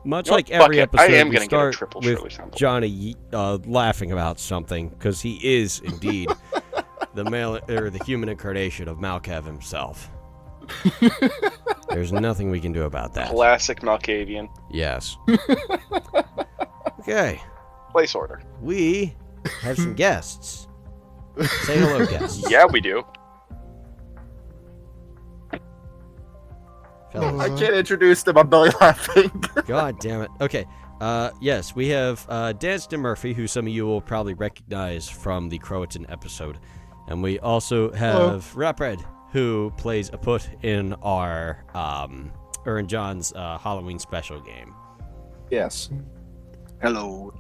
Much You know like what? every Fuck it. I episode, am we gonna get a start triple with Shirley Temple. Johnny laughing about something, because he is indeed the human incarnation of Malkav himself. There's nothing we can do about that. Classic Malkavian. Yes. Okay. Place order. We have some guests. Say hello, guests. Yeah, we do. Fellas. I can't introduce them. I'm belly laughing. God damn it. Okay. Yes, we have Danston Murphy, who some of you will probably recognize from the Croatan episode. And we also have Rapred, who plays Aput in our in John's Halloween special game. Yes. Hello.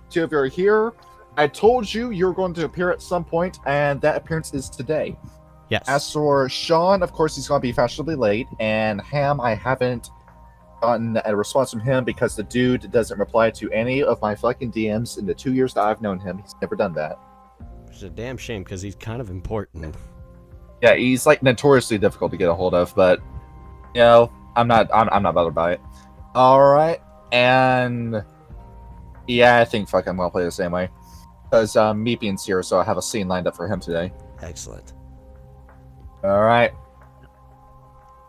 Two of you are here. I told you you're going to appear at some point, and that appearance is today. Yes. As for Sean, of course, he's going to be fashionably late, and Ham, I haven't gotten a response from him because the dude doesn't reply to any of my fucking DMs in the 2 years that I've known him. He's never done that. It's a damn shame because he's kind of important. Yeah, he's like notoriously difficult to get a hold of, but you know, I'm not bothered by it. All right, and yeah, I think fuck I'm gonna play the same way because Meepian's here, so I have a scene lined up for him today. Excellent. All right,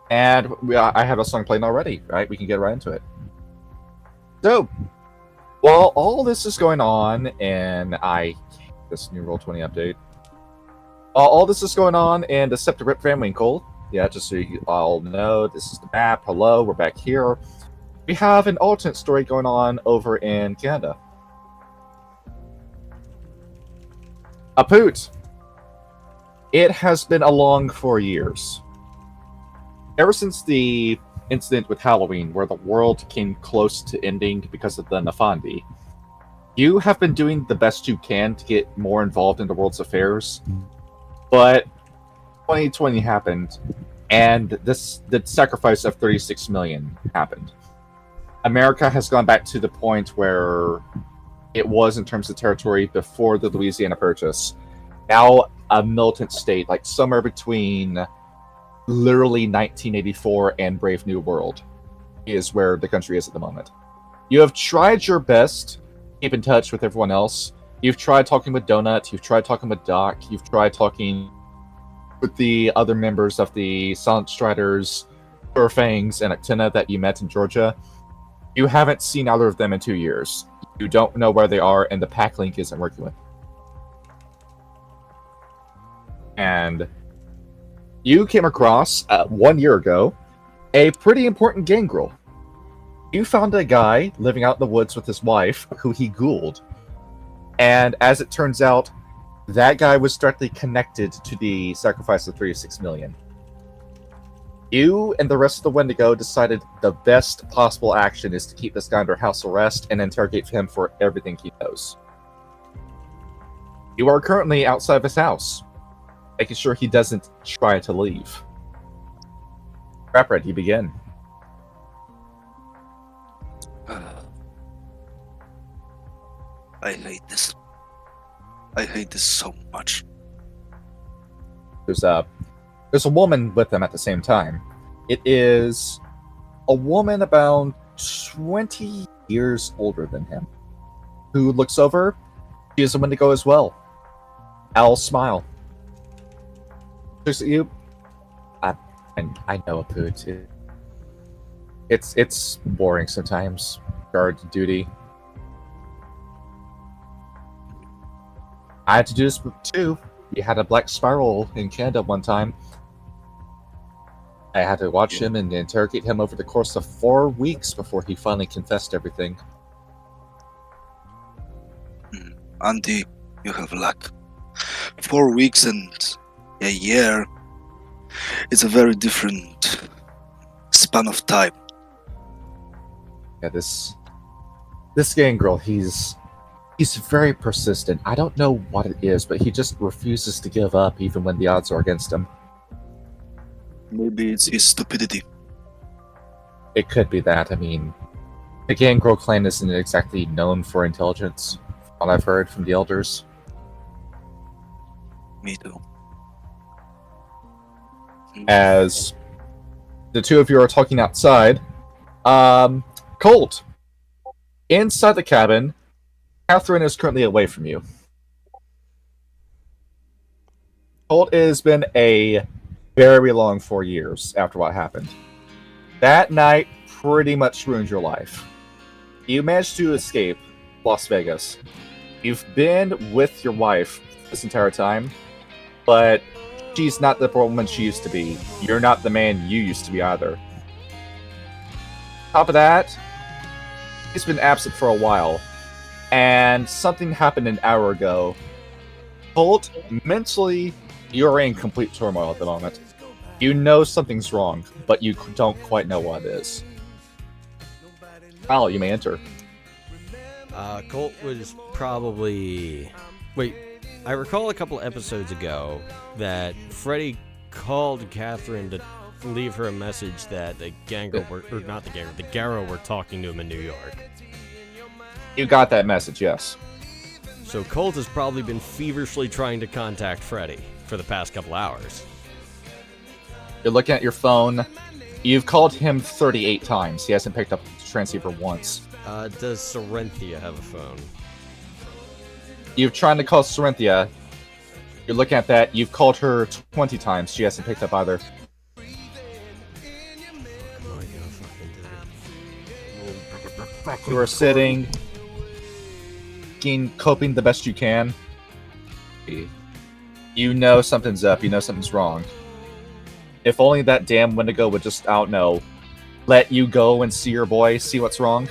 and I have a song playing already. Right, we can get right into it. So, while all this is going on, and this new Roll20 update. All this is going on in the Septa Van Winkle. Yeah, just so you all know, this is the map. Hello, we're back here. We have an alternate story going on over in Canada. Aput. It has been along for years. Ever since the incident with Halloween, where the world came close to ending because of the Nafandi, you have been doing the best you can to get more involved in the world's affairs. But 2020 happened, and the sacrifice of 36 million happened. America has gone back to the point where it was in terms of territory before the Louisiana Purchase. Now a militant state, like somewhere between literally 1984 and Brave New World, is where the country is at the moment. You have tried your best to keep in touch with everyone else. You've tried talking with Donut, you've tried talking with Doc, you've tried talking with the other members of the Silent Striders, Fangs, and Actina that you met in Georgia. You haven't seen either of them in 2 years. You don't know where they are, and the pack link isn't working with. And you came across, 1 year ago, a pretty important gangrel. You found a guy living out in the woods with his wife, who he ghouled. And as it turns out, that guy was directly connected to the sacrifice of 36 million. You and the rest of the Wendigo decided the best possible action is to keep this guy under house arrest and interrogate him for everything he knows. You are currently outside of his house, making sure he doesn't try to leave. Rapred, you begin. I hate this. I hate this so much. There's a woman with them at the same time. It is a woman about 20 years older than him, who looks over. She is a Wendigo as well. I'll smile. Looks at you. I know, Aput. It's boring sometimes. Guard duty. I had to do this too. You had a black spiral in Canada one time. I had to watch him and interrogate him over the course of 4 weeks before he finally confessed everything. Andy, you have luck. 4 weeks and a year. It's a very different span of time. Yeah, this gangrel, he's very persistent. I don't know what it is, but he just refuses to give up even when the odds are against him. Maybe it's his stupidity. It could be that. I mean, the gangrel clan isn't exactly known for intelligence, from what I've heard from the elders. Me too. As the two of you are talking outside, Colt, inside the cabin, Catherine is currently away from you. Colt, it has been a very long 4 years after what happened. That night pretty much ruined your life. You managed to escape Las Vegas. You've been with your wife this entire time, but she's not the woman she used to be. You're not the man you used to be either. Top of that, he's been absent for a while, and something happened an hour ago. Colt, mentally, you're in complete turmoil at the moment. You know something's wrong, but you don't quite know what it is. Kyle, you may enter. Colt was probably... Wait, I recall a couple episodes ago that Freddy called Catherine to leave her a message that the Gangrel were... Or not the Gangrel, the Garrow were talking to him in New York. You got that message, yes. So Colt has probably been feverishly trying to contact Freddy for the past couple hours. You're looking at your phone. You've called him 38 times. He hasn't picked up the transceiver once. Does Serenthia have a phone? You've tried to call Serenthia. You're looking at that. You've called her 20 times. She hasn't picked up either. You are sitting, coping the best you can. You know something's up. You know something's wrong. If only that damn Wendigo would just, I don't know, let you go and see your boy, see what's wrong.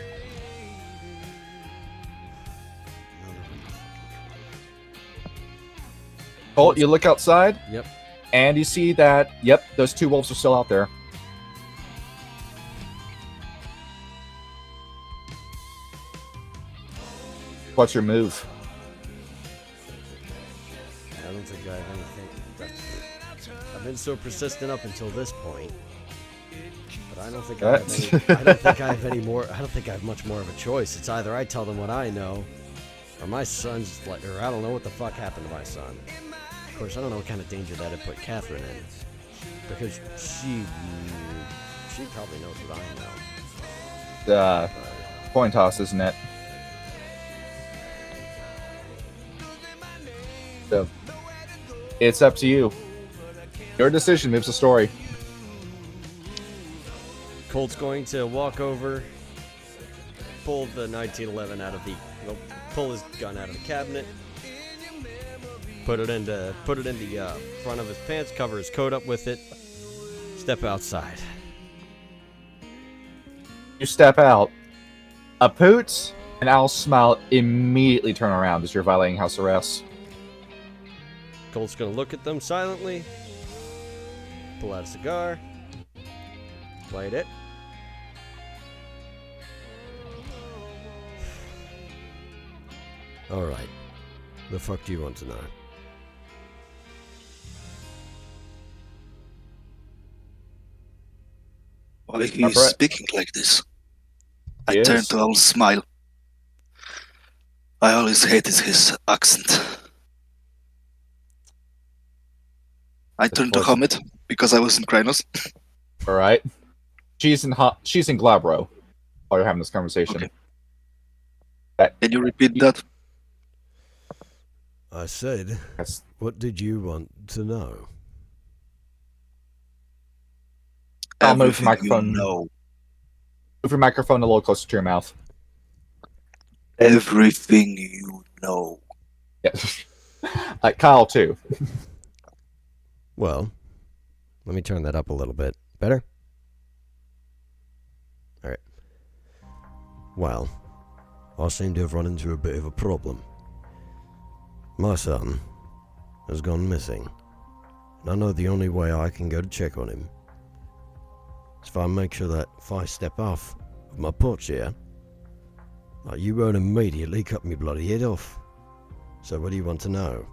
Colt, you look outside. Yep. And you see that, yep, those two wolves are still out there. What's your move? I don't think I have anything. I've been so persistent up until this point, but I don't think I have any. I don't think I have any more. I don't think I have much more of a choice. It's either I tell them what I know, or my son's like, or I don't know what the fuck happened to my son. Of course, I don't know what kind of danger that'd put Catherine in, because she probably knows what I know. Coin toss, isn't it? So, it's up to you. Your decision moves the story. Colt's going to walk over, pull the 1911 out of the, pull his gun out of the cabinet, put it in the front of his pants, cover his coat up with it, step outside. You step out. Aput and Al Smile immediately turn around as you're violating house arrest. Colt's gonna look at them silently, pull out a cigar, light it. Alright, the fuck do you want to know? Why he is speaking like this? I Yes. turn to Al Smile. I always hated his accent. I turned to Hamid because I was in Krynos. All right. She's in Glabro while you're having this conversation. Okay. Can you repeat that? I said, Yes. what did you want to know? I'll move the Everything microphone. you know. Move your microphone a little closer to your mouth. Everything you know. Yeah. Like Kyle too. Well, let me turn that up a little bit. Better? Alright. Well, I seem to have run into a bit of a problem. My son has gone missing, and I know the only way I can go to check on him is if I make sure that if I step off of my porch here, you won't immediately cut me bloody head off. So what do you want to know?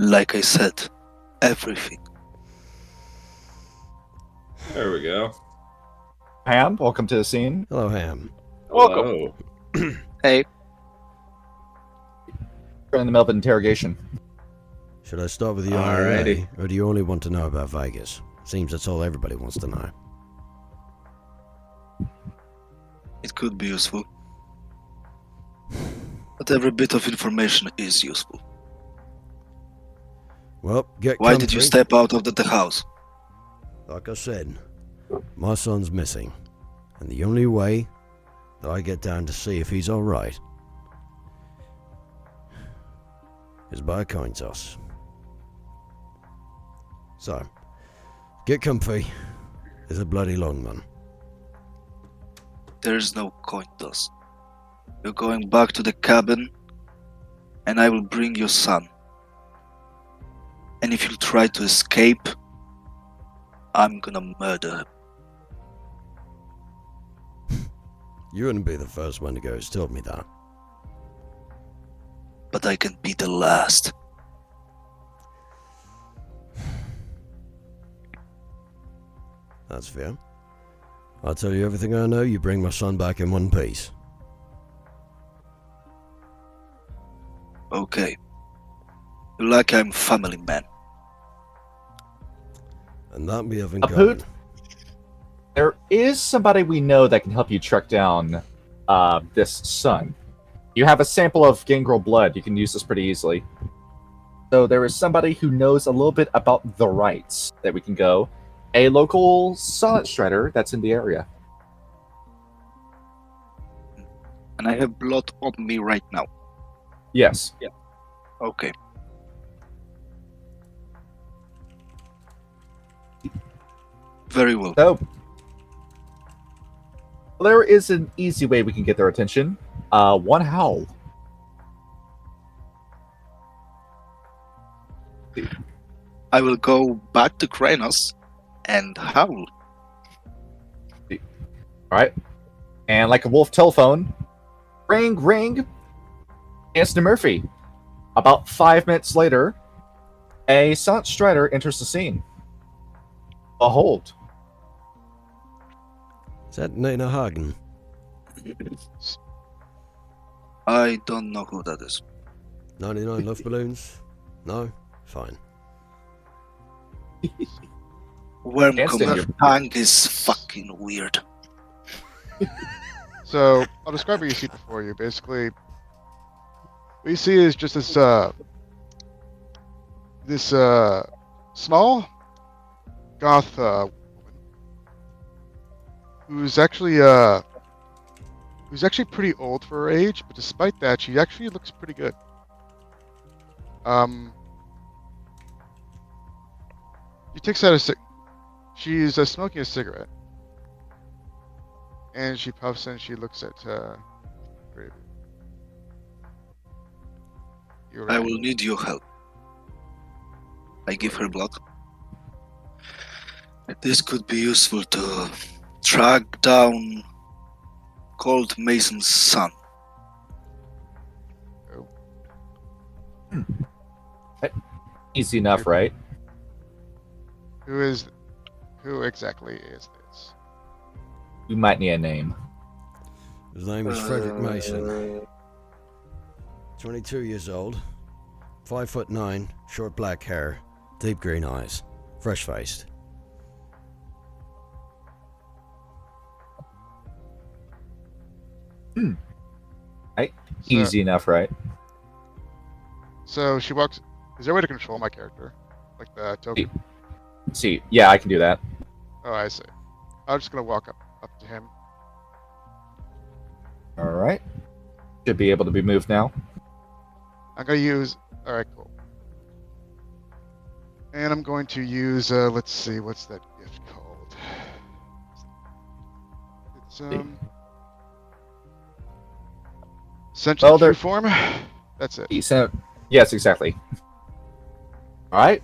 Like I said, everything. There we go. Ham, welcome to the scene. Hello, Ham. Welcome. Hey, We're in the middle of an interrogation. Should I start with the Alrighty. IRA, or do you only want to know about Vegas? Seems that's all everybody wants to know. It could be useful. But every bit of information is useful. Well, get Why comfy. did you step out of the house? Like I said, my son's missing. And the only way that I get down to see if he's alright is by a coin toss. So, get comfy. It's a bloody long one. There's no coin toss. You're going back to the cabin, and I will bring your son. And if you try to escape, I'm gonna murder him. You wouldn't be the first one to go who's told me that. But I can be the last. That's fair. I'll tell you everything I know, you bring my son back in one piece. Okay. You like I'm family man. And that we have in Aput? common. There is somebody we know that can help you track down this son. You have a sample of gangrel blood. You can use this pretty easily. So there is somebody who knows a little bit about the rights that we can go. A local silent strider that's in the area. And I have blood on me right now. Yes. Okay. Very well. So there is an easy way we can get their attention. One howl. I will go back to Kranos and howl. Alright. And like a wolf telephone, ring, ring. Anthony Murphy. About 5 minutes later, a silent strider enters the scene. Behold. Is that Nina Hagen? I don't know who that is. 99 love balloons? No? Fine. Anthony. Worm is fucking weird. So I'll describe what you see before you. Basically, what you see is just this small goth woman who's actually pretty old for her age, but despite that, she actually looks pretty good. She takes out she's smoking a cigarette, and she puffs and she looks at Gravy. You're I right. will need your help. I give her blood. This could be useful to track down Cold Mason's son. Easy enough, right? Who exactly is this? We might need a name. His name is Frederick Mason. 22 years old. 5'9", short black hair, deep green eyes, fresh-faced. Easy enough, right? So she walks. Is there a way to control my character, like the token? See, yeah, I can do that. Oh, I see. I'm just gonna walk up to him. All right. Should be able to be moved now. I'm gonna use. All right, cool. And I'm going to use. Let's see, what's that gift called? It's Essential Well, true form. That's it. Yes, exactly. All right.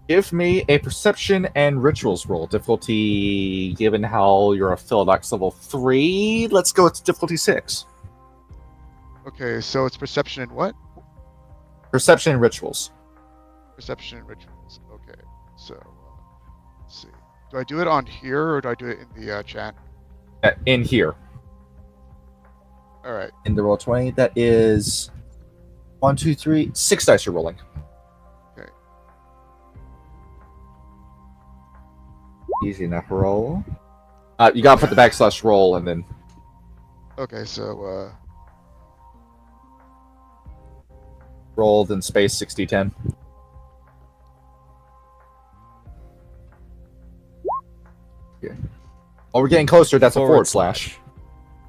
Give me a perception and rituals roll. Difficulty, given how you're a Philodox level 3, let's go with difficulty 6. Okay, so it's perception and what? Perception and rituals. Perception and rituals. Okay, so let's see. Do I do it on here or do I do it in the chat? In here. All right. In the roll 20, that is 1, 2, 3, 6 dice you're rolling. Okay. Easy enough roll. You gotta put the backslash roll and then. Okay, so Rolled in space 6010. Okay. Oh, we're getting closer. That's a forward slash.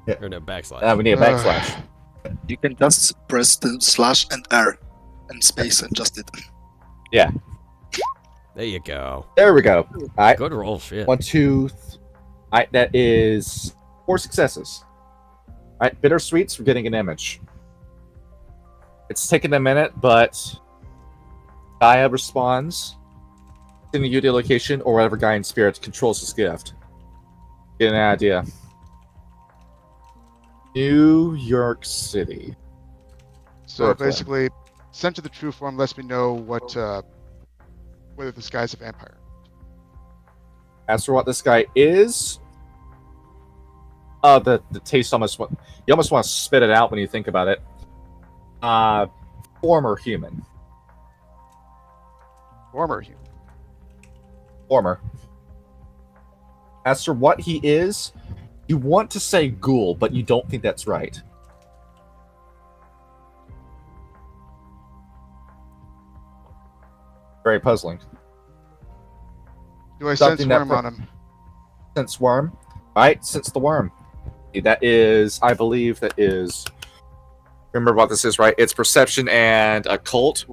Yeah. Or no, backslash. We need a backslash. You can just press the slash and R and space adjust it. Yeah. There you go. There we go. All right. Good roll, shit. 1, 2. All right, that is 4 successes. All right, Bittersweets, we're getting an image. It's taken a minute, but Gaia responds. Sending you the location or whatever guy in spirit controls this gift. Get an idea. New York City. so Brooklyn. basically, sent to the true form lets me know what whether this guy's a vampire. As for what this guy is, the taste almost you almost want to spit it out when you think about it. Former human. Former human. Former. As for what he is, you want to say ghoul, but you don't think that's right. Very puzzling. Do I sense Something that worm on him? Sense worm. Alright, sense the worm. That is, I believe that is... Remember what this is, right? It's perception and occult.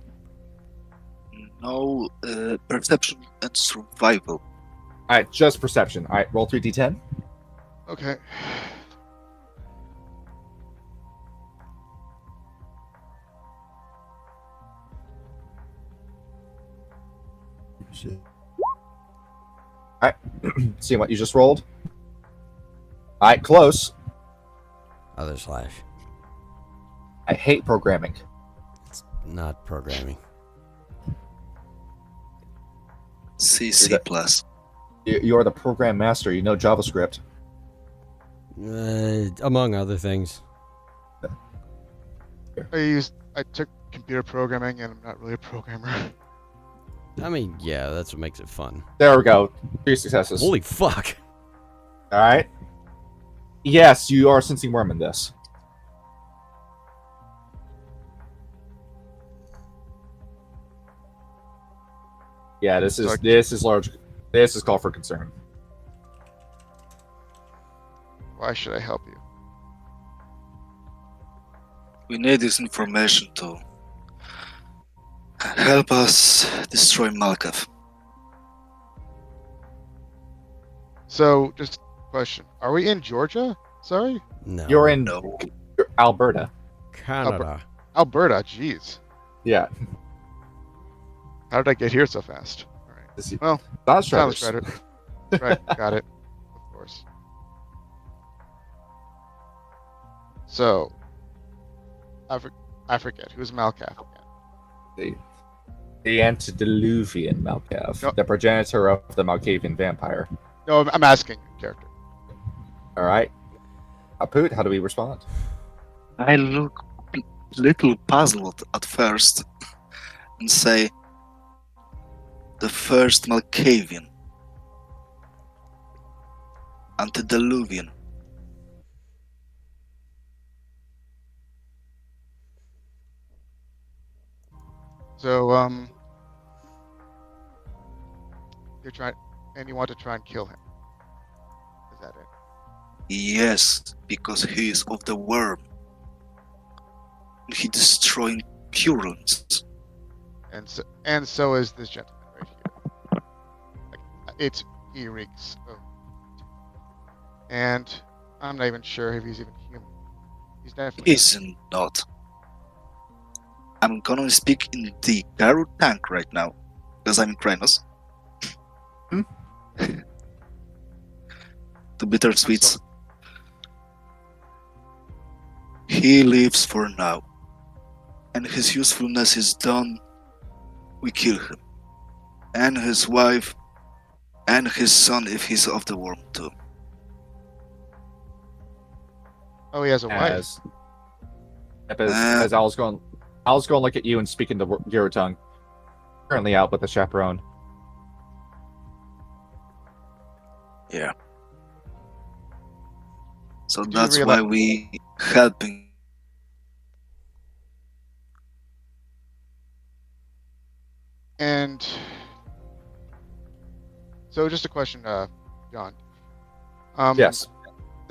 No, perception and survival. Alright, just perception. Alright, roll 3d10. Okay. Alright, see what you just rolled. Alright, close. Other slash. I hate programming. It's not programming. C++. You're the program master. You know JavaScript. Among other things. I took computer programming and I'm not really a programmer. I mean, yeah, that's what makes it fun. There we go. 3 successes. Holy fuck! Alright. Yes, you are sensing worm in this. Yeah, this is large. This is call for concern. Why should I help you? We need this information to help us destroy Malkav. So, just a question. Are we in Georgia? Sorry? No. You're in No. Alberta. Canada. Alberta, jeez. Yeah. How did I get here so fast? Alright. Well, Not sounds Shredders. better. Right, got it. Of course. So, I forget. Who's Malkav again? The antediluvian Malkav, No. the progenitor of the Malkavian vampire. No, I'm asking character. All right. Aput, how do we respond? I look a little puzzled at first and say, the first Malkavian, antediluvian. So, you're trying, and you want to try and kill him. Is that it? Yes, because he is of the worm. He destroying currents. And so is this gentleman right here. Like, he reeks of. And I'm not even sure if he's even human. He's definitely. He's not. I'm gonna speak in the Garo tank right now, because I'm in Kranos. To Bittersweets. He lives for now. And his usefulness is done. We kill him. And his wife. And his son if he's of the worm too. Oh, he has a wife. As I was going to look at you and speak in the Giro tongue. Currently out with a chaperone. Yeah. So Do you that's why realize- we helping. And so, just a question, John. Yes.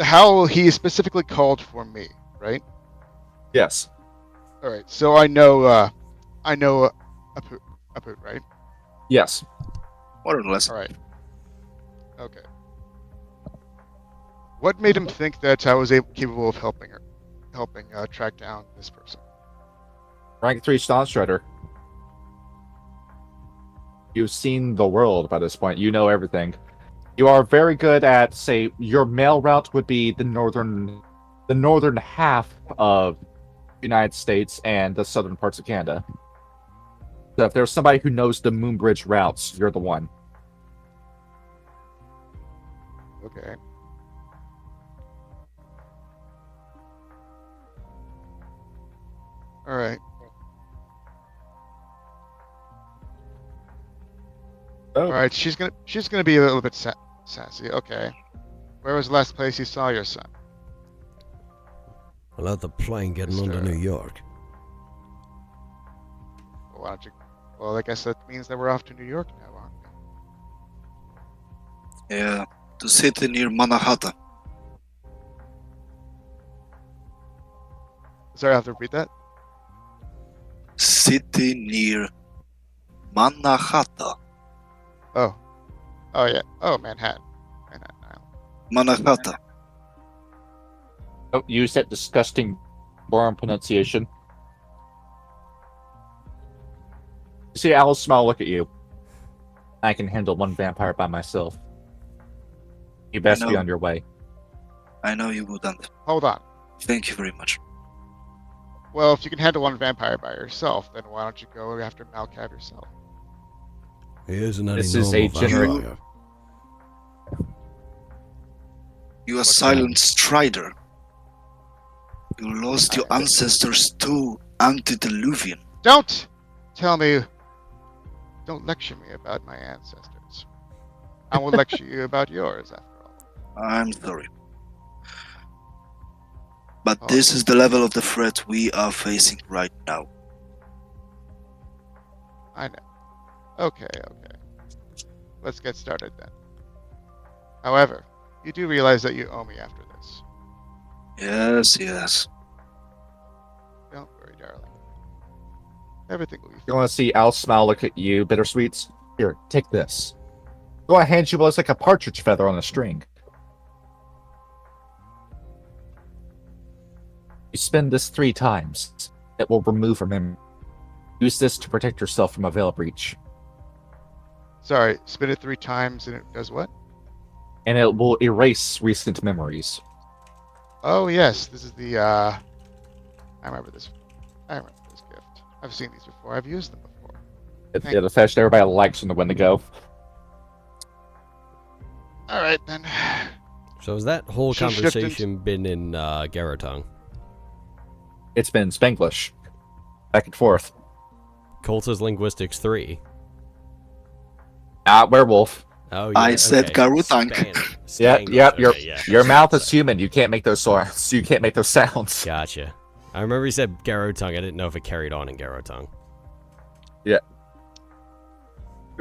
How he specifically called for me, right? Yes. All right. So I know Aput, right? Yes. More or less. All right. Okay. What made him think that I was capable of helping track down this person? Rank 3 Stone Shredder. You've seen the world by this point. You know everything. You are very good at, say, your mail route would be the northern half of the United States and the southern parts of Canada. So if there's somebody who knows the Moonbridge routes, you're the one. Okay. All right. Oh. All right. She's gonna be a little bit sassy. Okay. Where was the last place you saw your son? Well, at the plane getting under Mr. New York. Why don't you? Well, I guess that means that we're off to New York now, aren't we? Yeah, to city near Manhattan. Sorry, I have to repeat that. City near Manhattan. Oh. Oh yeah. Oh, Manhattan. Island. Manhattan. Don't use that disgusting foreign pronunciation. You see Alice smile look at you. I can handle one vampire by myself. You best be know. on your way. I know you wouldn't. Hold on. Thank you very much. Well, if you can handle one vampire by yourself, then why don't you go after Malcav yourself? He isn't any This is a normal generic- vampire. You a What silent strider. You lost your ancestors to antediluvian. Don't tell me. Don't lecture me about my ancestors. I will lecture you about yours, after all. I'm sorry. But Oh. this is the level of the threat we are facing right now. I know. Okay. Let's get started then. However, you do realize that you owe me after this. Yes. Don't worry, darling. Everything will be You want to see Alice smile look at you, Bittersweets? Here, take this. Go ahead, hand you what looks like a partridge feather on a string. You spin this 3 times. It will remove a memory. Use this to protect yourself from a veil breach. Sorry, spin it 3 times and it does what? And it will erase recent memories. Oh yes, this is the I remember this gift. I've seen these before. I've used them before. It affects everybody likes on the Wendigo. Alright then. So has that whole She shifted- conversation been in Garotong? It's been Spanglish. Back and forth. Cultist Linguistics 3. Werewolf. Oh, yeah. I said okay. Garotong. Yep, Okay, your mouth is sorry. human. You can't make those sounds. You can't make those sounds. Gotcha. I remember you said Garotong. I didn't know if it carried on in Garotong. You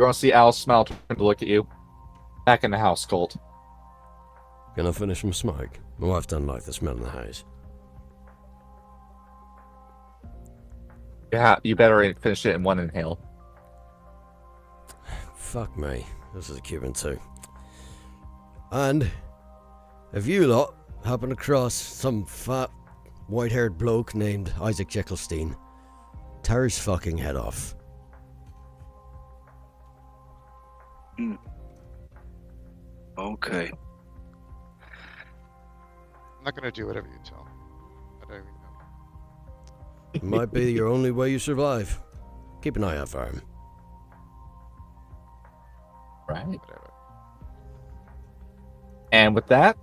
want to see Alice smile turn to look at you? Back in the house, Colt. Gonna finish some smoke. My wife doesn't like the smell of the haze. Yeah, you better finish it in one inhale. Fuck me. This is a Cuban too. And if you lot happen across some fat, white-haired bloke named Isaac Jekyllstein, tear his fucking head off. Okay. I'm not gonna do whatever you tell me. I don't even know. It might be your only way you survive. Keep an eye out for him. Right. Whatever. And with that,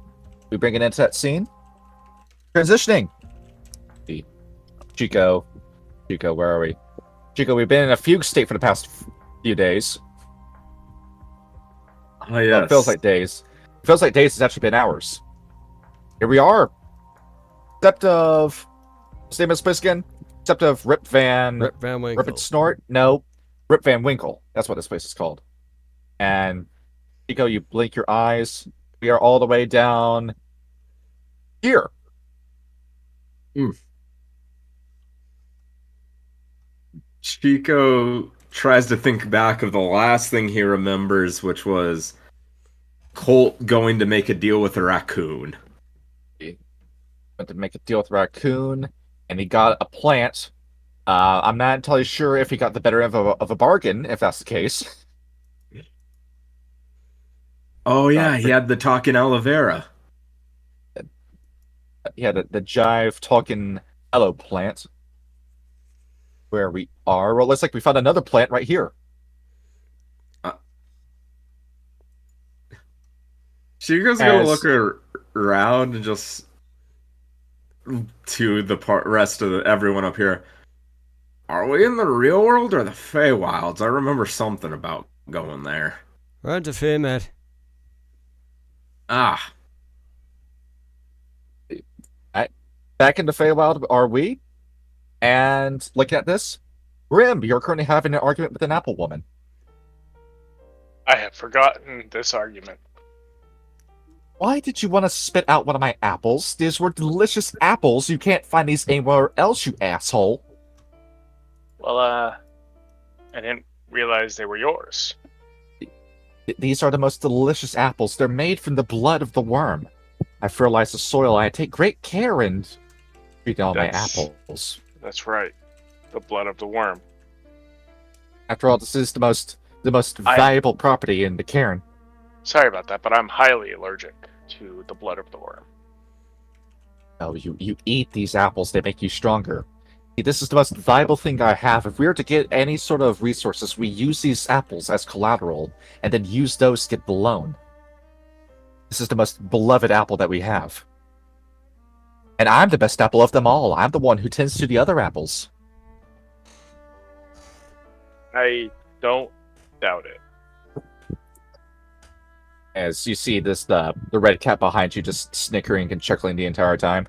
we bring it into that scene. Transitioning. Chico, where are we? Chico, we've been in a fugue state for the past few days. Oh, Well, yes. it feels like days. It feels like days. It's actually been hours. Here we are. Sept of... What's the name of this place again? Sept of Rip Van Winkle. Rip and Snort? No. Rip Van Winkle. That's what this place is called. And Chico, you blink your eyes. We are all the way down here. Chico tries to think back of the last thing he remembers, which was Colt going to make a deal with a raccoon. He went to make a deal with Raccoon, and he got a plant. I'm not entirely sure if he got the better of a bargain, if that's the case. Oh yeah, he had the talking aloe vera. He had the Jive talking aloe plant. Where we are. Well, it looks like we found another plant right here. Chico's gonna look around and just to the rest of everyone up here. Are we in the real world or the Feywilds? I remember something about going there. We're on to Fey, mate. Ah. Back in the Feywild are we? And looking at this, Grim, you're currently having an argument with an apple woman. I have forgotten this argument. Why did you want to spit out one of my apples? These were delicious apples. You can't find these anywhere else, you asshole. Well, I didn't realize they were yours. These are the most delicious apples. They're made from the blood of the worm. I fertilize the soil. I take great care in treating all my apples. That's right. The blood of the worm. After all, this is the most valuable property in the cairn. Sorry about that, but I'm highly allergic to the blood of the worm. Oh, you eat these apples, they make you stronger. See, this is the most valuable thing I have. If we were to get any sort of resources, we use these apples as collateral, and then use those to get the loan. This is the most beloved apple that we have. And I'm the best apple of them all. I'm the one who tends to the other apples. I don't doubt it. As you see this, the red cat behind you just snickering and chuckling the entire time.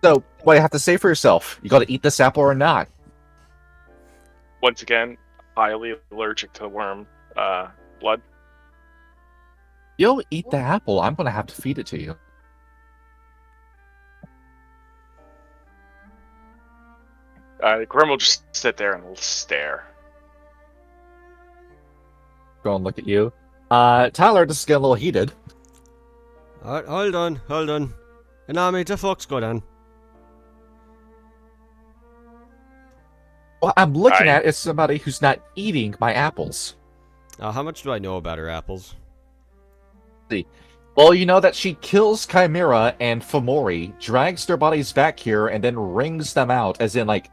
So, what do you have to say for yourself? You gotta eat this apple or not? Once again, highly allergic to worm blood. You'll eat the apple. I'm gonna have to feed it to you. Grim will just sit there and stare. Go and look at you. Tyler, this is getting a little heated. Alright, hold on. Konami, the fuck's going on? What I'm looking at is somebody who's not eating my apples. How much do I know about her apples? Well, you know that she kills Chimera and Fomori, drags their bodies back here, and then wrings them out, as in, like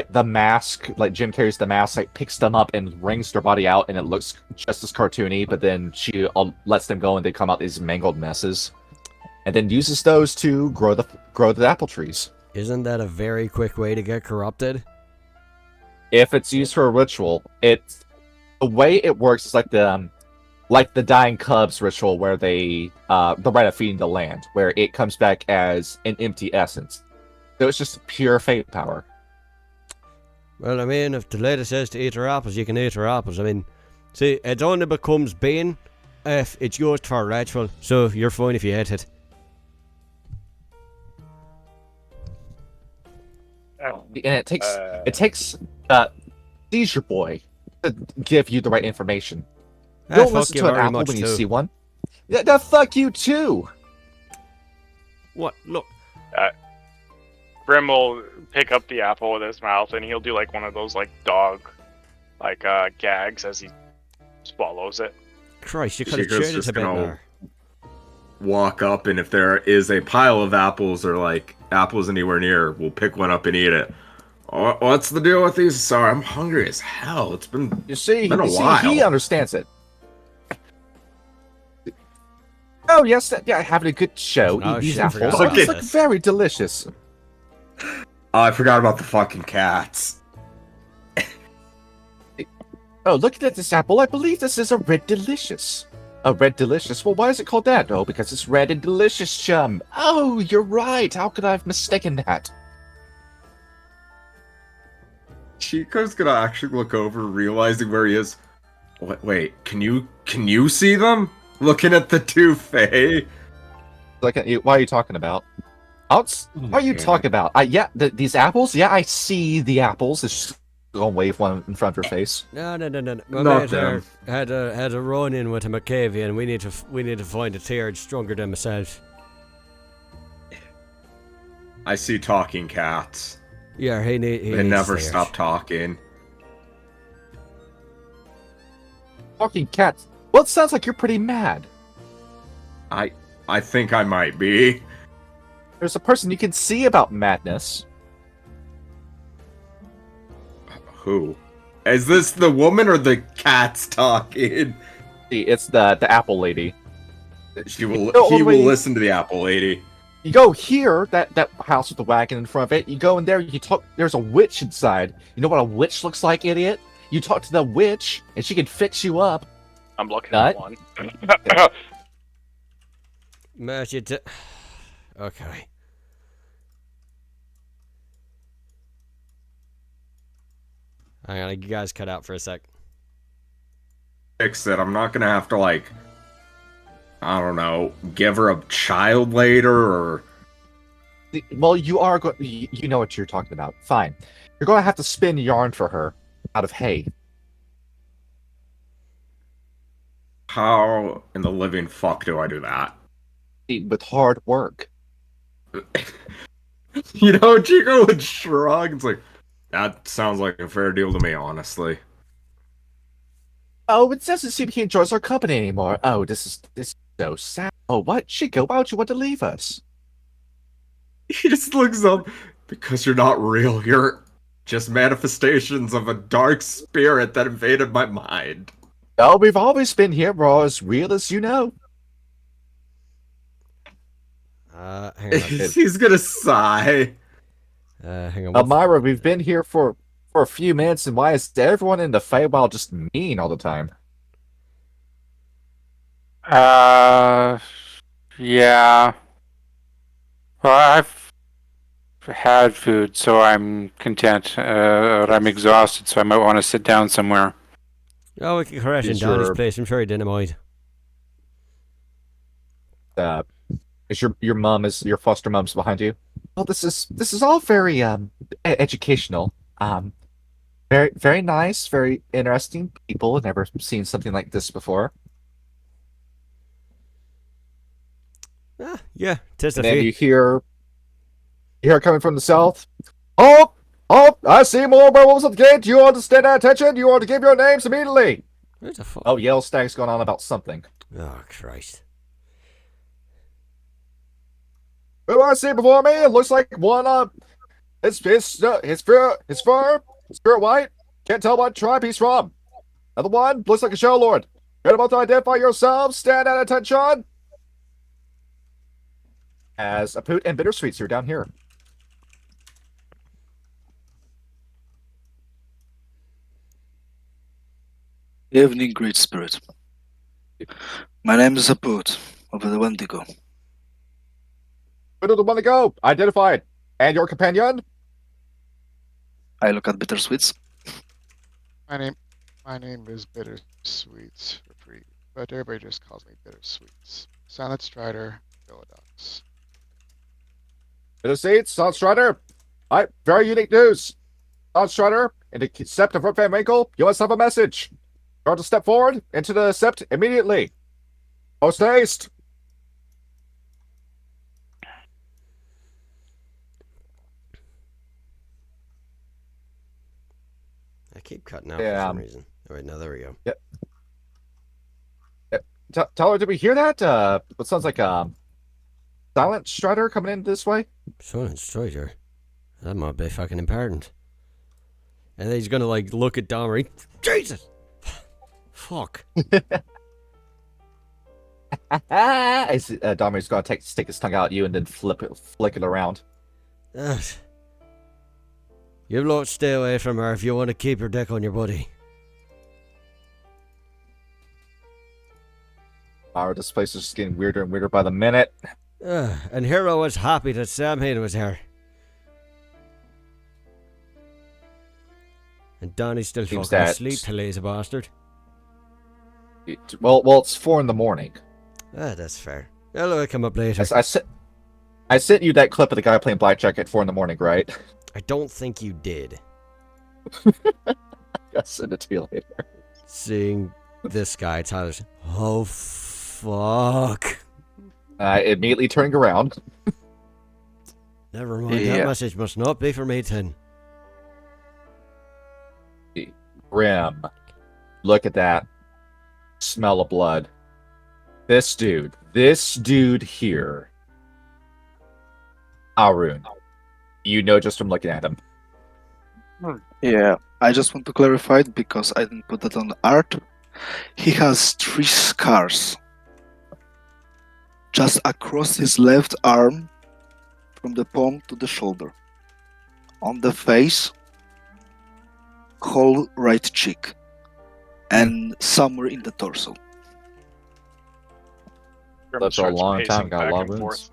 the mask, like Jim carries the mask, like picks them up and wrings their body out, and it looks just as cartoony, but then she lets them go and they come out these mangled messes. And then uses those to grow the apple trees. Isn't that a very quick way to get corrupted? If it's used for a ritual, the way it works is like the dying cubs ritual, where the rite of feeding the land, where it comes back as an empty essence. So it's just pure fate power. Well, I mean, if the lady says to eat her apples, you can eat her apples. I mean, see, it only becomes bane if it's used for a ritual, so you're fine if you ate it. And it takes Seizure Boy to give you the right information. Don't listen to an apple when you see one. Yeah, fuck you too. What? Look. Grim will pick up the apple with his mouth, and he'll do like one of those like dog, gags as he swallows it. Christ, you could have cheered it a bit more. Walk up, and if there is a pile of apples or like apples anywhere near, we'll pick one up and eat it. What's the deal with these? Sorry, I'm hungry as hell. It's been a while. He understands it. Oh yes, having a good show. Eat these apples. These look very delicious. Oh, I forgot about the fucking cats. Oh, look at this apple. I believe this is a red delicious. A red delicious? Well, why is it called that? Oh, because it's red and delicious, chum. Oh, you're right. How could I have mistaken that? Chico's gonna actually look over, realizing where he is. Wait, can you see them? Looking at the two Fae? Like, what are you talking about? What are you talking about? Yeah, these apples? Yeah, I see the apples. It's just gonna wave one in front of her face. No. My Not mate them. had a run in with a McCavey, and we need to find a third stronger than myself. I see talking cats. Yeah, he They needs never theirs. stop talking. Talking cats. Well, it sounds like you're pretty mad. I think I might be. There's a person you can see about madness. Who? Is this the woman or the cats talking? See, it's the apple lady. He will Only- listen to the apple lady. You go here, that house with the wagon in front of it. You go in there, you talk. There's a witch inside. You know what a witch looks like, idiot? You talk to the witch, and she can fix you up. I'm looking Nut? at one. Mate, okay. Hang on, you guys cut out for a sec. Fix it. I'm not gonna have to, like, I don't know, give her a child later, or... Well, you are going. You know what you're talking about. Fine. You're going to have to spin yarn for her out of hay. How in the living fuck do I do that? With hard work. You know, Chico would shrug. It's like, that sounds like a fair deal to me, honestly. Oh, it doesn't seem he enjoys our company anymore. Oh, this is so sad. Oh, what, Chico? Why would you want to leave us? He just looks up. Because you're not real. You're just manifestations of a dark spirit that invaded my mind. Oh, we've always been here. We're as real as you know. Hang on. He's gonna sigh. Hang on. Myra, we've been here for a few minutes, and why is everyone in the Feywild just mean all the time? Yeah. Well, I've had food, so I'm content. I'm exhausted, so I might want to sit down somewhere. Oh, we can crash in Is Donnie's your- place. I'm sure he didn't mind. Is your mom, is your foster mom's behind you? Well, this is all very educational. Very very nice, very interesting people. Never seen something like this before. Yeah, tis a And then fee. you hear coming from the south. Oh, I see more werewolves at the gate. You want to stand at attention? You want to give your names immediately. What the fuck? Oh, yell stag's going on about something. Oh, Christ. Who do I see before me? It looks like one. His fur white. Can't tell what tribe he's from. Another one looks like a show lord. You're about to identify yourselves. Stand at attention. As Aput and Bittersweet, you're down here. Evening, Great Spirit. My name is Aput, of the Wendigo. Where do the one to go? Identified. And your companion? I look at Bittersweets. My name is Bittersweet Reprieve, but everybody just calls me Bittersweets. Silent Strider, Philodox. Bittersweet, Silent Strider. Alright, very unique news. Silent Strider, in the sept of Rook Van Winkle, you must have a message. You are to step forward into the sept immediately. Post haste. I keep cutting out for Yeah, some reason. All right, now there we go. Tell her, did we hear that? What sounds like Silent Strider coming in this way? Silent Strider? That might be fucking important. And then he's gonna, like, look at Dahmer. Jesus! Fuck. Dahmer's gonna stick his tongue out at you and then flick it around. Ugh. You lot stay away from her if you want to keep your dick on your buddy. This place is just getting weirder and weirder by the minute. And Hero was happy that Samhain was here. And Donnie's still Seems fucking that- asleep, the lazy bastard. Well, it's 4 in the morning. That's fair. I'll come up later. I sent you that clip of the guy playing blackjack at 4 in the morning, right? I don't think you did. I'll send it to you later. Seeing this guy, Tyler's. Oh, fuck. Immediately turning around. Never mind, Yeah. that message must not be for me, then. Grim. Look at that. Smell of blood. This dude here. Arun. You know just from looking at him. Yeah, I just want to clarify it because I didn't put that on the art. He has 3 scars just across his left arm from the palm to the shoulder. On the face, whole right cheek, and somewhere in the torso. Lived for a long time, got a lot of wounds.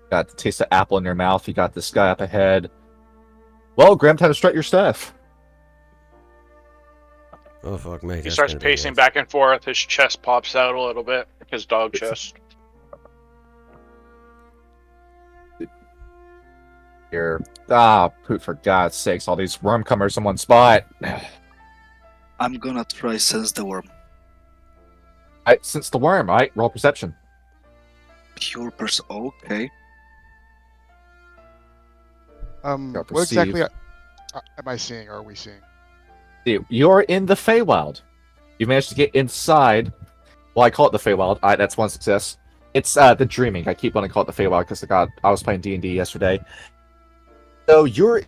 Got the taste of apple in your mouth. You got this guy up ahead. Well, Grim, time to strut your stuff. Oh, fuck me. He starts pacing back and forth. His chest pops out a little bit. His dog chest. Here. Poot, for God's sakes, all these worm comers in one spot. I'm gonna try sense the worm. Since the worm, roll perception. Pure person. Okay. Got What exactly perceive. am I seeing or are we seeing? You're in the Feywild. You managed to get inside. Well, I call it the Feywild. That's one success. It's the Dreaming. I keep wanting to call it the Feywild because I was playing D&D yesterday. So you're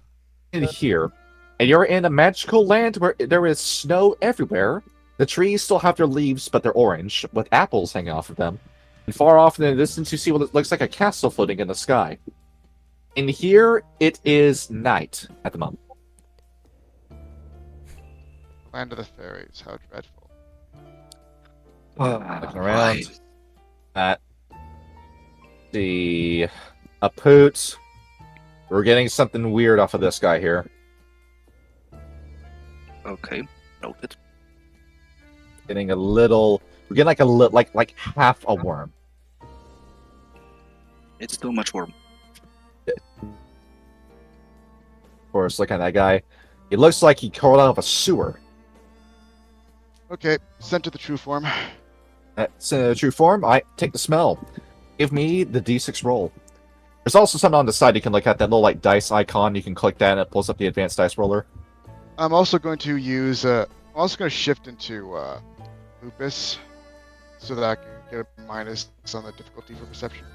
in here, and you're in a magical land where there is snow everywhere. The trees still have their leaves, but they're orange, with apples hanging off of them. And far off in the distance, you see what looks like a castle floating in the sky. In here, it is night at the moment. Land of the fairies. How dreadful. Looking around at the Aput. We're getting something weird off of this guy here. Okay. Noted. Getting a little. We're getting like half a worm. It's too much worm. Of course, look at that guy. He looks like he crawled out of a sewer. Okay, sent to the true form. That's true form. I take the smell. Give me the D6 roll. There's also something on the side you can look at, that little like dice icon. You can click that and it pulls up the advanced dice roller. I'm also going to use. I'm also going to shift into lupus, so that I can get a minus on the difficulty for perception.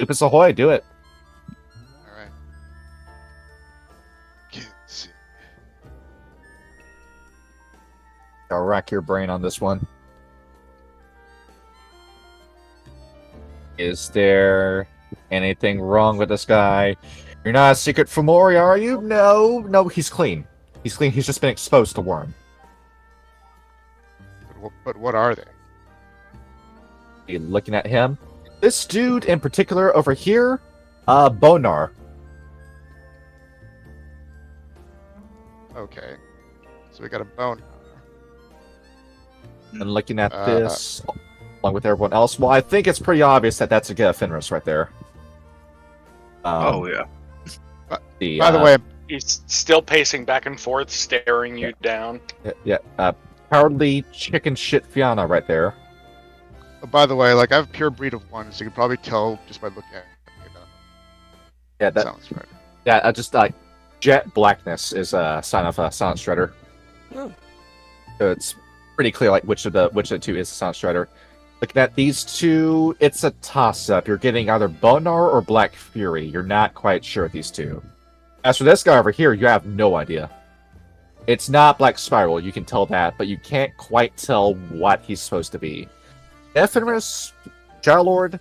Lupus ahoy, do it. All right. Let's see. I'll rack your brain on this one. Is there anything wrong with this guy? You're not a secret Fomori, are you? No, he's clean. He's clean. He's just been exposed to worm. But what are they? You looking at him? This dude in particular over here, Bonar. Okay. So we got a bone. And looking at this, along with everyone else, well, I think it's pretty obvious that that's a Fenris right there. Yeah. By the way, He's still pacing back and forth, staring you down. Cowardly chicken shit Fiona right there. like I have a pure breed of one, so you can probably tell just by looking at me. Yeah, that Sounds right. Yeah, just like jet blackness is a sign of a Silent Strider. Oh. So it's pretty clear like which of the two is a Silent Strider. Looking at these two, it's a toss-up. You're getting either Bonar or Black Fury. You're not quite sure with these two. As for this guy over here, you have no idea. It's not Black Spiral, you can tell that, but you can't quite tell what he's supposed to be. Fenris, Jarlord,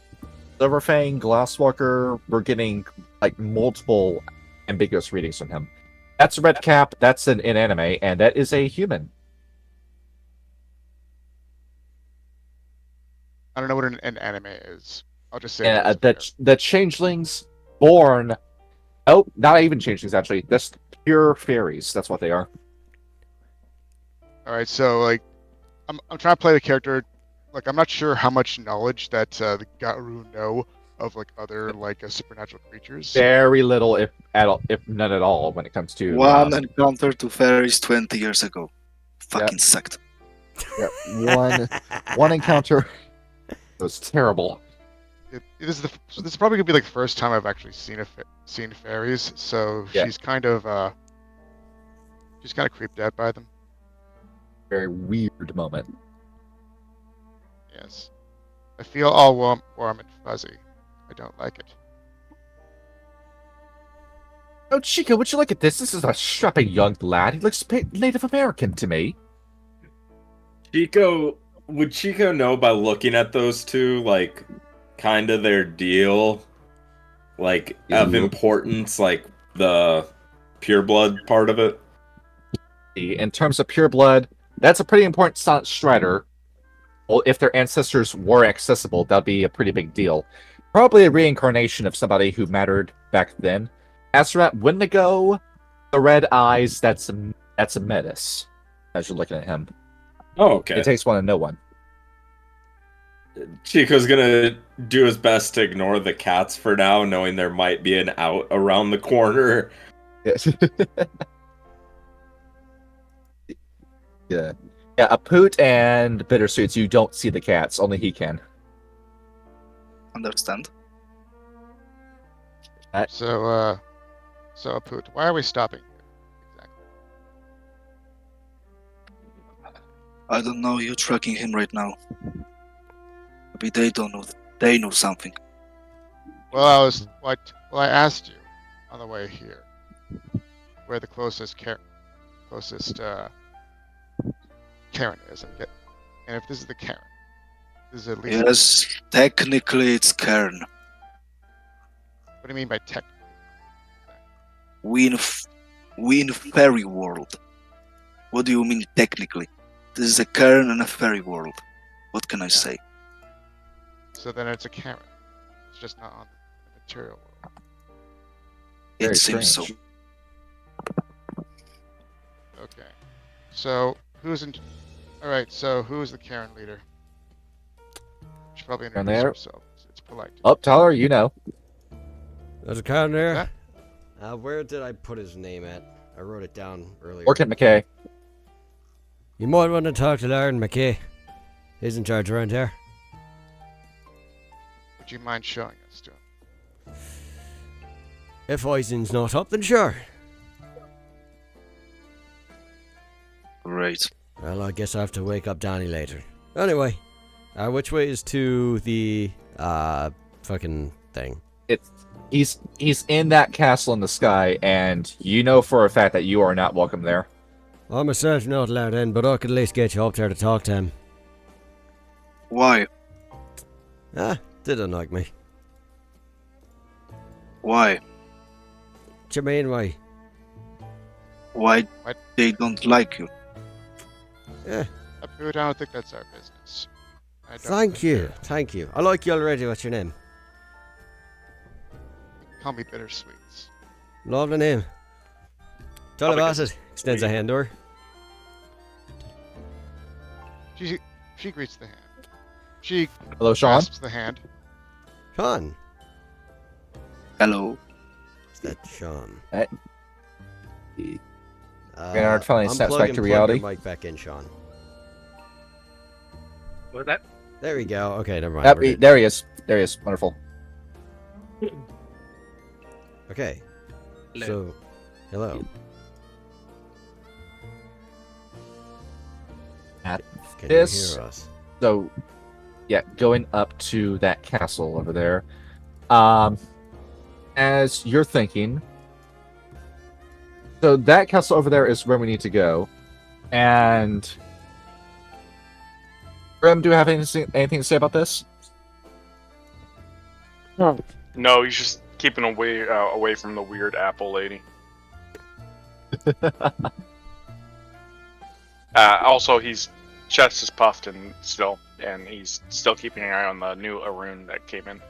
Silverfang, Glasswalker, we're getting like multiple ambiguous readings from him. That's a red cap, that's an anime, and that is a human. I don't know what an anime is. I'll just say Yeah, those the changelings born. Oh, not even changelings actually. That's pure fairies. That's what they are. All right, so like, I'm trying to play the character. Like, I'm not sure how much knowledge that the Garu know of like other like supernatural creatures. Very little, if at all, if none at all, when it comes to One encounter to fairies 20 years ago. Fucking sucked. one encounter. It was terrible. This is probably gonna be like the first time I've actually seen fairies. So Yeah. she's kind of creeped out by them. Very weird moment. Yes, I feel all warm and fuzzy. I don't like it. Oh, Chico, would you look at this? This is a strapping young lad. He looks Native American to me. Would Chico know by looking at those two, like, kind of their deal, like, of importance, like the pureblood part of it? In terms of pure blood, that's a pretty important silent strider. Well, if their ancestors were accessible, that'd be a pretty big deal. Probably a reincarnation of somebody who mattered back then. As for that Wendigo, the red eyes, that's a menace. As you're looking at him. Oh, okay. It takes one to know one. Chico's gonna do his best to ignore the cats for now, knowing there might be an out around the corner. Yes. Yeah. Yeah, Aput and Bittersweet, you don't see the cats. Only he can. Understand? So Aput, why are we stopping here? Exactly. I don't know. You're tracking him right now. Maybe they don't know. They know something. Well, I asked you on the way here where the closest Karen is, and if this is the Karen, this is at least. Yes, technically it's Kern. What do you mean by tech? We in fairy world. What do you mean technically? This is a Kern and a fairy world. What can I say? So then it's a Karen. It's just not on the material world. Very It seems so. strange. Okay. So who's in? All right. So who's the Karen leader? Should probably Karen introduce there? herself. It's polite. Oh, Tyler, you know. There's a count there. Huh? Where did I put his name at? I wrote it down earlier. Work at McKay. You might want to talk to Lauren McKay. He's in charge around here. Would you mind showing us to him? If Eisen's not up, then sure. Great. Well, I guess I have to wake up Danny later. Anyway, which way is to the fucking thing? He's in that castle in the sky, and you know for a fact that you are not welcome there. I'm myself not allowed in, but I could at least get you up there to talk to him. Why? Didn't like me. Why? What you mean, why? Why What? they don't like you? I don't think that's our business. Thank you. I like you already. What's your name? Call me Bittersweets. Lovely name. Tell Probably about it. Extends a hand door. She greets the hand. She Hello, Sean. grasps the hand. Sean. Hello. Is that Sean? Maynard finally snaps unplug back and to plug reality. your mic back in, Sean. What was that? There we go. Okay, never mind. We're good. There he is. There he is. Wonderful. Okay. Hello. So, hello. At Can this- you hear us? So, yeah, going up to that castle over there. As you're thinking, so that castle over there is where we need to go. And Grim, do you have anything to say about this? No, he's just keeping away from the weird apple lady. Also, he's chest is puffed and he's still keeping an eye on the new Arun that came in.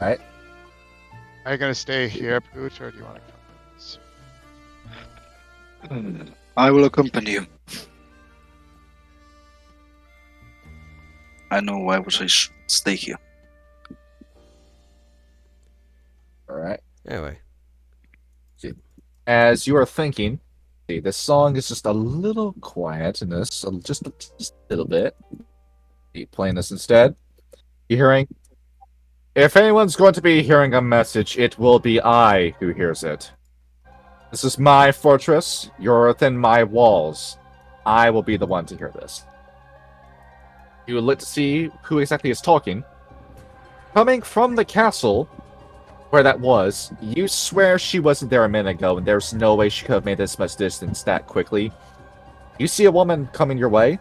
Alright. Are you gonna stay here, Aput, or do you want to come with us? I will accompany you. I know why would I stay here. Alright. Anyway. As you are thinking, see, this song is just a little quiet in this, just a little bit. Keep playing this instead. You're hearing, if anyone's going to be hearing a message, it will be I who hears it. This is my fortress. You're within my walls. I will be the one to hear this. You look to see who exactly is talking. Coming from the castle where that was, you swear she wasn't there a minute ago, and there's no way she could have made this much distance that quickly. You see a woman coming your way,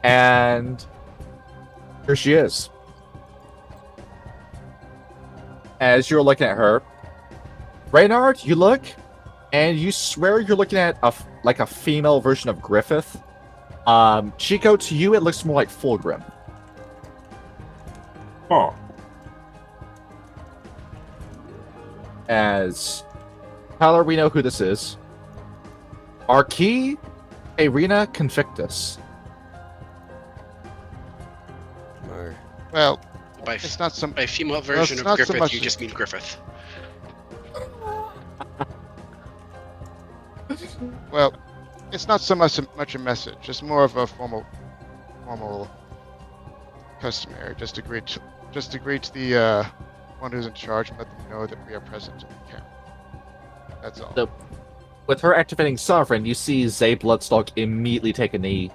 and here she is. As you're looking at her, Reynard, you look, and you swear you're looking at a female version of Griffith. Chico, to you, it looks more like Fulgrim. Oh. As Tyler, we know who this is. Archie Arena Convictus. Or, Well, By, it's not some. by female it's version of not so Griffith, much you as- just mean Griffith. Well, it's not so much a message. It's more of a formal, customary. Just to greet the one who's in charge and let them know that we are present in the camp. That's all. So, with her activating Sovereign, you see Zay Bloodstock immediately take a knee.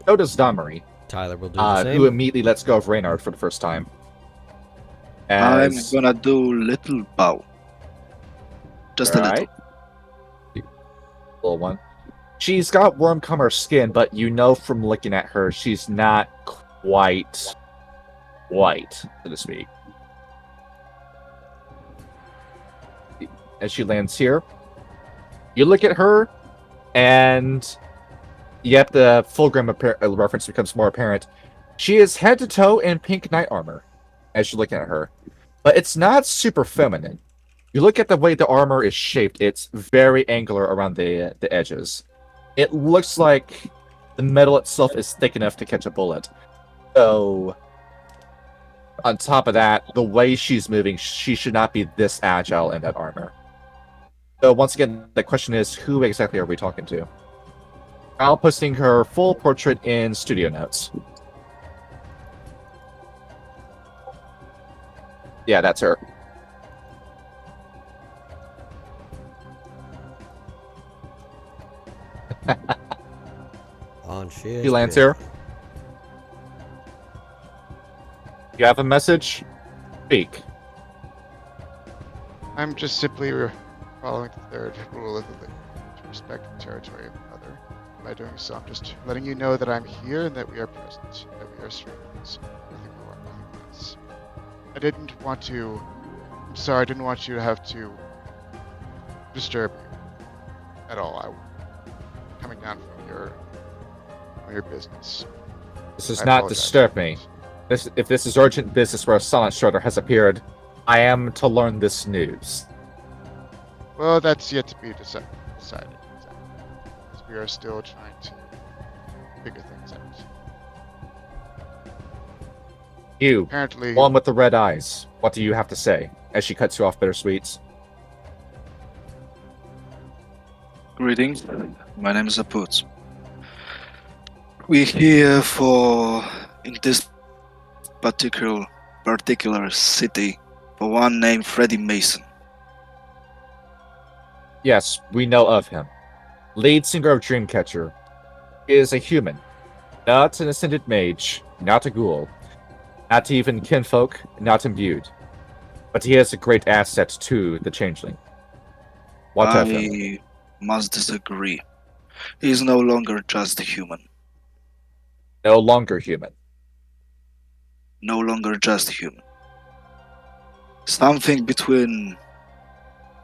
So does Dommery, Tyler will do the same. who immediately lets go of Reynard for the first time. I'm As, gonna do little bow. Just a little. Alright. Little one. She's got worm come her skin, but you know from looking at her, she's not quite white, so to speak. As she lands here, you look at her, and yep, the Fulgrim reference becomes more apparent. She is head to toe in pink knight armor as you look at her, but it's not super feminine. You look at the way the armor is shaped; it's very angular around the edges. It looks like the metal itself is thick enough to catch a bullet. So, on top of that, the way she's moving, she should not be this agile in that armor. So once again, the question is, who exactly are we talking to? I'll posting her full portrait in studio notes. Yeah, that's her. On shit. She lands here. You have a message? Speak. I'm just simply following the third rule of the league to respect the territory of another. By doing so, I'm just letting you know that I'm here and that we are present, that we are strangers. Nothing more, nothing less. I didn't want to. I'm sorry, I didn't want you to have to disturb you at all. Coming down from your business. This does I not apologize. disturb me. If this is urgent business where a silent shredder has appeared, I am to learn this news. Well, that's yet to be decided. Exactly. Because we are still trying to figure things out. You, Apparently, one with the red eyes, what do you have to say? As she cuts you off, Bittersweets. Greetings. My name is Aput. We're here in this particular city for one named Freddie Mason. Yes, we know of him. Lead singer of Dreamcatcher. He is a human. Not an ascended mage, not a ghoul. Not even kinfolk, not imbued. But he is a great asset to the Changeling. What of him? I must disagree. He is no longer just human. No longer human. No longer just human. Something between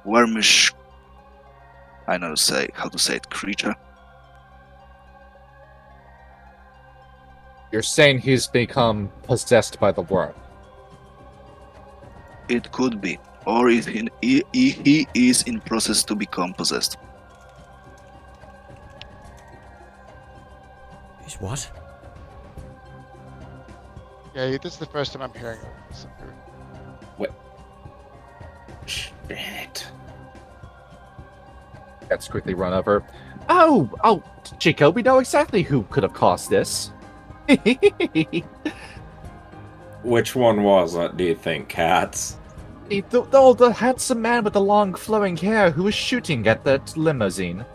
wormish, I know how to say it, creature, You're saying he's become possessed by the worm. It could be. Or if he is in process to become possessed. He's what? Yeah, this is the first time I'm hearing of this. Shit. That's quickly run over. Oh, Chico, we know exactly who could have caused this. Which one was it, do you think, Cats? The handsome man with the long flowing hair who was shooting at that limousine.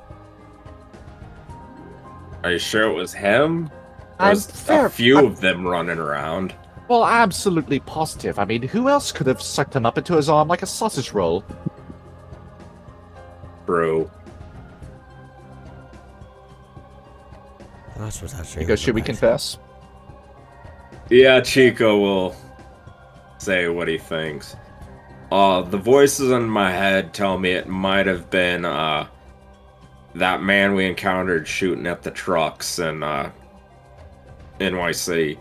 Are you sure it was him? I'm There's a few of them running around. Well, absolutely positive. I mean, who else could have sucked him up into his arm like a sausage roll? Bro. That's what that Chico, should we confess? Yeah, Chico will say what he thinks. The voices in my head tell me it might have been, that man we encountered shooting at the trucks in, NYC.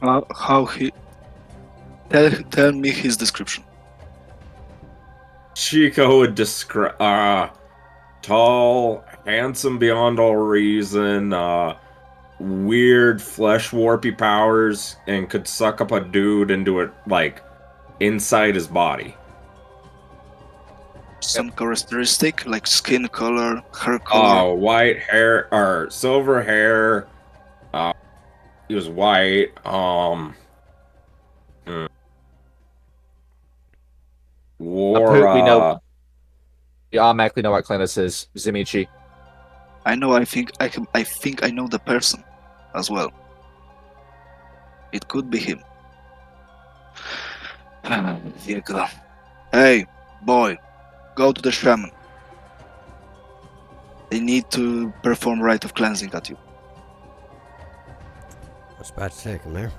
How he... Tell me his description. Chico would describe, tall, handsome beyond all reason, weird flesh warpy powers, and could suck up a dude into it, like, inside his body. Some characteristic, like skin color, hair color. White hair, or silver hair, he was white, wore, we know. You automatically know what clan this is. Zimichi. I know. I think I know the person, as well. It could be him. Vehicle. Hey, boy, go to the shaman. They need to perform rite of cleansing at you. What's about to take him there?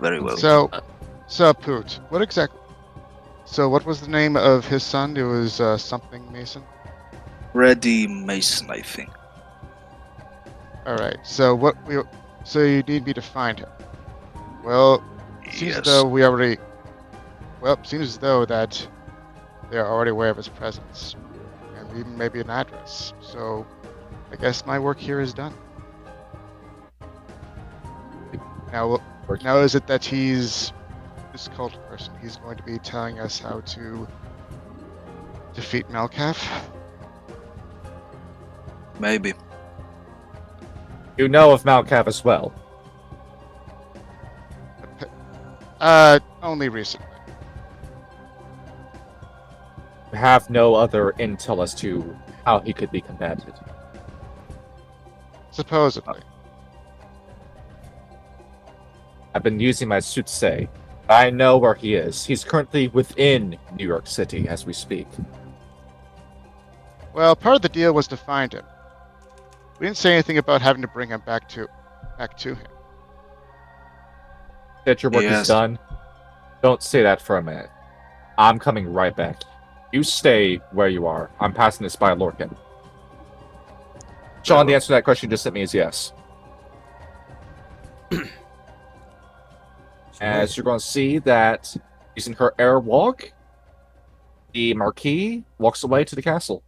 Very well. So Aput, what exactly? So what was the name of his son? It was something Mason. Reddy Mason, I think. All right. So so you need me to find him. Well, seems as though we already. Well, seems as though that they are already aware of his presence, and even maybe an address. So, I guess my work here is done. Now is it that he's this cult person? He's going to be telling us how to defeat Melcath? Maybe. You know of Malcav as well. Only recently. We have no other intel as to how he could be combated. Supposedly. I've been using my soothsay. I know where he is. He's currently within New York City as we speak. Well, part of the deal was to find him. We didn't say anything about having to bring him back to him. That your work is done? Don't say that for a minute. I'm coming right back. You stay where you are. I'm passing this by Lorcan. Sean, the answer to that question just sent me is yes. As you're going to see that using her airwalk, the Marquis walks away to the castle.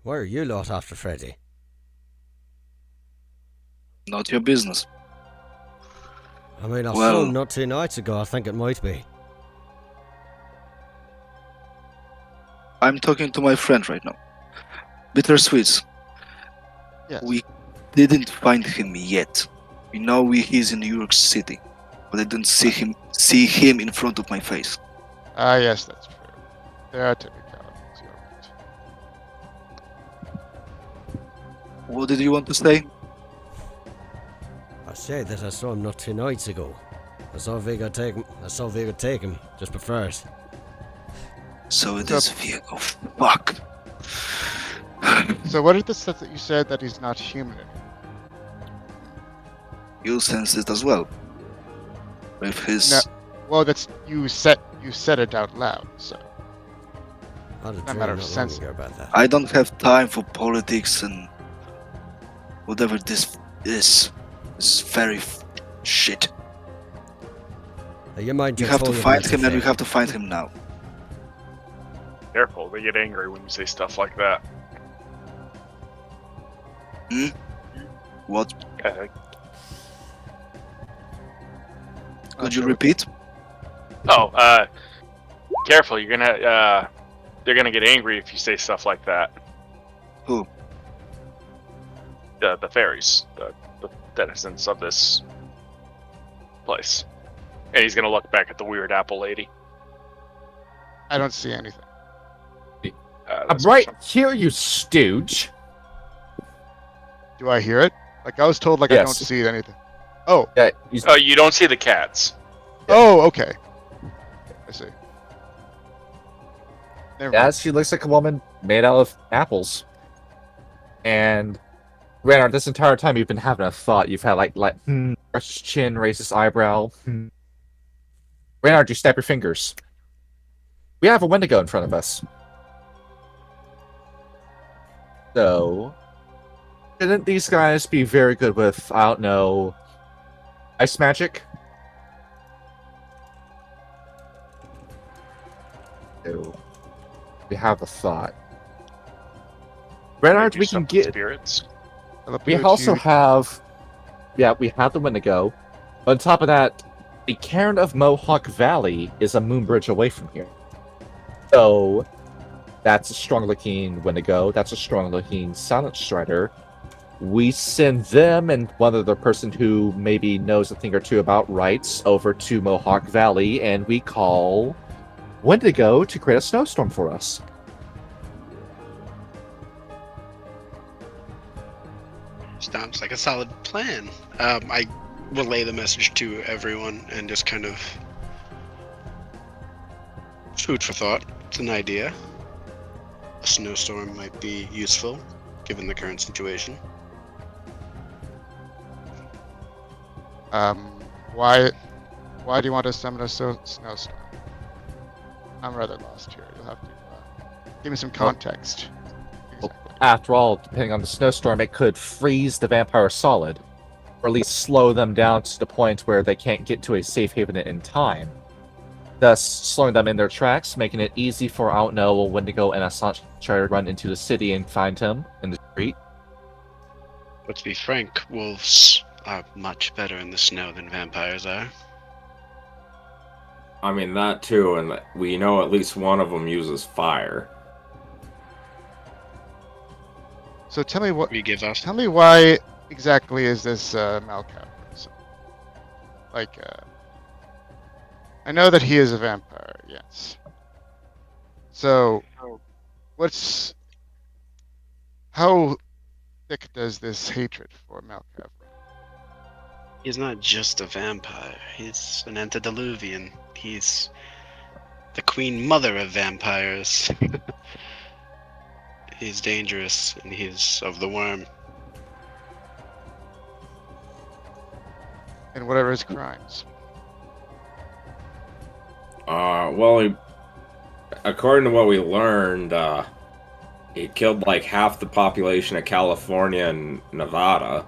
Where are you lot after, Freddy? Not your business. I mean, I saw him not 2 nights ago. I think it might be. I'm talking to my friend right now. Bittersweet. Yes. We didn't find him yet. We know he's in New York City, but I didn't see him in front of my face. Yes, that's true. There are technicalities, you're right. What did you want to say? I said that I saw him not 2 nights ago. I saw Viggo take him just before it. So it is Viggo. Fuck. So what is this that you said that he's not human anymore? You sense it as well. With his... No, well, that's you said it out loud, so. I had a Not a dream matter of not long sense. ago about that. I don't have time for politics and Whatever this is very shit. Your mind You are have to fully find about him, and we affair. have to find him now. Careful, they get angry when you say stuff like that. What? Uh, Could you repeat? Careful, you're gonna, they're gonna get angry if you say stuff like that. Who? The fairies, the denizens of this place. And he's gonna look back at the weird apple lady. I don't see anything. I'm right here, you stooge. Do I hear it? Like, I was told, like, I don't Yes. see anything. Oh. Yeah, Oh, you don't see the cats. Oh, okay. I see. Never mind. she looks like a woman made out of apples. And Renard, this entire time you've been having a thought. You've had brush his chin, raise his eyebrow. Renard, you snap your fingers. We have a Wendigo in front of us. So, shouldn't these guys be very good with, I don't know, ice magic? So, we have a thought. Renard, Maybe we can some get... spirits. We also have... Yeah, we have the Wendigo. On top of that, the Cairn of Mohawk Valley is a moon bridge away from here. So, that's a strong-looking Wendigo. That's a strong-looking Silent Strider. We send them and one other person who maybe knows a thing or two about rights over to Mohawk Valley, and we call Wendigo to create a snowstorm for us. Sounds like a solid plan. I relay the message to everyone and just kind of food for thought. It's an idea. A snowstorm might be useful given the current situation. Why do you want to summon a snowstorm? I'm rather lost here. You'll have to give me some context. After all, depending on the snowstorm, it could freeze the vampire solid, or at least slow them down to the point where they can't get to a safe haven in time, thus slowing them in their tracks, making it easy for, I don't know, a Wendigo and a Silent Strider to run into the city and find him in the street. But to be frank, wolves are much better in the snow than vampires are. I mean, that too, and we know at least one of them uses fire. So tell me what. We give us. Tell me why exactly is this Malcolm? Like, I know that he is a vampire. Yes. So, how thick does this hatred for Malcolm? He's not just a vampire. He's an antediluvian. He's the queen mother of vampires. He's dangerous, and he's of the worm. And what are his crimes? Well, according to what we learned, he killed like half the population of California and Nevada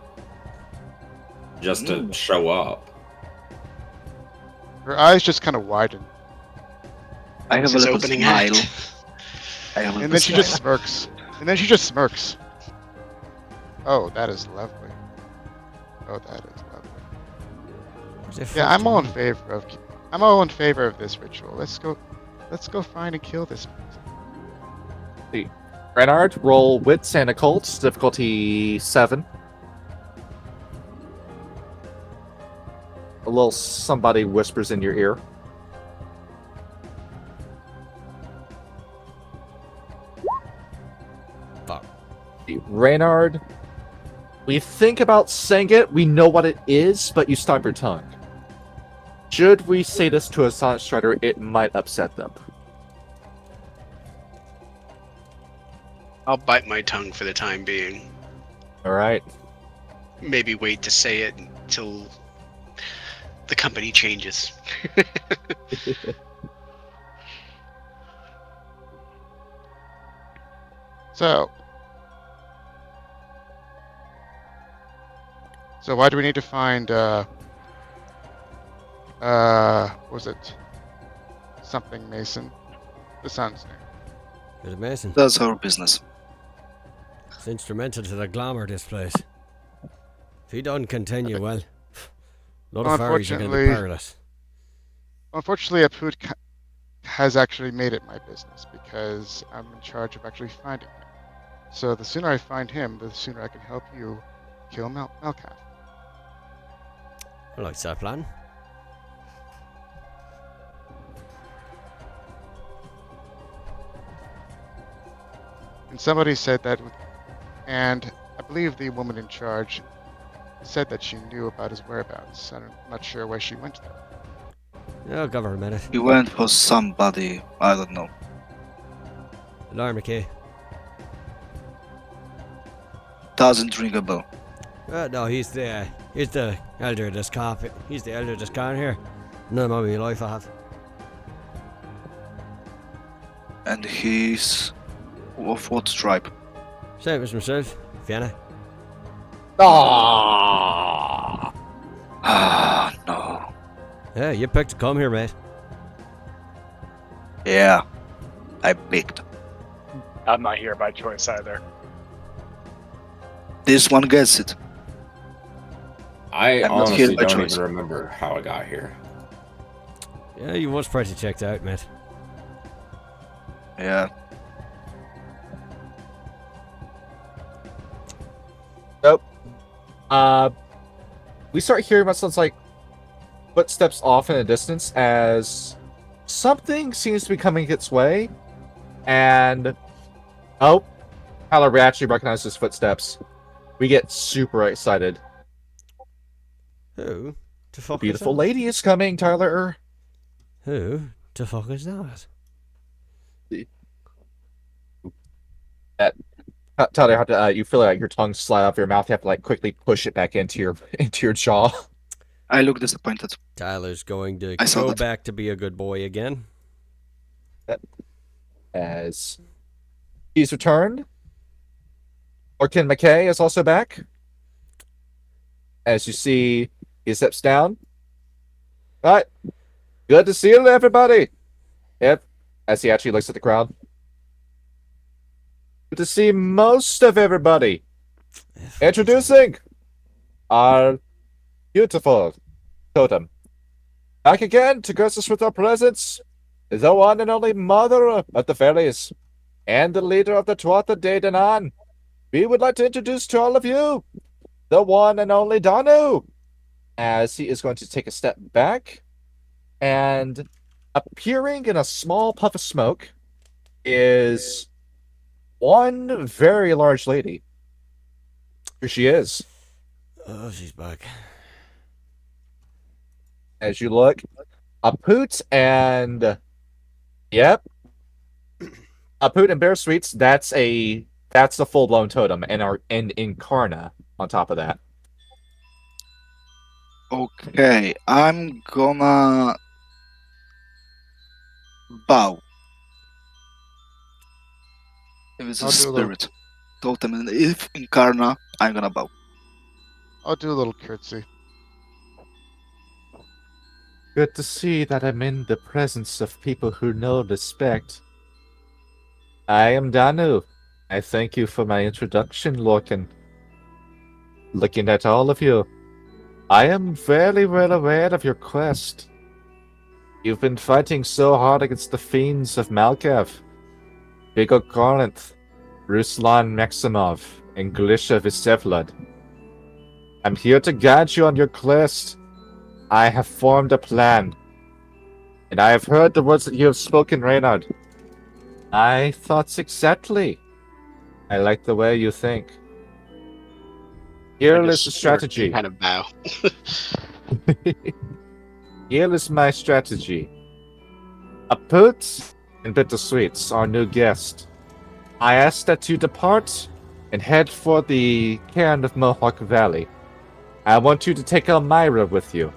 just to show up. Her eyes just kind of widen. I have a His little opening smile. act. I have a And little then she just smile. smirks. And then she just smirks. Oh, that is lovely. Oh, that is lovely. Yeah, I'm all in favor of this ritual. Let's go find and kill this person. Renard, roll Wits and Occult, difficulty 7. A little somebody whispers in your ear. Fuck. Reynard, we think about saying it, we know what it is, but you stop your tongue. Should we say this to a Silent Strider, it might upset them. I'll bite my tongue for the time being. Alright. Maybe wait to say it until the company changes. So, So why do we need to find, what was it? Something Mason? The son's name. Is it Mason? That's our business. It's instrumental to the glamour of this place. If he doesn't continue, well, a lot of fairies are going to be powerless. Unfortunately, Aput has actually made it my business because I'm in charge of actually finding him. So the sooner I find him, the sooner I can help you kill Malkath. I like that plan. And somebody said that, and I believe the woman in charge said that she knew about his whereabouts. I'm not sure where she went though. I'll give her a minute. He went for somebody, I don't know. Alarm key. Doesn't ring a bell. No, he's the elder of this car. He's the elder of this car here. None of my life I have. And he's of what tribe? Same as myself, Vienna. Ah. Ah, no. Yeah, you picked to come here, mate. Yeah, I picked. I'm not here by choice either. This one gets it. I I'm not honestly here by don't choice. even remember how I got here. Yeah, you was pretty checked out, mate. Yeah. Nope. We start hearing what sounds like footsteps off in the distance as something seems to be coming its way, and Tyler actually recognizes footsteps. We get super excited. Who the fuck Beautiful is that? lady is coming, Tyler. Who the fuck is that? Tyler, you have to, you feel like your tongue slide off your mouth. You have to like quickly push it back into your jaw. I look disappointed. Tyler's going to I saw go that. back to be a good boy again. As he's returned, Orkin McKay is also back. As you see, he steps down. All right, good to see you, everybody. Yep. As he actually looks at the crowd. Good to see most of everybody. Introducing our beautiful totem. Back again to grace us with our presence, the one and only mother of the fairies, and the leader of the Tuatha De Danann. We would like to introduce to all of you the one and only Donna, as he is going to take a step back, and appearing in a small puff of smoke is one very large lady. Here she is. Oh, she's back. As you look, Aput and Aput and Bittersweet. That's a full-blown totem, and Incarna on top of that. Okay, I'm gonna bow. If it's a I'll do a little- spirit, totem, and if Incarna, I'm gonna bow. I'll do a little curtsy. Good to see that I'm in the presence of people who know respect. I am Danu. I thank you for my introduction, Lorcan. Looking at all of you, I am very well aware of your quest. You've been fighting so hard against the fiends of Malkav, Vigor Corinth, Ruslan Maximov, and Glisha Visevlad. I'm here to guide you on your quest. I have formed a plan, and I have heard the words that you have spoken, Reynard. I thought exactly. I like the way you think. Here is the strategy. Kind of bow. Here is my strategy. Aput and Bittersweet, our new guest. I ask that you depart and head for the cairn of Mohawk Valley. I want you to take Elmira with you.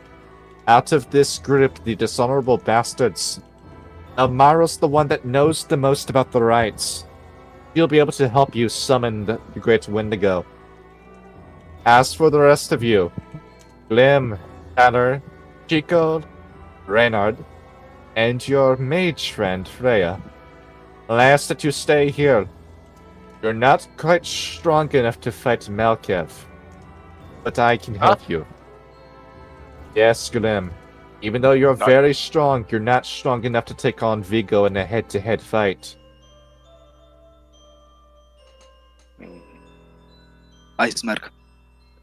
Out of this group, the dishonorable bastards, Elmira's the one that knows the most about the rites. She'll be able to help you summon the great Wendigo. As for the rest of you, Glim, Tanner, Chico, Reynard, and your mage friend Freya, I'll ask that you stay here. You're not quite strong enough to fight Malkev, but I can help you. Yes, Glim. Even though you're very strong, you're not strong enough to take on Vigo in a head-to-head fight. I smirk.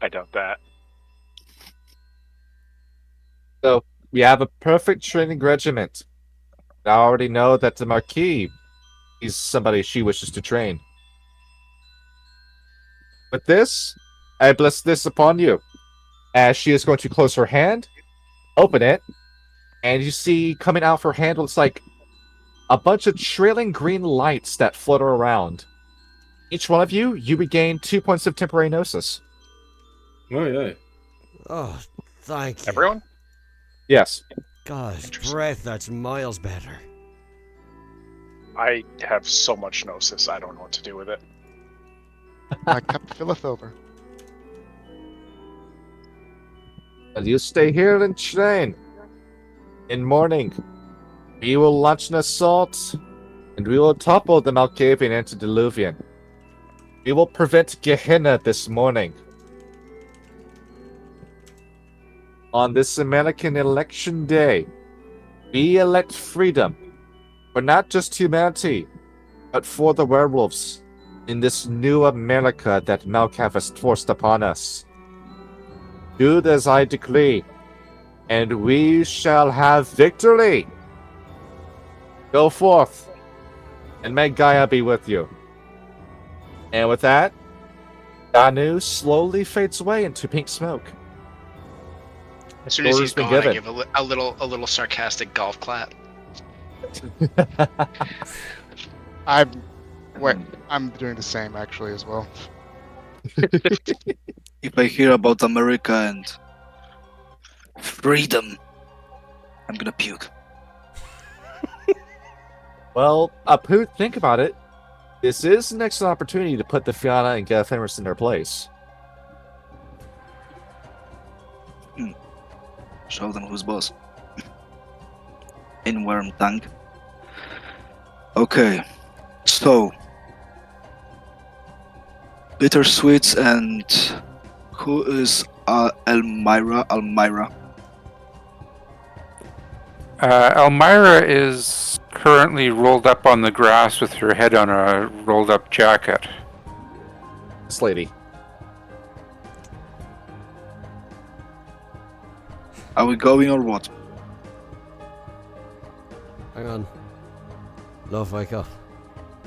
I doubt that. So, we have a perfect training regiment. I already know that the Marquis is somebody she wishes to train. With this, I bless this upon you. As she is going to close her hand, open it, and you see coming out of her hand looks like a bunch of trailing green lights that flutter around. Each one of you, you regain 2 points of temporary gnosis. Oh, yeah. Oh, thank you. Everyone? Yes. Gosh, breath, that's miles better. I have so much gnosis, I don't know what to do with it. My cup filleth over. And you stay here and train. In morning, we will launch an assault, and we will topple the Malkavian antediluvian. We will prevent Gehenna this morning. On this American election day, we elect freedom for not just humanity, but for the werewolves in this new America that Malkav has forced upon us. Do as I decree, and we shall have victory. Go forth, and may Gaia be with you. And with that, Danu slowly fades away into pink smoke. As soon as he's been gone, I given. give a little sarcastic golf clap. I'm doing the same actually as well. If I hear about America and freedom, I'm gonna puke. Well, Aput, think about it. This is the next opportunity to put the Fianna and Ephemeris in their place. Show them who's boss. In worm tank. Okay, so Bittersweet and who is Elmira? Elmira is currently rolled up on the grass with her head on a rolled up jacket. This lady. Are we going or what? Hang on. Love, wake up.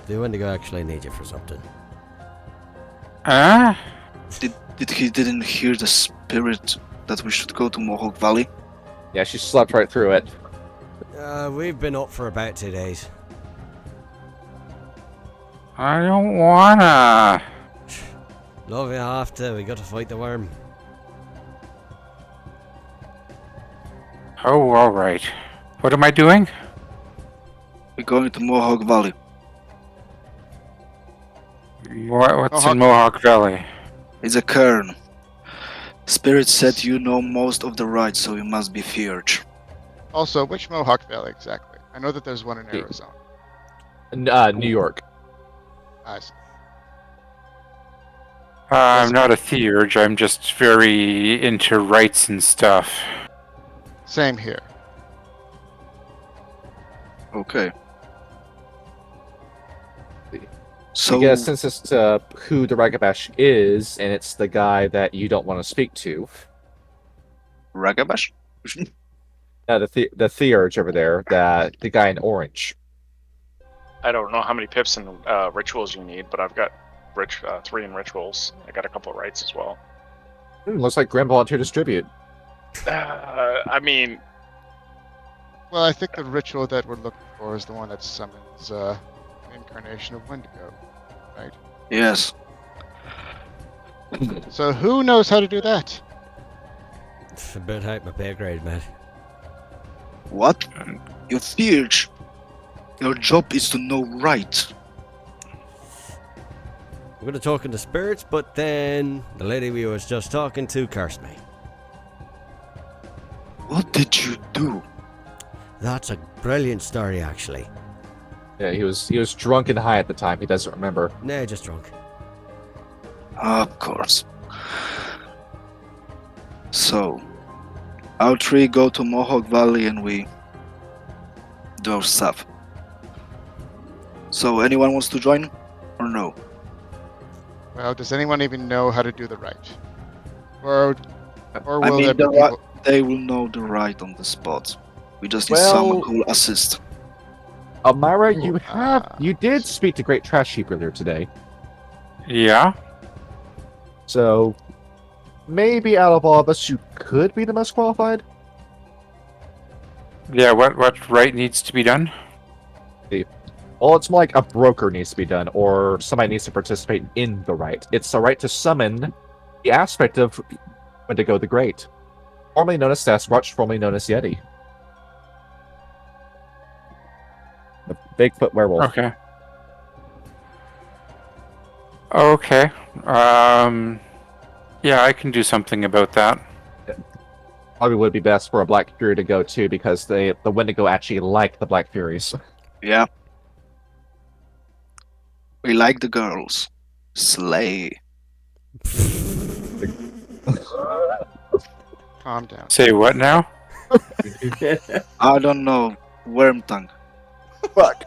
The Wendigo actually need you for something. Did he didn't hear the spirit that we should go to Mohawk Valley? Yeah, she slept right through it. We've been up for about 2 days. I don't wanna. Love, you have to. We got to fight the worm. Oh, alright. What am I doing? We're going to Mohawk Valley. What's in Mohawk Valley? It's a cairn. Spirit said you know most of the rites, so you must be feared. Also, which Mohawk Valley exactly? I know that there's one in Arizona. New York. I see. I'm not a theurge, I'm just very into rites and stuff. Same here. Okay. So I guess since it's who the Ragabash is, and it's the guy that you don't want to speak to. Ragabash? The theurge over there, the guy in orange. I don't know how many pips and rituals you need, but I've got 3 in rituals. I got a couple of rites as well. Looks like Grim volunteered to distribute. I mean, Well, I think the ritual that we're looking for is the one that summons an incarnation of Wendigo, right? yes. So who knows how to do that? It's a bit out my pay grade, man. What? You're theurge. Your job is to know right. I'm gonna talk into spirits, but then the lady we was just talking to cursed me. What did you do? That's a brilliant story, actually. Yeah, he was drunk and high at the time. He doesn't remember. Nah, just drunk. Of course. So, our three go to Mohawk Valley and we do our stuff. So, anyone wants to join or no? Well, does anyone even know how to do the right? Or I will mean, there be people... they will know the right on the spot. We just need Well- someone who will assist. Amara, Ooh, you did speak to Great Trash Heap earlier today. Yeah? So maybe out of all of us, you could be the most qualified. Yeah, what right needs to be done? Well, it's more like a broker needs to be done, or somebody needs to participate in the rite. It's the right to summon the aspect of Wendigo the Great, formerly known as Sasquatch, formerly known as Yeti. The Bigfoot werewolf. Okay. Okay. Yeah, I can do something about that. Probably would be best for a Black Fury to go too, because the Wendigo actually like the Black Furies. Yeah. We like the girls. Slay. Calm down. Say what now? I don't know. Worm tongue. Fuck.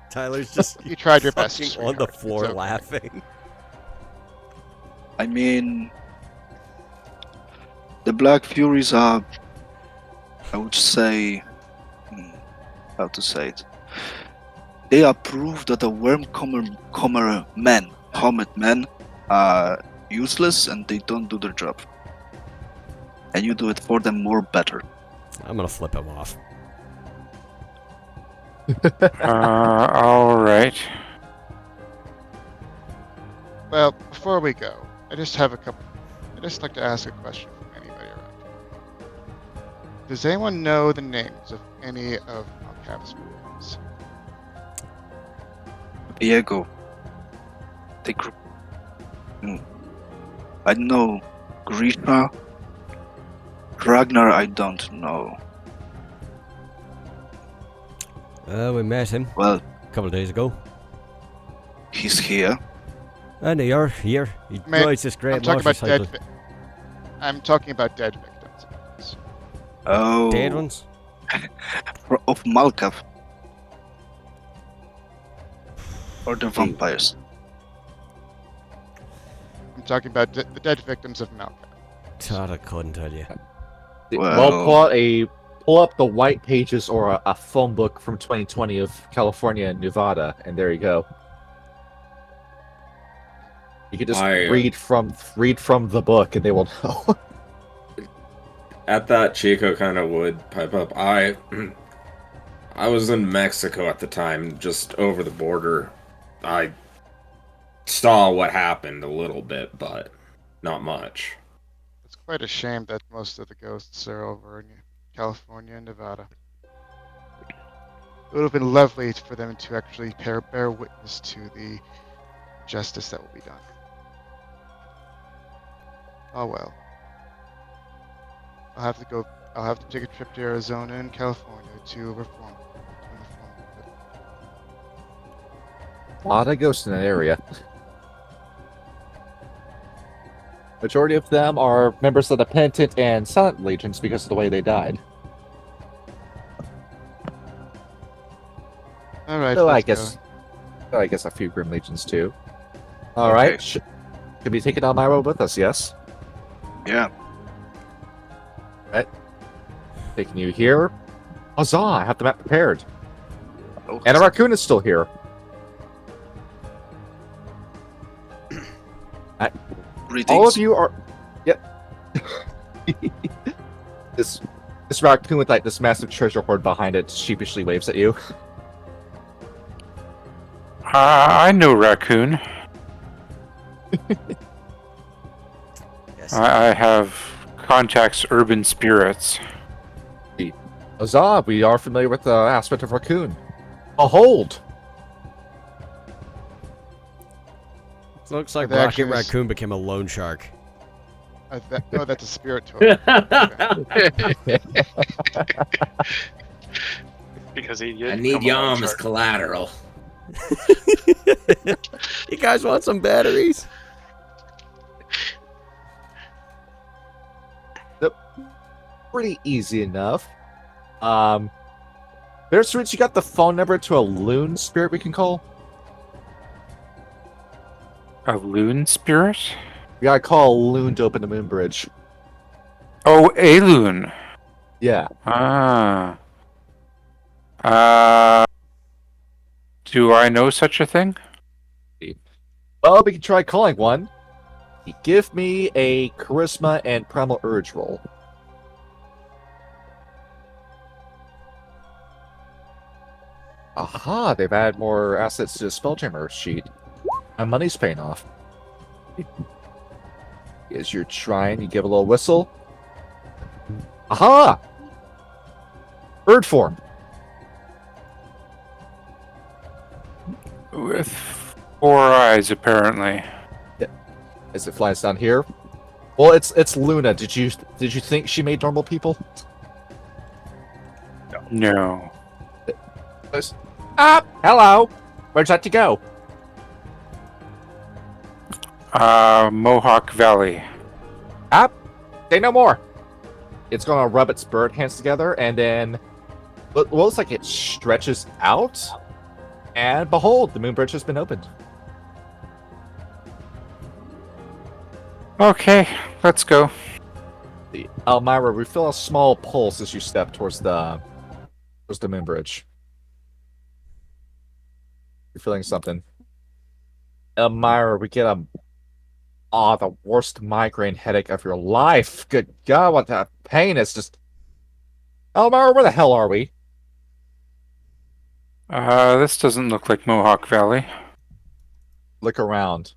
Tyler's just You tried your best, fucking on the sweetheart. floor It's okay. laughing. I mean, the Black Furies are, I would say, how to say it? They are proof that the worm-comer men, Homet men, are useless and they don't do their job. And you do it for them more better. I'm gonna flip him off. Alright. Well, before we go, I just have a couple. I just like to ask a question from anybody around. Does anyone know the names of any of Malkavi's worms? Diego. I know Grisha. Ragnar, I don't know. We met him Well, a couple of days ago. he's here. And you're here. He Man, rides this great I'm talking about motorcycle. I'm talking about dead victims. Oh, Dead ones? of Malkav. Or the vampires. I'm talking about the dead victims of Malkav. Toda couldn't tell you. Well, pull up the white pages or a phone book from 2020 of California and Nevada, and there you go. You can just read from the book, and they will know. At that, Chico kind of would pipe up. I was in Mexico at the time, just over the border. I saw what happened a little bit, but not much. It's quite a shame that most of the ghosts are over in California and Nevada. It would have been lovely for them to actually bear witness to the justice that will be done. Oh well. I'll have to take a trip to Arizona and California to reform. A lot of ghosts in that area. Majority of them are members of the Penitent and Silent Legions because of the way they died. All right. So I let's guess a few Grim Legions too. All right, should be taking on my road with us, yes? Yeah. Taking you here. Huzzah! I have the map prepared. Oh, And a raccoon is still here. greetings. All of you are. Yep. This raccoon with like this massive treasure hoard behind it sheepishly waves at you. I know Raccoon. Yes. I have contacts urban spirits. Huzzah! We are familiar with the aspect of raccoon. Behold! Looks like The Rocket action is- Raccoon became a loan shark. No, that's a spirit token. Because he I did need become a loan Yam as shark. collateral. You guys want some batteries? Pretty easy enough. Bittersweet, you got the phone number to a loon spirit we can call? A loon spirit? We gotta call a loon to open the moon bridge. Oh, a loon. Yeah. Ah. Do I know such a thing? Well, we can try calling one. Give me a charisma and primal urge roll. Aha, they've added more assets to the Spelljammer sheet. My money's paying off. As you're trying, you give a little whistle. Aha! Bird form. With 4 eyes, apparently. As it flies down here. Well, it's Luna. Did you think she made normal people? No. Hello. Where's that to go? Mohawk Valley. Say no more. It's gonna rub its bird hands together, and then it looks like it stretches out. And behold, the moon bridge has been opened. Okay, let's go. Elmira, we feel a small pulse as you step towards the moon bridge. You're feeling something. Elmira, we get the worst migraine headache of your life. Good God, what that pain is just... Elmira, where the hell are we? This doesn't look like Mohawk Valley. Look around.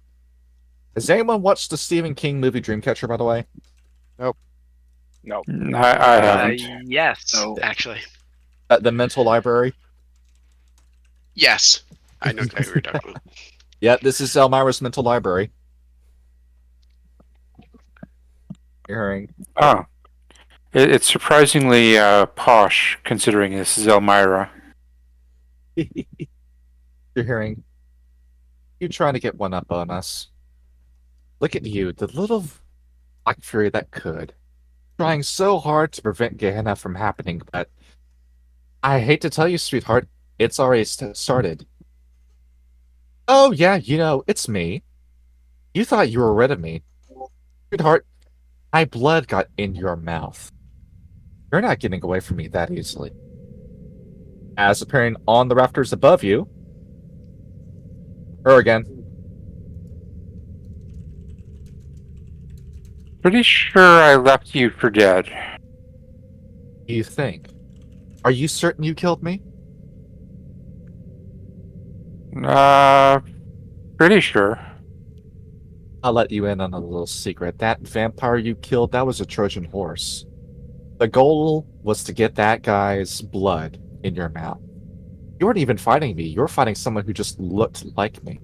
Has anyone watched the Stephen King movie Dreamcatcher, by the way? No. I haven't. Yes, No. actually. At the mental library? Yes. I know exactly what you're talking about. Yeah, this is Elmira's mental library. You're hearing. Oh. It's surprisingly posh, considering this is Elmira. You're hearing. You trying to get one up on us. Look at you, the little Black Fury that could. Trying so hard to prevent Gehenna from happening, but I hate to tell you, sweetheart, it's already started. Oh, yeah, it's me. You thought you were rid of me. Sweetheart, my blood got in your mouth. You're not getting away from me that easily. As appearing on the rafters above you, her again. Pretty sure I left you for dead. You think? Are you certain you killed me? Pretty sure. I'll let you in on a little secret. That vampire you killed, that was a Trojan horse. The goal was to get that guy's blood in your mouth. You weren't even fighting me. You were fighting someone who just looked like me.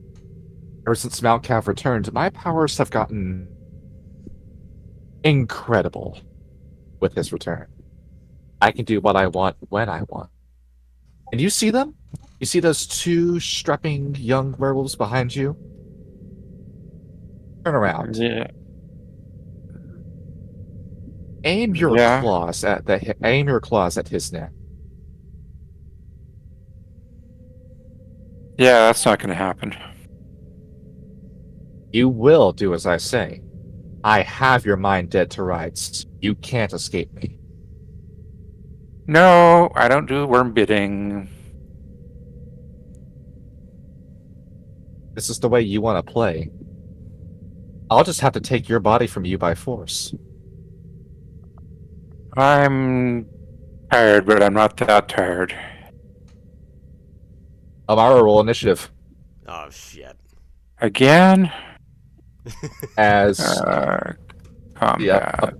Ever since Mount Cav returned, my powers have gotten incredible with his return. I can do what I want when I want. And you see them? You see those 2 strapping young werewolves behind you? Turn around. Yeah. Aim your Yeah. claws at his neck. Yeah, that's not gonna happen. You will do as I say. I have your mind dead to rights. You can't escape me. No, I don't do worm bidding. This is the way you want to play. I'll just have to take your body from you by force. I'm tired, but I'm not that tired. Elmira, roll initiative. Oh shit. Again? As Combat.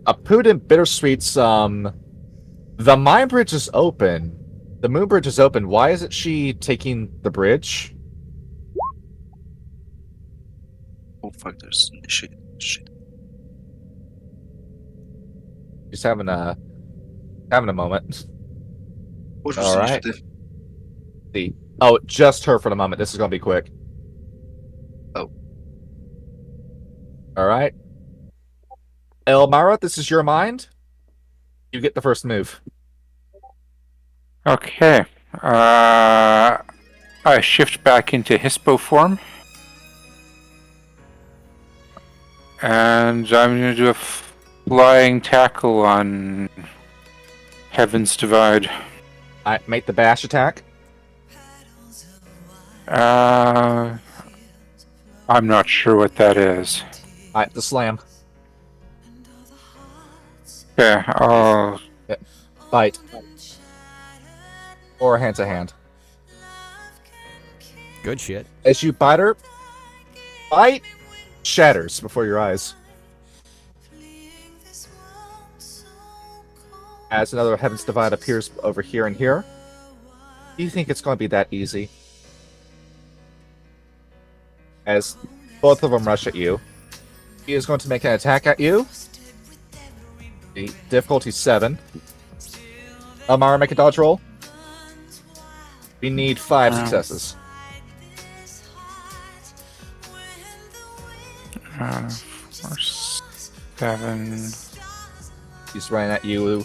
Aput and Bittersweet's the mind bridge is open. The moon bridge is open. Why isn't she taking the bridge? Oh fuck, there's shit. Just having a moment. What was All right. initiative? Oh, just her for the moment. This is gonna be quick. Oh. All right. Elmira, this is your mind. You get the first move. Okay. I shift back into Hispo form. And I'm going to do a flying tackle on Heaven's Divide. I make the bash attack. I'm not sure what that is. The slam. Okay, I'll... Bite. Or hand to hand. Good shit. As you bite her, bite shatters before your eyes. As another Heaven's Divide appears over here and here. Do you think it's going to be that easy? As both of them rush at you. He is going to make an attack at you. The difficulty 7. Amara, make a dodge roll. We need 5 successes. 4, 7... He's running at you.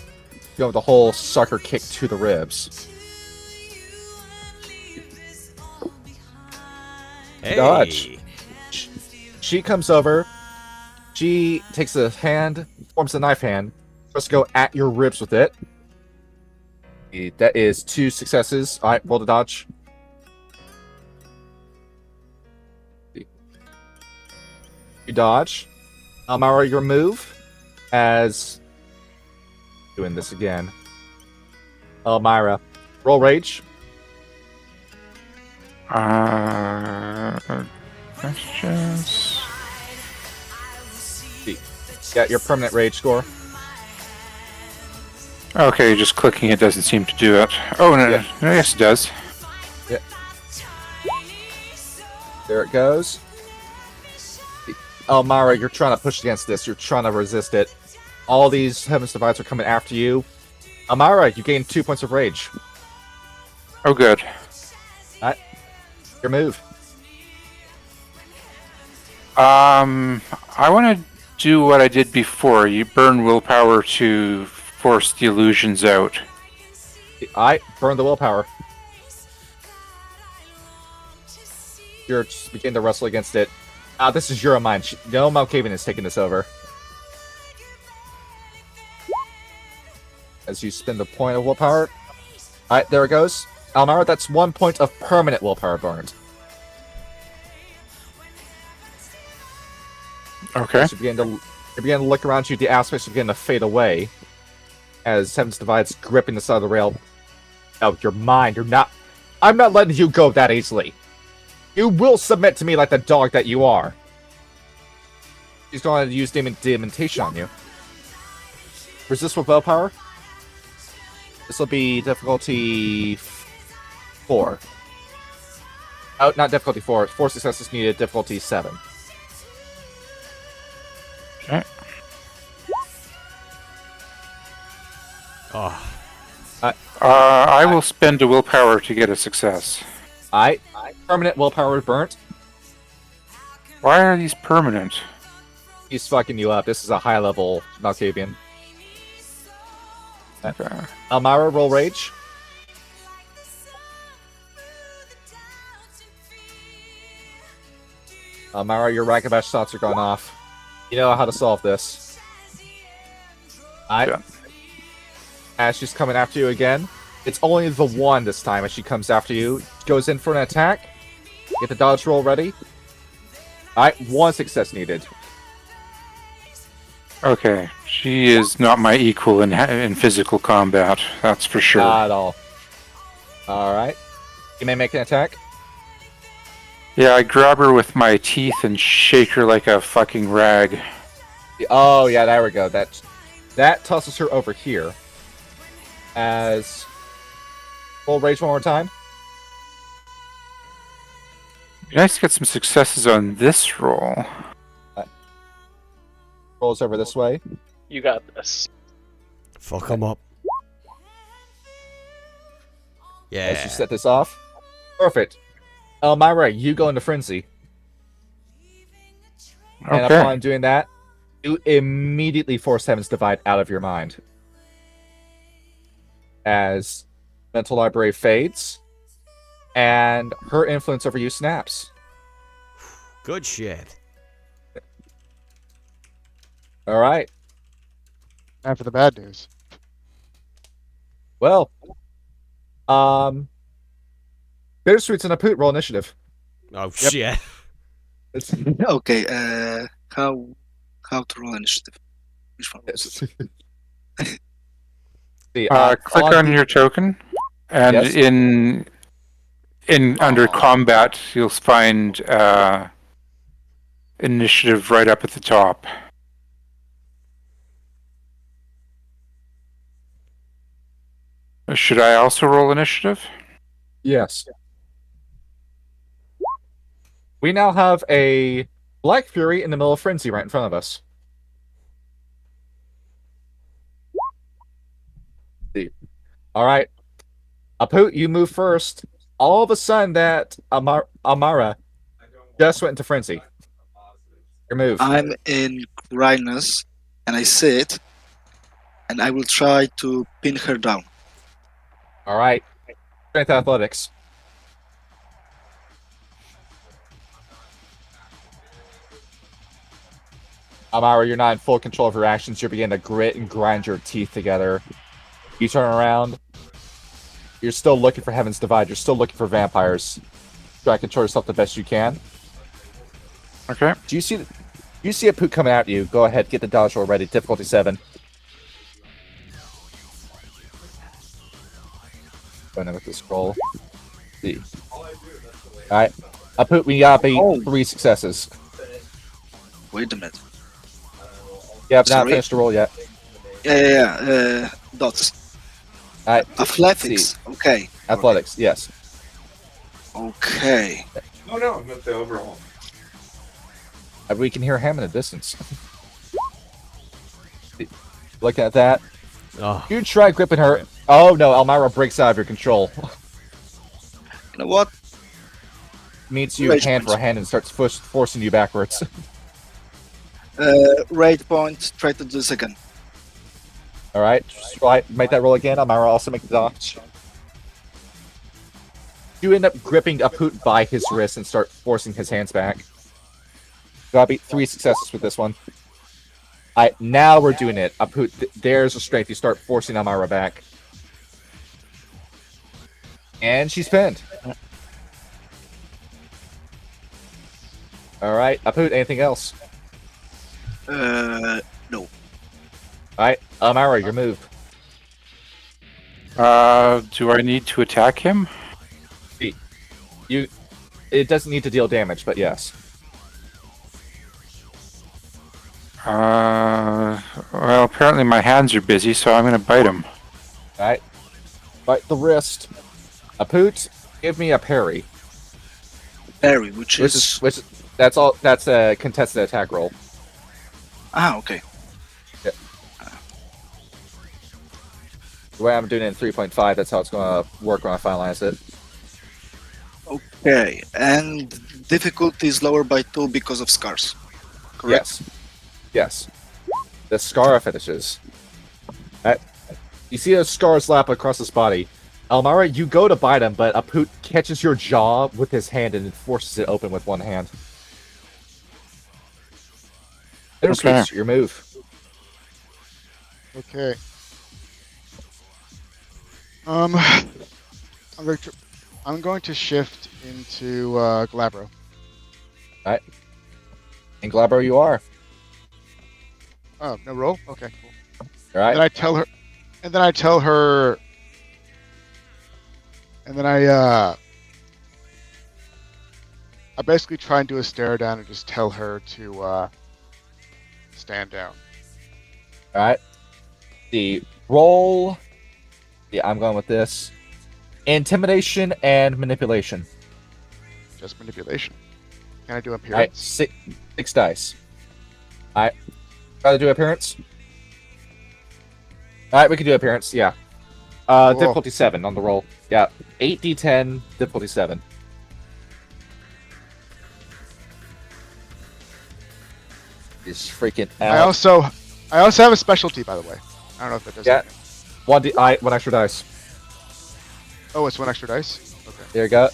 You have the whole sucker kick to the ribs. Hey. Dodge. She comes over. She takes a hand, forms a knife hand, tries to go at your ribs with it. That is 2 successes. All right, roll to dodge. You dodge. Amara, your move as doing this again. Elmira, roll rage. That's just... Got your permanent rage score. Okay, just clicking it doesn't seem to do it. Oh, no, Yeah. no, yes it does. Yeah. There it goes. Elmira, you're trying to push against this. You're trying to resist it. All these Heaven's Divides are coming after you. Elmira, you gain 2 points of rage. Oh, good. Your move. I want to do what I did before. You burn willpower to force the illusions out. I burn the willpower. You're just begin to wrestle against it. This is your mind. No, Malkavian is taking this over. As you spend the point of willpower. Alright, there it goes. Elmira, that's 1 point of permanent willpower burned. Okay. As you begin to look around you, the aspects begin to fade away. As Heaven's Divide's gripping the side of the rail. Oh, your mind, I'm not letting you go that easily. You will submit to me like the dog that you are. He's going to use dementation on you. Resist with willpower. This will be difficulty 4. Oh, not difficulty 4. 4 successes needed. Difficulty 7. Okay. Oh. I will spend a willpower to get a success. Permanent willpower burnt. Why are these permanent? He's fucking you up. This is a high level Malkavian. Okay. Elmira, roll rage. Elmira, your Ragabash thoughts are going off. You know how to solve this. Yeah. As she's coming after you again. It's only the one this time as she comes after you. Goes in for an attack. Get the dodge roll ready. Alright, 1 success needed. Okay. She is not my equal in physical combat. That's for sure. Not at all. Alright. You may make an attack. Yeah, I grab her with my teeth and shake her like a fucking rag. Oh, yeah, there we go. That tosses her over here. As... Roll rage one more time. Be nice to get some successes on this roll. rolls over this way. You got this. Fuck him up. Yeah. As you set this off. Perfect. Elmira, you go into frenzy. And Okay. upon doing that, you immediately force Heaven's Divide out of your mind. As mental library fades, and her influence over you snaps. Good shit. All right. Time for the bad news. Well, Bittersweet's and Aput roll initiative. Oh shit. It's, Okay, how to roll initiative? Which one? See, Click on your token, and Yes. in under combat, you'll find initiative right up at the top. Should I also roll initiative? Yes. We now have a Black Fury in the middle of frenzy right in front of us. All right. Aput, you move first. All of a sudden, that Amara just went into frenzy. Your move. I'm in Rhinus, and I sit, and I will try to pin her down. All right. Strength athletics. Amara, you're not in full control of your actions. You're beginning to grit and grind your teeth together. You turn around. You're still looking for Heaven's Divide. You're still looking for vampires. Try to control yourself the best you can. Okay. Do you see a Aput coming at you? Go ahead, get the dodge roll ready. Difficulty 7. Going in with this roll. See. Alright. Aput, we got 3 successes. Wait a minute. You have not Sorry? finished the roll yet. Yeah. Dots. Alright. Athletics. Okay. Athletics, yes. Okay. No, I meant the overall. We can hear him in the distance. Looking at that. Oh. You try gripping her. Oh no, Elmira breaks out of your control. You know what? Meets you Rage hand point. for hand and starts forcing you backwards. Rate point. Try to do this again. Alright, make that roll again. Elmira also make the dodge. You end up gripping Aput by his wrist and start forcing his hands back. Gotta beat 3 successes with this one. Alright, now we're doing it. Aput, there's a strength. You start forcing Elmira back. And she's pinned. Alright, Aput, anything else? No. Alright, Elmira, your move. Do I need to attack him? It doesn't need to deal damage, but yes. Well, apparently my hands are busy, so I'm gonna bite him. Alright. Bite the wrist. Aput, give me a parry. Parry, which is... That's a contested attack roll. Okay. The way I'm doing it in 3.5, that's how it's gonna work when I finalize it. Okay, and difficulty is lower by 2 because of scars. Correct? Yes. The scar finishes. You see a scar slap across his body. Elmira, you go to bite him, but Aput catches your jaw with his hand and forces it open with one hand. Bittersweet, your move. Okay. I'm going to shift into Glabro. Alright. In Glabro you are. Oh, no roll? Okay, cool. Alright. And then I tell her. And then I basically try and do a stare down and just tell her to stand down. Alright. The roll. Yeah, I'm going with this. Intimidation and manipulation. Just manipulation. Can I do Alright, appearance? 6 dice. Alright. Gotta do appearance? Alright, we can do appearance, yeah. Cool. Difficulty 7 on the roll. Yeah, 8d10, difficulty 7. Is freaking out. I also have a specialty, by the way. I don't know if that does. Yeah. anything. One extra dice. Oh, it's 1 extra dice. Okay. There you go.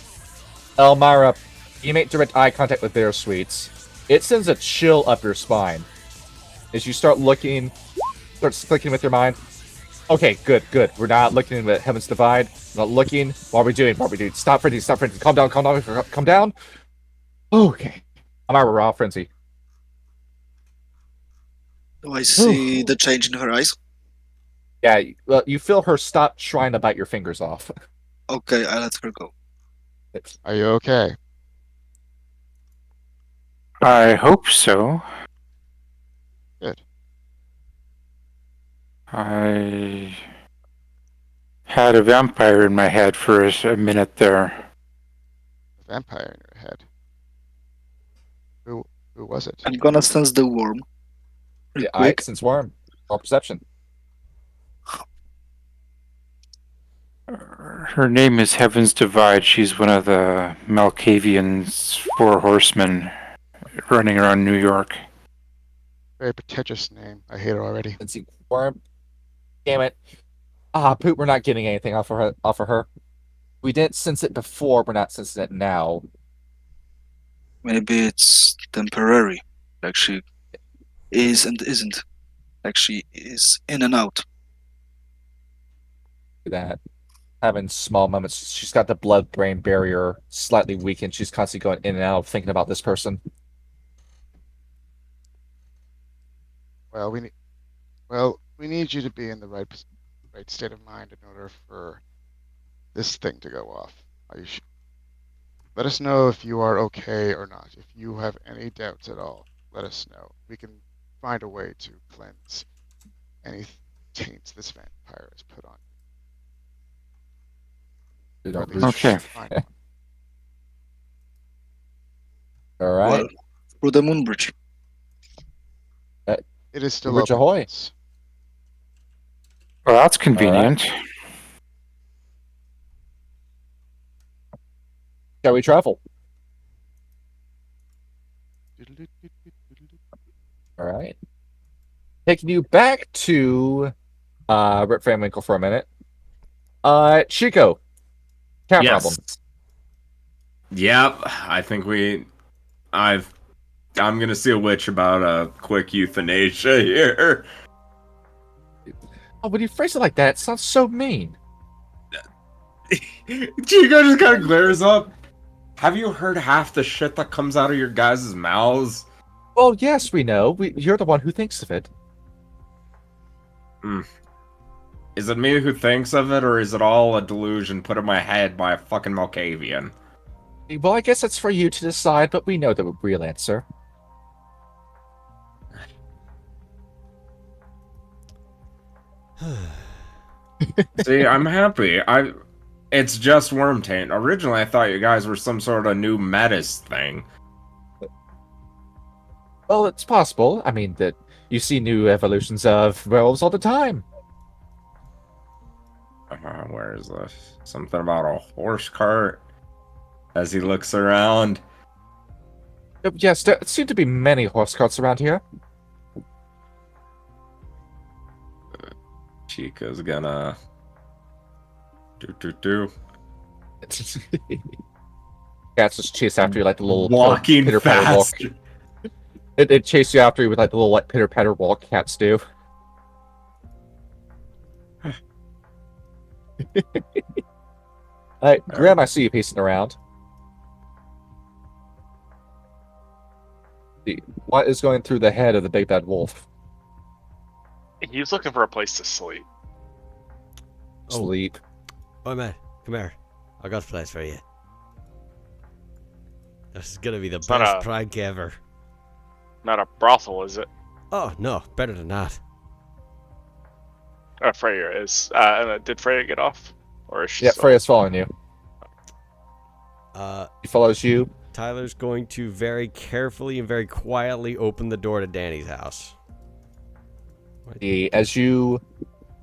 Elmira, you make direct eye contact with Bittersweet. It sends a chill up your spine. As you start clicking with your mind. Okay, good. We're not looking at Heaven's Divide. We're not looking. What are we doing? Stop frenzy. Calm down. Okay. Elmira, raw frenzy. Do I see the change in her eyes? Yeah, well, you feel her stop trying to bite your fingers off. Okay, I let her go. Are you okay? I hope so. Good. I had a vampire in my head for a minute there. A vampire in your head. Who was it? I'm gonna sense the worm. Real Yeah, quick. since worm. Or perception. Her name is Heaven's Divide. She's one of the Malkavian's 4 horsemen running around New York. Very pretentious name. I hate it already. Let's see. Worm. Damn it. Poop, we're not getting anything off of her. We didn't sense it before, we're not sensing it now. Maybe it's temporary. Like she is and isn't. Like she is in and out. That. Having small moments. She's got the blood-brain barrier slightly weakened. She's constantly going in and out thinking about this person. Well, we need you to be in the right state of mind in order for this thing to go off. Let us know if you are okay or not. If you have any doubts at all, let us know. We can find a way to cleanse any taints this vampire has put on. Or at least Okay. find one. All right. Well, through the moon bridge. It is still Bridge open. ahoy. Well, that's convenient. Shall we travel? All right. Taking you back to Rip Van Winkle for a minute. Chico. Cat problem. Yep, I think I'm gonna see a witch about a quick euthanasia here. Oh, when you phrase it like that, it sounds so mean. Chico just kind of glares up. Have you heard half the shit that comes out of your guys' mouths? Well, yes, we know. You're the one who thinks of it. Is it me who thinks of it, or is it all a delusion put in my head by a fucking Malkavian? Well, I guess that's for you to decide, but we know the real answer. See, I'm happy. It's just worm taint. Originally, I thought you guys were some sort of new metis thing. Well, it's possible. I mean, that you see new evolutions of werewolves all the time. Where is this? Something about a horse cart? As he looks around. Yes, there seem to be many horse carts around here. Chica's gonna... Do. Cats just chase after you like the little Walking pitter-patter walk. faster. It chase you after you with like the little like pitter-patter walk cats do. Graham, I see you pacing around. What is going through the head of the big bad wolf? He's looking for a place to sleep. Sleep. Oh man, come here. I got a place for you. This is gonna be the not best a- prank ever. Not a brothel, is it? Oh no, better than that. Freya is. Did Freya get off? Or is she Yeah, still- Freya's following you. He He follows you. Tyler's going to very carefully and very quietly open the door to Danny's house. As you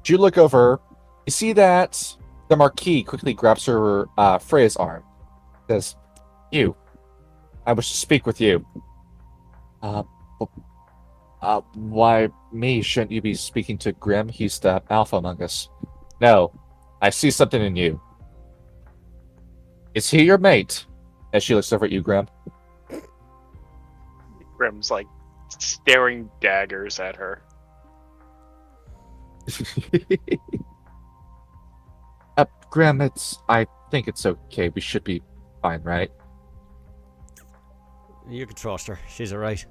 look over, you see that the Marquis quickly grabs her Freya's arm. Says, "You, I wish to speak with you." Why me? Shouldn't you be speaking to Grim? He's the alpha among us. No, I see something in you. Is he your mate? As she looks over at you, Grim. Grim's like staring daggers at her. Grim, I think it's okay. We should be fine, right? You can trust her. She's alright.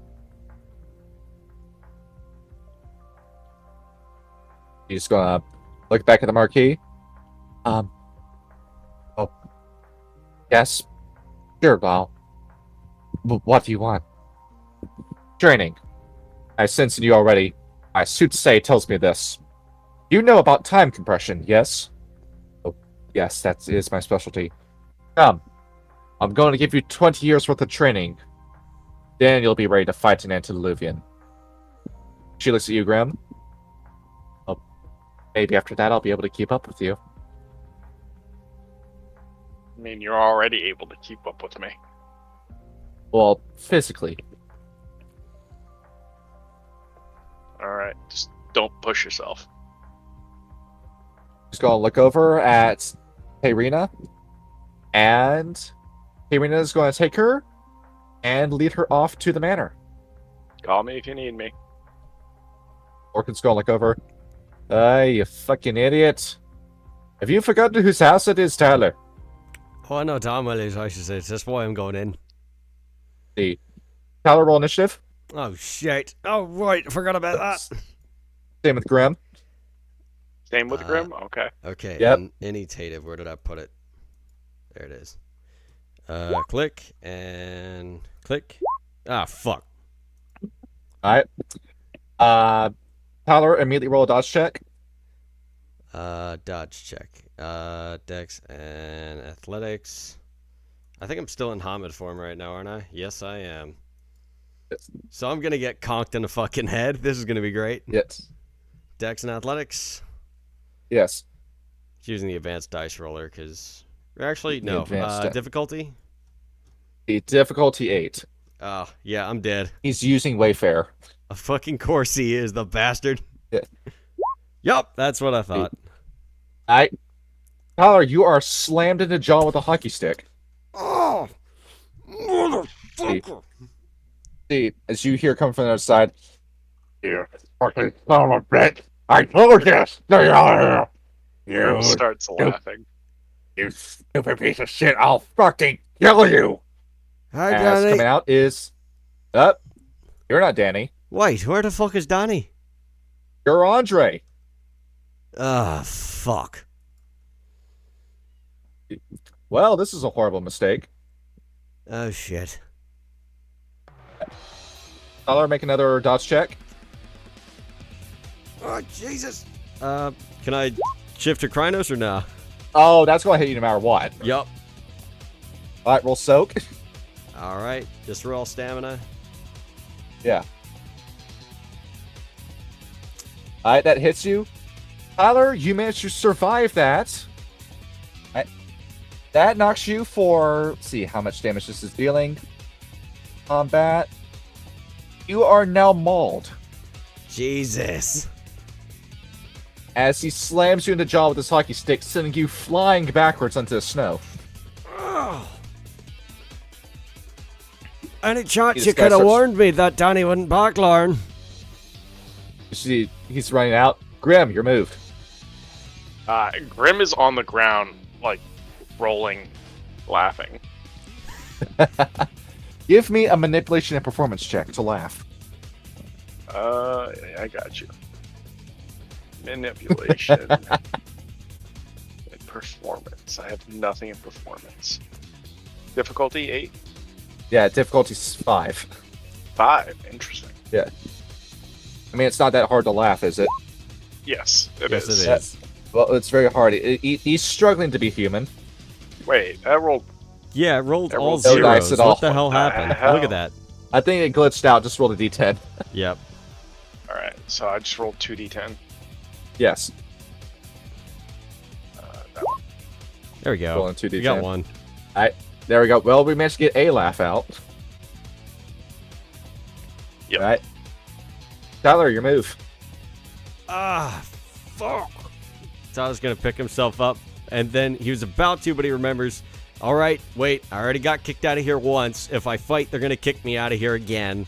He's gonna look back at the Marquis. Oh, yes. Sure, Val. What do you want? Training. I sense in you already. My soothsayer tells me this. You know about time compression, yes? Oh, yes, that is my specialty. Come. I'm going to give you 20 years worth of training. Then you'll be ready to fight an antediluvian. She looks at you, Graham. Oh, maybe after that I'll be able to keep up with you. I mean, you're already able to keep up with me. Well, physically. Alright, just don't push yourself. Just gonna look over at Irina, and Irina is going to take her and lead her off to the manor. Call me if you need me. Orkin's gonna look over. You fucking idiot. Have you forgotten whose house it is, Tyler? Oh, I know damn well I should say. That's why I'm going in. The Tyler, roll initiative. Oh, shit. Oh, right. I forgot about that. Same with Graham. Same with Grim? Okay. Okay. Yep. Initiative. Where did I put it? There it is. Click and click. Ah, fuck. Alright. Tyler, immediately roll a dodge check. Dodge check. Dex and athletics. I think I'm still in Hamid form right now, aren't I? Yes, I am. Yes. So I'm gonna get conked in the fucking head. This is gonna be great. Yes. Dex and athletics. Yes. It's using the advanced dice roller because actually no. advanced Difficulty. The difficulty 8. Oh yeah, I'm dead. He's using Wayfair. A fucking course he is, the bastard. Yeah. Yup, that's what I thought. Tyler, you are slammed in the jaw with a hockey stick. Oh, motherfucker! See, as you hear coming from the other side, you fucking son of a bitch! I told you, stay out here! Grim starts laughing. You stupid piece of shit! I'll fucking kill you! Hi, As Danny. coming out is, you're not Danny. Wait, where the fuck is Danny? You're Andre. Ah, fuck. Well, this is a horrible mistake. Oh shit. Tyler, make another dodge check. Oh Jesus. Can I shift to Krynos or nah? Oh, that's going to hit you no matter what. Yup. All right, roll soak. All right, just roll stamina. Yeah. All right, that hits you. Tyler, you managed to survive that. That knocks you for... Let's see how much damage this is dealing. Combat. You are now mauled. Jesus. As he slams you in the jaw with his hockey stick, sending you flying backwards onto the snow. Oh. Any chance This you guy could have starts- warned me that Danny wouldn't back learn? You see, he's running out. Grim, you're moved. Grim is on the ground, like, rolling, laughing. Give me a manipulation and performance check to laugh. I got you. Manipulation. And performance. I have nothing in performance. Difficulty 8? Yeah, difficulty's 5. 5. Interesting. Yeah. I mean, it's not that hard to laugh, is it? Yes, it Yes, is. it is. Well, it's very hard. He's struggling to be human. Wait, that rolled. Yeah, it rolled It all rolled no zeros. dice at all. What the hell What the happened? hell? Look at that. I think it glitched out. Just roll a d10. Yep. Alright, so I just rolled 2d10. Yes. That one. There we go. Rolling 2d10. You got one. There we go. Well, we managed to get a laugh out. Yep. Right. Tyler, your move. Ah, fuck. Tyler's gonna pick himself up, and then he was about to, but he remembers. All right, wait. I already got kicked out of here once. If I fight, they're gonna kick me out of here again.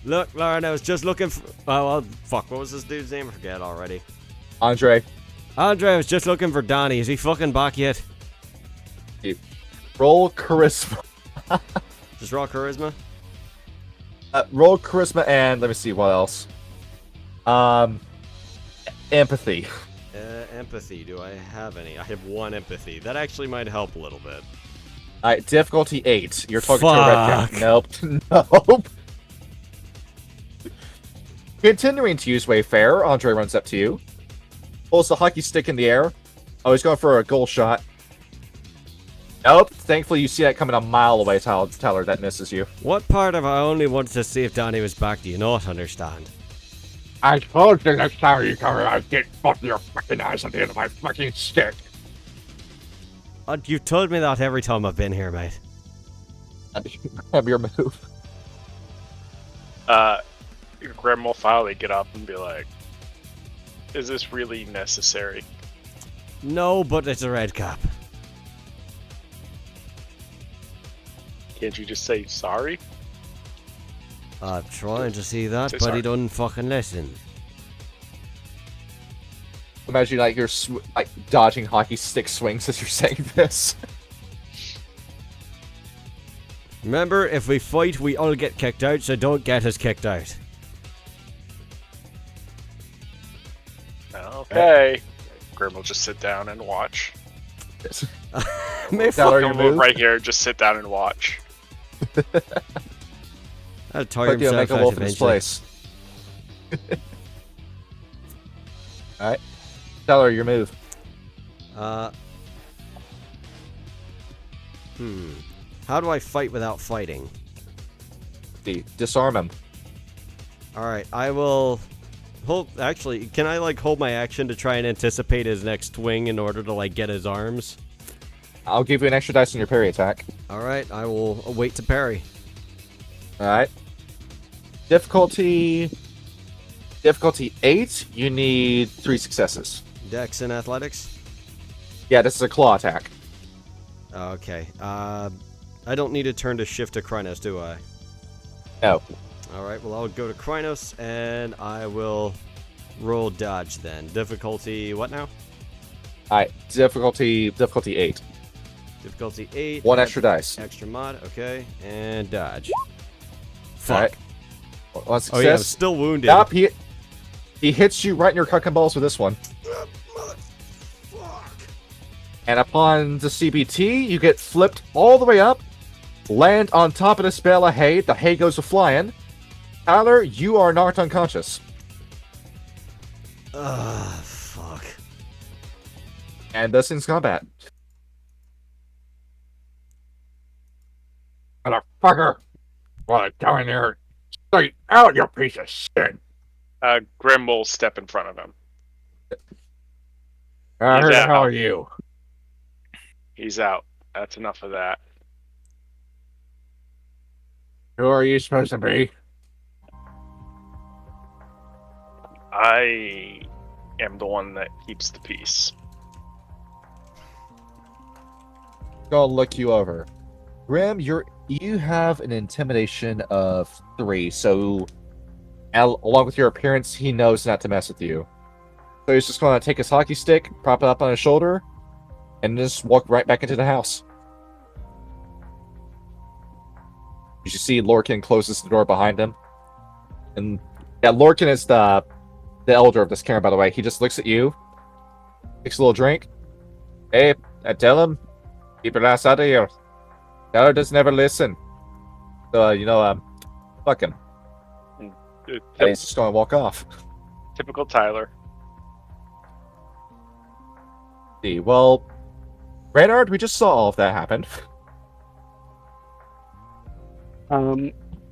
Look, Lauren, I was just looking for. Oh, well, fuck. What was this dude's name? I forget already. Andre. Andre, I was just looking for Donnie. Is he fucking back yet? Roll charisma. Just raw charisma. Roll charisma and let me see what else. Empathy. Empathy. Do I have any? I have 1 empathy. That actually might help a little bit. Alright, difficulty 8. You're talking to a red cat. Nope. Nope. Continuing to use Wayfarer, Andre runs up to you. Pulls the hockey stick in the air. Oh, he's going for a goal shot. Nope. Thankfully, you see that coming a mile away, Tyler. That misses you. What part of I only wanted to see if Donnie was back do you not understand? I told you next time you come here, I'd get both of your fucking eyes at the end of my fucking stick. You told me that every time I've been here, mate. Have your move. Grim will finally get up and be like, is this really necessary? No, but it's a red cap. Can't you just say sorry? I'm trying to see that, Say but sorry. he doesn't fucking listen. Imagine like you're like dodging hockey stick swings as you're saying this. Remember, if we fight, we all get kicked out, so don't get us kicked out. Okay. Grim will just sit down and watch. May Tyler, fuck your He'll move move. right here, just sit down and watch. I'll tire Quick deal, himself make a out wolf in his eventually. place. Alright. Tyler, your move. How do I fight without fighting? Disarm him. Alright, I will hold. Actually, can I like hold my action to try and anticipate his next swing in order to like get his arms? I'll give you an extra dice on your parry attack. Alright, I will wait to parry. Alright. Difficulty 8. You need 3 successes. Dex and athletics? Yeah, this is a claw attack. Okay. I don't need to turn to shift to Krynos, do I? No. Alright, well I'll go to Krynos and I will roll dodge then. Difficulty what now? Alright, difficulty 8. Difficulty 8. 1 extra dice. Extra mod, okay. And dodge. Fuck. Alright. 1 success. Oh yeah, I'm still wounded. Yup, he hits you right in your cuck and balls with this one. And upon the CBT, you get flipped all the way up, land on top of this bale of hay. The hay goes flying. Tyler, you are knocked unconscious. Fuck. And this ends combat. Motherfucker! Well, I come in here, straight out, you piece of shit! Grim will step in front of him. Who He's the out. hell are you? He's out. That's enough of that. Who are you supposed to be? I am the one that keeps the peace. Gonna look you over. Grim, you have an intimidation of 3, so along with your appearance, he knows not to mess with you. So he's just gonna take his hockey stick, prop it up on his shoulder, and just walk right back into the house. You should see Lorcan closes the door behind him. And yeah, Lorcan is the elder of this camp, by the way. He just looks at you, takes a little drink. Hey, I tell him, keep your ass out of here. Tyler doesn't ever listen. So, fuck him. And he's just gonna walk off. Typical Tyler. See, well, Reynard, we just saw all of that happen.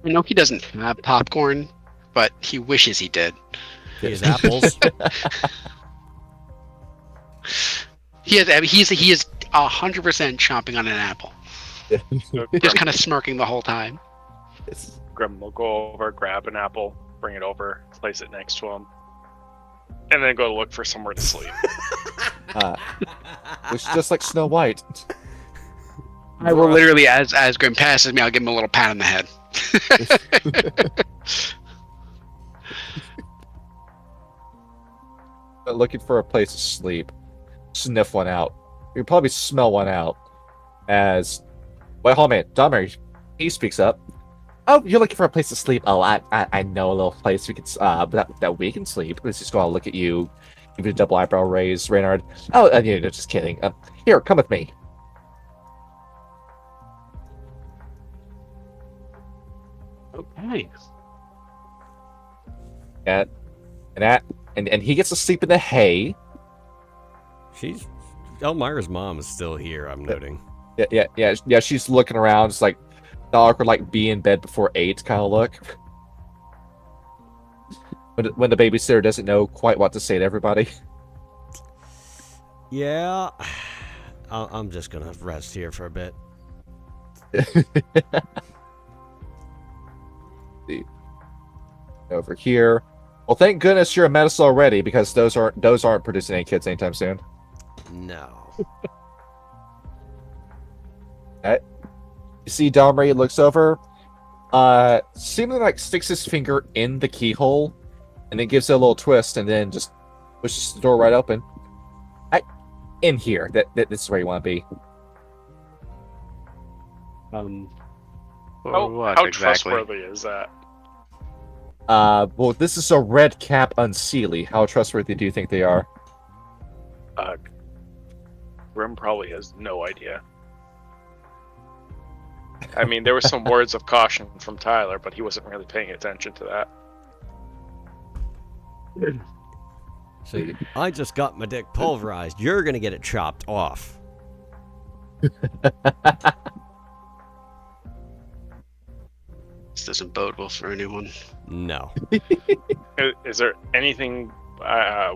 I know he doesn't have popcorn, but he wishes he did. He has apples. He is 100% chomping on an apple, just kind of smirking the whole time. Grim will go over, grab an apple, bring it over, place it next to him, and then go look for somewhere to sleep. Which is just like Snow White. I will literally, as Grim passes me, I'll give him a little pat on the head. Looking for a place to sleep. Sniff one out. You probably smell one out. As, well, hold on, Donna, he speaks up. Oh, you're looking for a place to sleep. Oh, I know a little place we can that we can sleep. Let's just go and look at you. Give you a double eyebrow raise, Reynard. Oh, yeah, no, just kidding. Here, come with me. Okay. And he gets to sleep in the hay. Elmira's mom is still here, I'm noting. Yeah. She's looking around, just like the awkward, like be in bed before 8 kind of look. When the babysitter doesn't know quite what to say to everybody. Yeah, I'm just gonna rest here for a bit. Over here. Well, thank goodness you're a medicine already, because those aren't producing any kids anytime soon. No. You see Domri looks over, seemingly like sticks his finger in the keyhole, and then gives it a little twist, and then just pushes the door right open. In here. This is where you want to be. How trustworthy is that? Well, this is a red cap unseelie. How trustworthy do you think they are? Grim probably has no idea. I mean, there were some words of caution from Tyler, but he wasn't really paying attention to that. So I just got my dick pulverized. You're gonna get it chopped off. This doesn't bode well for anyone. No. Is there anything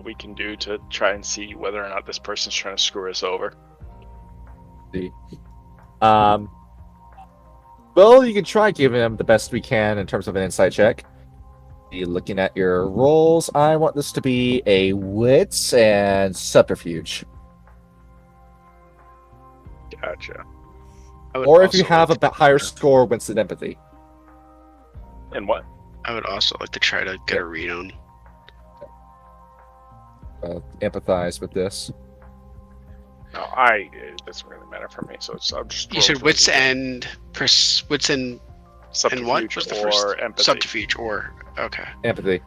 we can do to try and see whether or not this person's trying to screw us over? Well, you can try giving them the best we can in terms of an insight check. Looking at your rolls, I want this to be a wits and subterfuge. Gotcha. Or if you have a higher score, Winston empathy. And what? I would also like to try to get a read on. Empathize with this. No, it doesn't really matter for me. So I'm just. You said wits and wits and what was the first? Empathy. Subterfuge or okay. Empathy.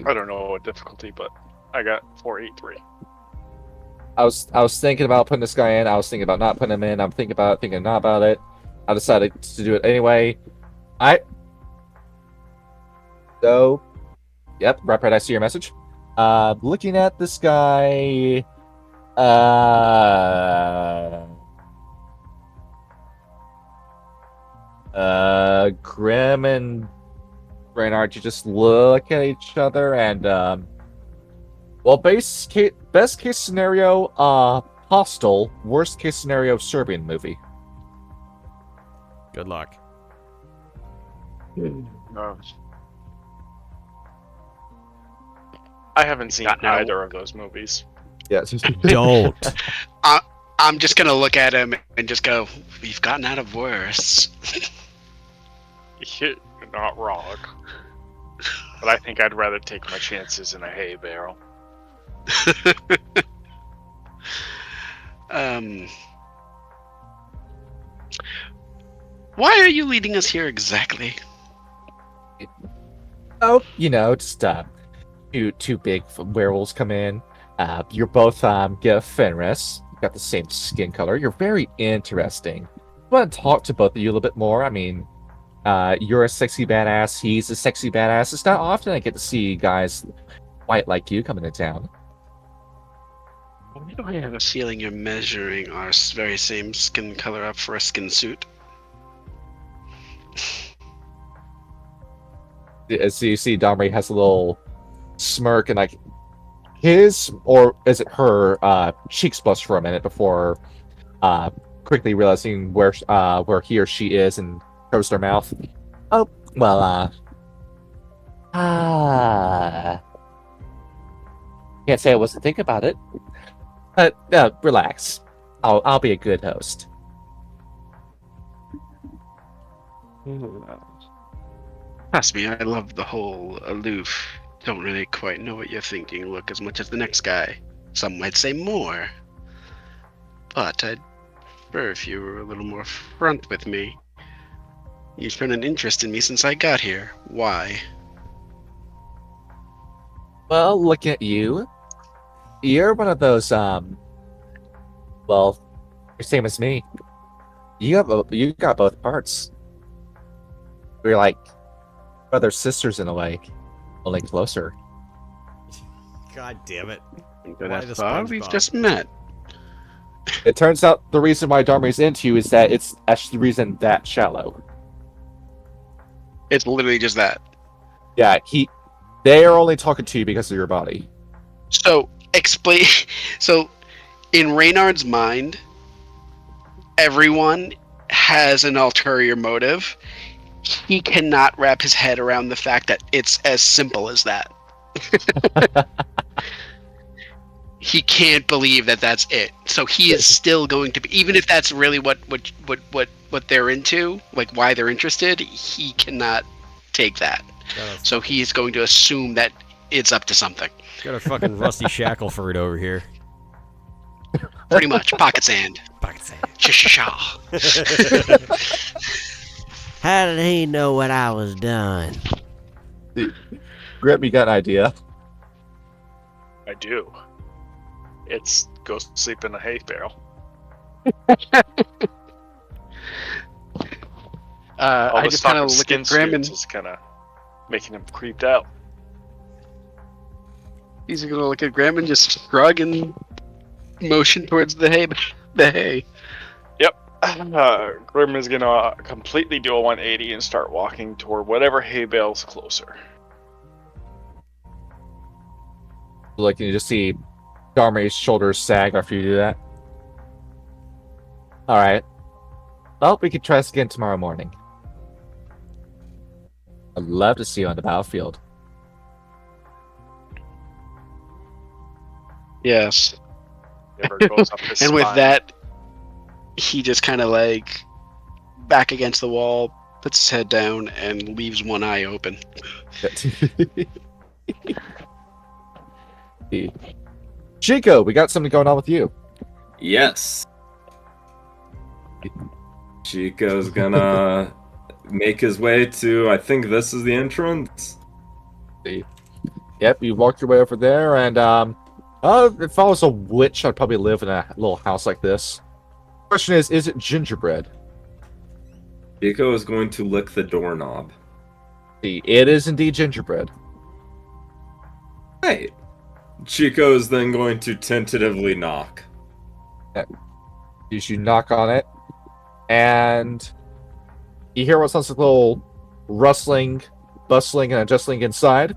I don't know what difficulty, but I got 483. I was thinking about putting this guy in. I was thinking about not putting him in. I'm thinking not about it. I decided to do it anyway. So, yep, Rapid, I see your message. Looking at this guy, Grim and Reynard, you just look at each other and, well, best case scenario, hostile. Worst case scenario, Serbian movie. Good luck. No. I haven't seen either of those movies. Yes. Don't. I'm just gonna look at him and just go, "We've gotten out of worse." You're not wrong. But I think I'd rather take my chances in a hay barrel. Why are you leading us here exactly? Oh, just two big werewolves come in. You're both get Fenris. You've got the same skin color. You're very interesting. I want to talk to both of you a little bit more. I mean, you're a sexy badass. He's a sexy badass. It's not often I get to see guys white like you coming to town. Why do I have a feeling you're measuring our very same skin color up for a skin suit? As you see, Domri has a little smirk, and like his, or is it her, cheeks blush for a minute before quickly realizing where he or she is and covers their mouth. Oh, well, can't say I wasn't thinking about it. But relax. I'll be a good host. Trust me, I love the whole aloof, don't really quite know what you're thinking look as much as the next guy. Some might say more. But I'd prefer if you were a little more front with me. You've shown an interest in me since I got here. Why? Well, looking at you, you're one of those, well, you're same as me. You got both parts. We're like brother sisters in a way, only closer. God damn it! Go that far? We've just met. It turns out the reason why Dharma's into you is that it's actually the reason that shallow. It's literally just that. Yeah, they are only talking to you because of your body. So explain. So, in Reynard's mind, everyone has an ulterior motive. He cannot wrap his head around the fact that it's as simple as that. He can't believe that that's it. So he is still going to be, even if that's really what they're into, like why they're interested, he cannot take that. So he's going to assume that it's up to something. Got a fucking rusty shackle for it over here. Pretty much. Pocket sand. Pocket sand. Sha-sha-sha. How did he know what I was doing? Grip, you got an idea? I do. It's go sleep in a hay bale. I just kind of look at Grim and is kind of making him creeped out. He's gonna look at Grim and just shrug and motion towards the hay. The hay. Yep. Grim is gonna completely do a 180 and start walking toward whatever hay bale's closer. Like, you just see Dharma's shoulders sag after you do that. Alright. Well, we could try this again tomorrow morning. I'd love to see you on the battlefield. Yes. Goes up his and with spine. that, he just kind of like back against the wall, puts his head down, and leaves one eye open. Chico, we got something going on with you. Yes. Chico's gonna make his way to, I think this is the entrance. Yep, you walk your way over there, and if I was a witch, I'd probably live in a little house like this. Question is it gingerbread? Chico is going to lick the doorknob. It is indeed gingerbread. Right. Chico is then going to tentatively knock. You knock on it, and you hear what sounds like a little rustling, bustling, and adjusting inside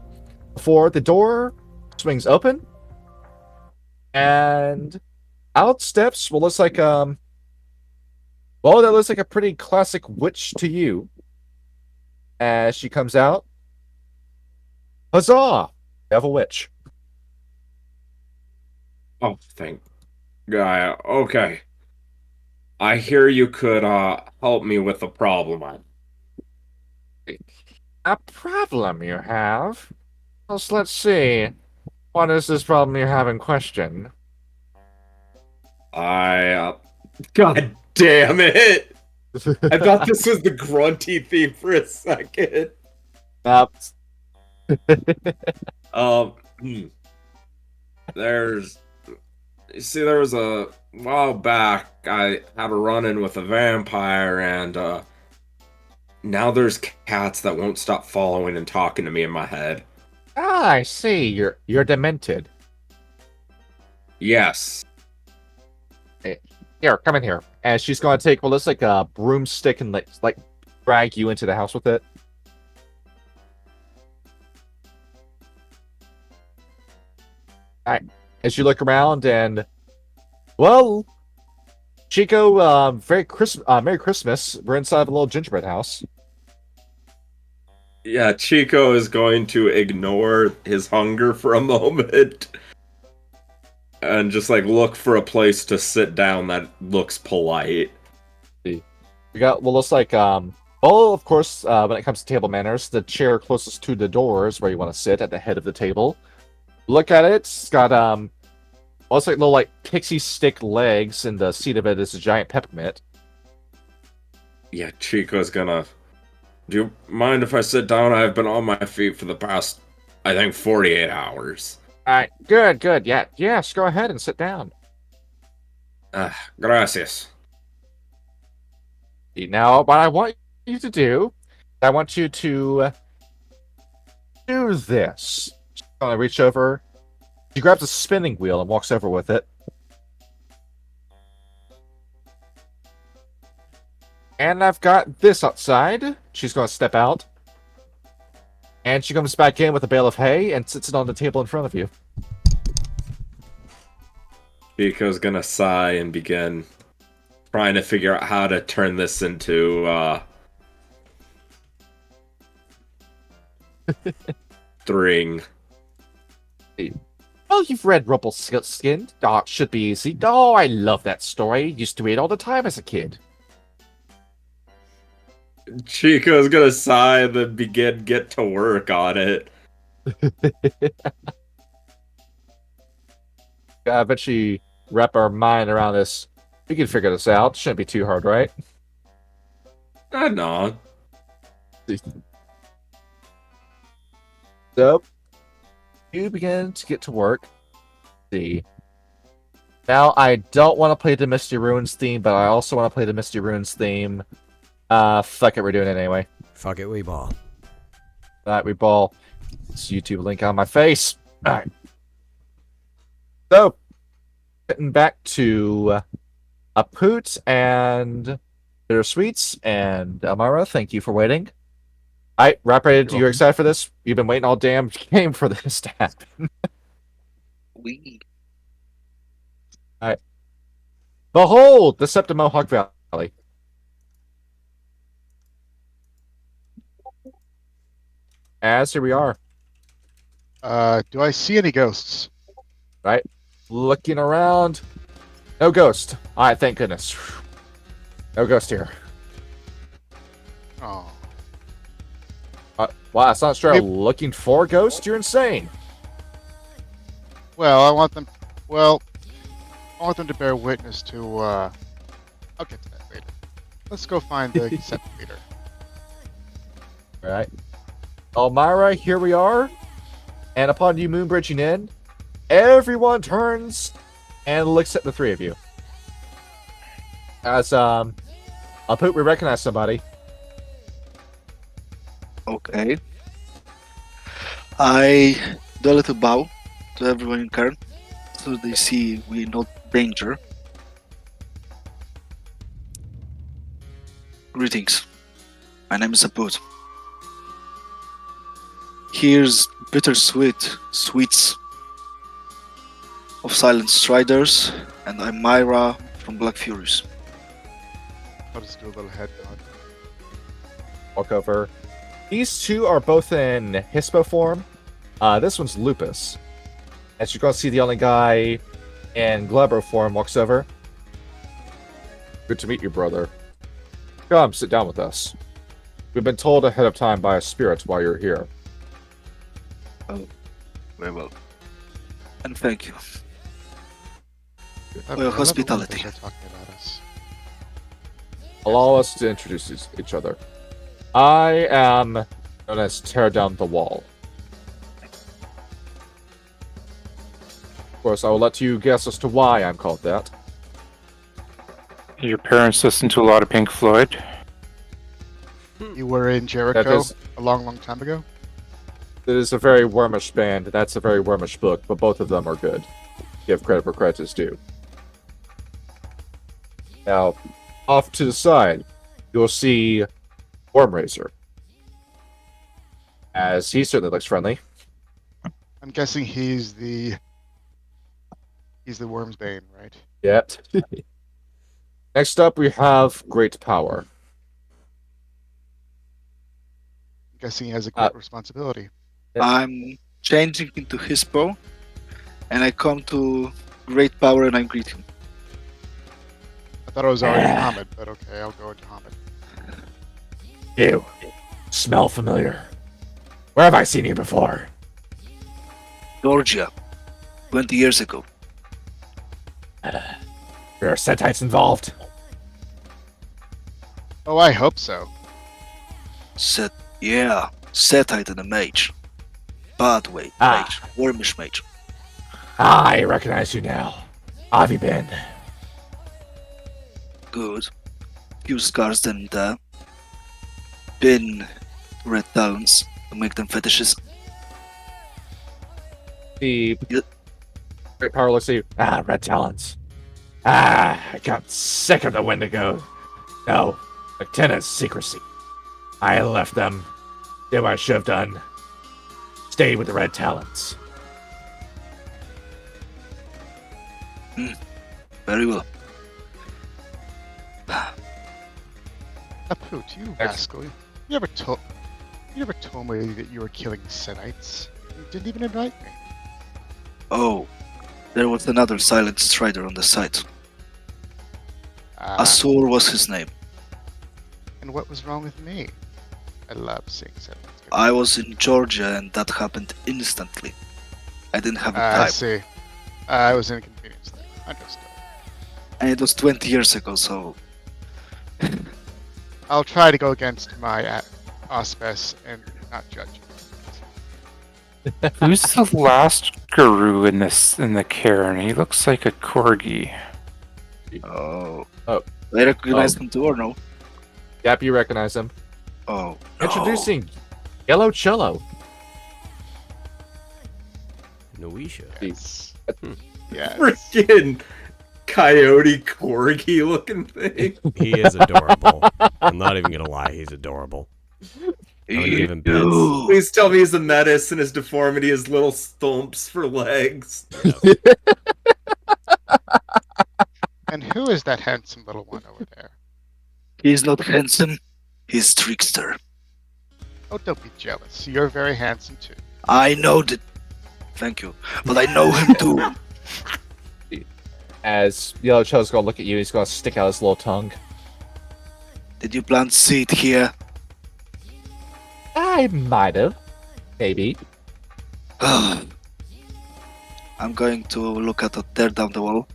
before the door swings open, and out steps what looks like that looks like a pretty classic witch to you. As she comes out, huzzah! You have a witch. Oh, thank God. Okay. I hear you could help me with a problem. A problem you have? Well, let's see. What is this problem you have in question? God damn it! I thought this was the grunty theme for a second. There was a while back I had a run-in with a vampire, and now there's cats that won't stop following and talking to me in my head. Ah, I see. You're demented. Yes. Here, come in here. And she's going to take, well, looks like a broomstick and like drag you into the house with it. Alright. As you look around and, well, Chico, Merry Christmas. We're inside of a little gingerbread house. Yeah, Chico is going to ignore his hunger for a moment and just like look for a place to sit down that looks polite. We got, well, looks like, of course, when it comes to table manners, the chair closest to the door is where you want to sit, at the head of the table. Look at it. It's got, looks like little, like, pixie stick legs, and the seat of it is a giant peppermint. Yeah, Chico's gonna... Do you mind if I sit down? I've been on my feet for the past, I think, 48 hours. Alright, good, yeah. Yes, go ahead and sit down. Gracias. Now, what I want you to do, I want you to do this. She's gonna reach over. She grabs a spinning wheel and walks over with it. And I've got this outside. She's going to step out. And she comes back in with a bale of hay and sits it on the table in front of you. Chico's gonna sigh and begin trying to figure out how to turn this into, string. Well, you've read Rumpelstiltskin. Oh, it should be easy. Oh, I love that story. Used to read all the time as a kid. Chico's gonna sigh and then get to work on it. I bet she wrap our mind around this. We can figure this out. Shouldn't be too hard, right? No. So, you begin to get to work. See. Now, I don't want to play the Misty Ruins theme, but I also want to play the Misty Ruins theme. Fuck it, we're doing it anyway. Fuck it, we ball. Alright, we ball. This YouTube link on my face. Alright. So, getting back to Aput and Bittersweets and Amara, thank you for waiting. Alright, Rapid, you excited for this? You've been waiting all damn game for this to happen. Alright. Behold, the Septim Mohawk Valley. As here we are. Do I see any ghosts? Right. Looking around. No ghost. Alright, thank goodness. No ghost here. Oh. Wow, that's not true. Looking for ghosts? You're insane. Well, I want them to bear witness to, I'll get to that later. Let's go find the set leader. Alright. Elmira, here we are. And upon you moon bridging in, everyone turns and looks at the three of you. As, Aput, we recognize somebody. Okay. I do a little bow to everyone in Kern, so they see we're not danger. Greetings. My name is Aput. Here's Bittersweet, Sweets of Silent Striders, and I'm Myra from Black Furies. I'll just do a little head nod. Walk over. These two are both in Hispo form. This one's Lupus. As you can see, the only guy in Glabro form walks over. Good to meet you, brother. Come, sit down with us. We've been told ahead of time by a spirit why you're here. Oh, very well. And thank you for your I love it when hospitality. people start talking about us. Allow us to introduce each other. I am known as Tear Down the Wall. Of course, I will let you guess as to why I'm called that. Your parents listened to a lot of Pink Floyd. You were in Jericho a long, long time ago? It is a very wormish band. That's a very wormish book, but both of them are good. Give credit where credit is due. Now, off to the side, you'll see Wormraiser. As he certainly looks friendly. I'm guessing he's the Worm's Bane, right? Yep. Next up, we have Great Power. I'm guessing he has a great responsibility. I'm changing into Hispo, and I come to Great Power and I greet him. I thought it was already Hamid, but okay, I'll go into Hamid. You smell familiar. Where have I seen you before? Georgia, 20 years ago. There are Setites involved. Oh, I hope so. Yeah, Setite and a mage. Bad way, mage, wormish mage. I recognize you now. How have you been? Good. Few scars then there. Been red talons to make them fetishes. The Great Power looks at you. Red talons. I got sick of the Wendigo. No, Lieutenant's secrecy. I left them. Did what I should have done. Stayed with the red talons. Very well. Aput, you rascal. You never told me that you were killing Setites. You didn't even invite me. Oh, there was another silent strider on the side. Asur was his name. And what was wrong with me? I love seeing Setites. I was in Georgia and that happened instantly. I didn't have time. I see. I was inconvenienced. Understood. And it was 20 years ago, so... I'll try to go against my auspice and not judge. Who's the last guru in the cairn? He looks like a corgi. Oh. They recognize him too, or no? Yep, you recognize him. Oh. Introducing Yellow Cello. Noisha. Yes. Yes. Freaking coyote corgi looking thing. He is adorable. I'm not even gonna lie, he's adorable. I'm gonna give him pets. Please tell me he's a menace and his deformity is little stumps for legs. And who is that handsome little one over there? He's not handsome. He's trickster. Oh, don't be jealous. You're very handsome too. I know that. Thank you. But I know him too. As Yellow Cello's gonna look at you, he's gonna stick out his little tongue. Did you plant seed here? I might have. Maybe. I'm going to look at the tear down the wall.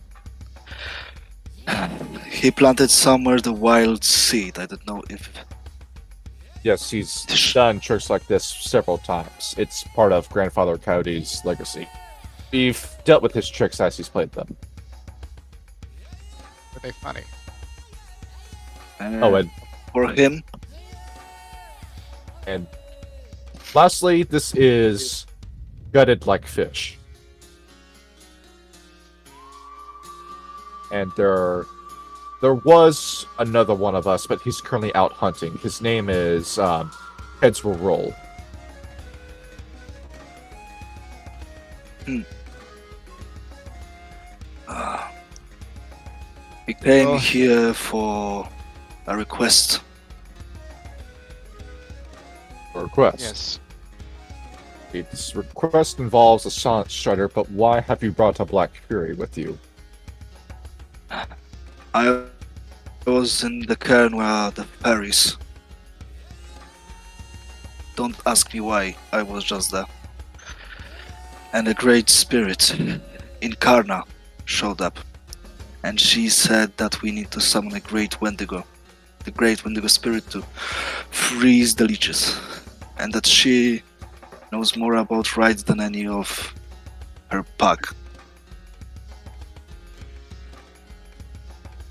He planted somewhere the wild seed. I don't know if... Yes, he's done tricks like this several times. It's part of Grandfather Coyote's legacy. We've dealt with his tricks as he's played them. Were they funny? And for him. And lastly, this is gutted like fish. And there was another one of us, but he's currently out hunting. His name is Heads Will Roll. We came here for a request. A request? Yes. Its request involves a silent strider, but why have you brought a Black Fury with you? I was in the cairn where the fairies. Don't ask me why, I was just there. And a great spirit, Incarna, showed up. And she said that we need to summon a great Wendigo. The great Wendigo spirit to freeze the leeches. And that she knows more about rights than any of her pack.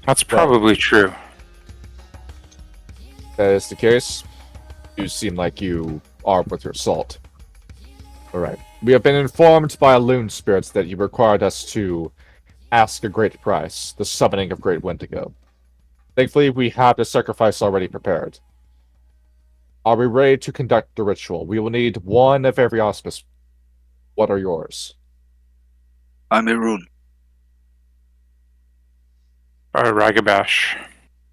That's probably true. That is the case. You seem like you are with your salt. Alright. We have been informed by loon spirits that you required us to ask a great price, the summoning of Great Wendigo. Thankfully, we have the sacrifice already prepared. Are we ready to conduct the ritual? We will need one of every auspice. What are yours? I'm a rune. Ragabash.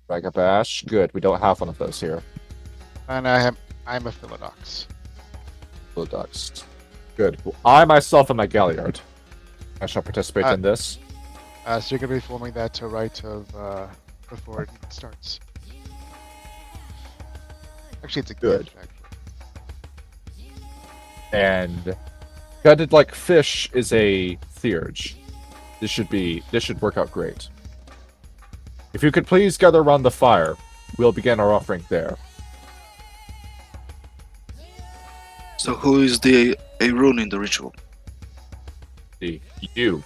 Ragabash. Good. We don't have one of those here. And I'm a Philodox. Ducks. Good. Well, I myself am a Galliard. I shall participate in this. So you're going to be forming that rite of before it starts. Actually, it's a Good. gift. And gutted like fish is a theurge. This should work out great. If you could please gather around the fire, we'll begin our offering there. So who is a rune in the ritual? You.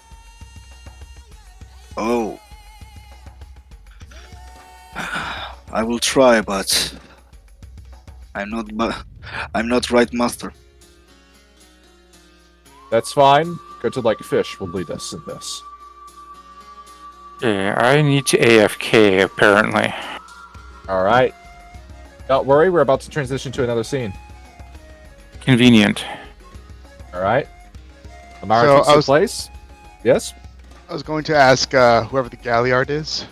Oh. I will try, but I'm not right master. That's fine. Gutted like fish will lead us in this. Yeah, I need to AFK apparently. All right. Don't worry, we're about to transition to another scene. Convenient. All right. Amara So takes your place. Yes. I was going to ask whoever the Galliard is.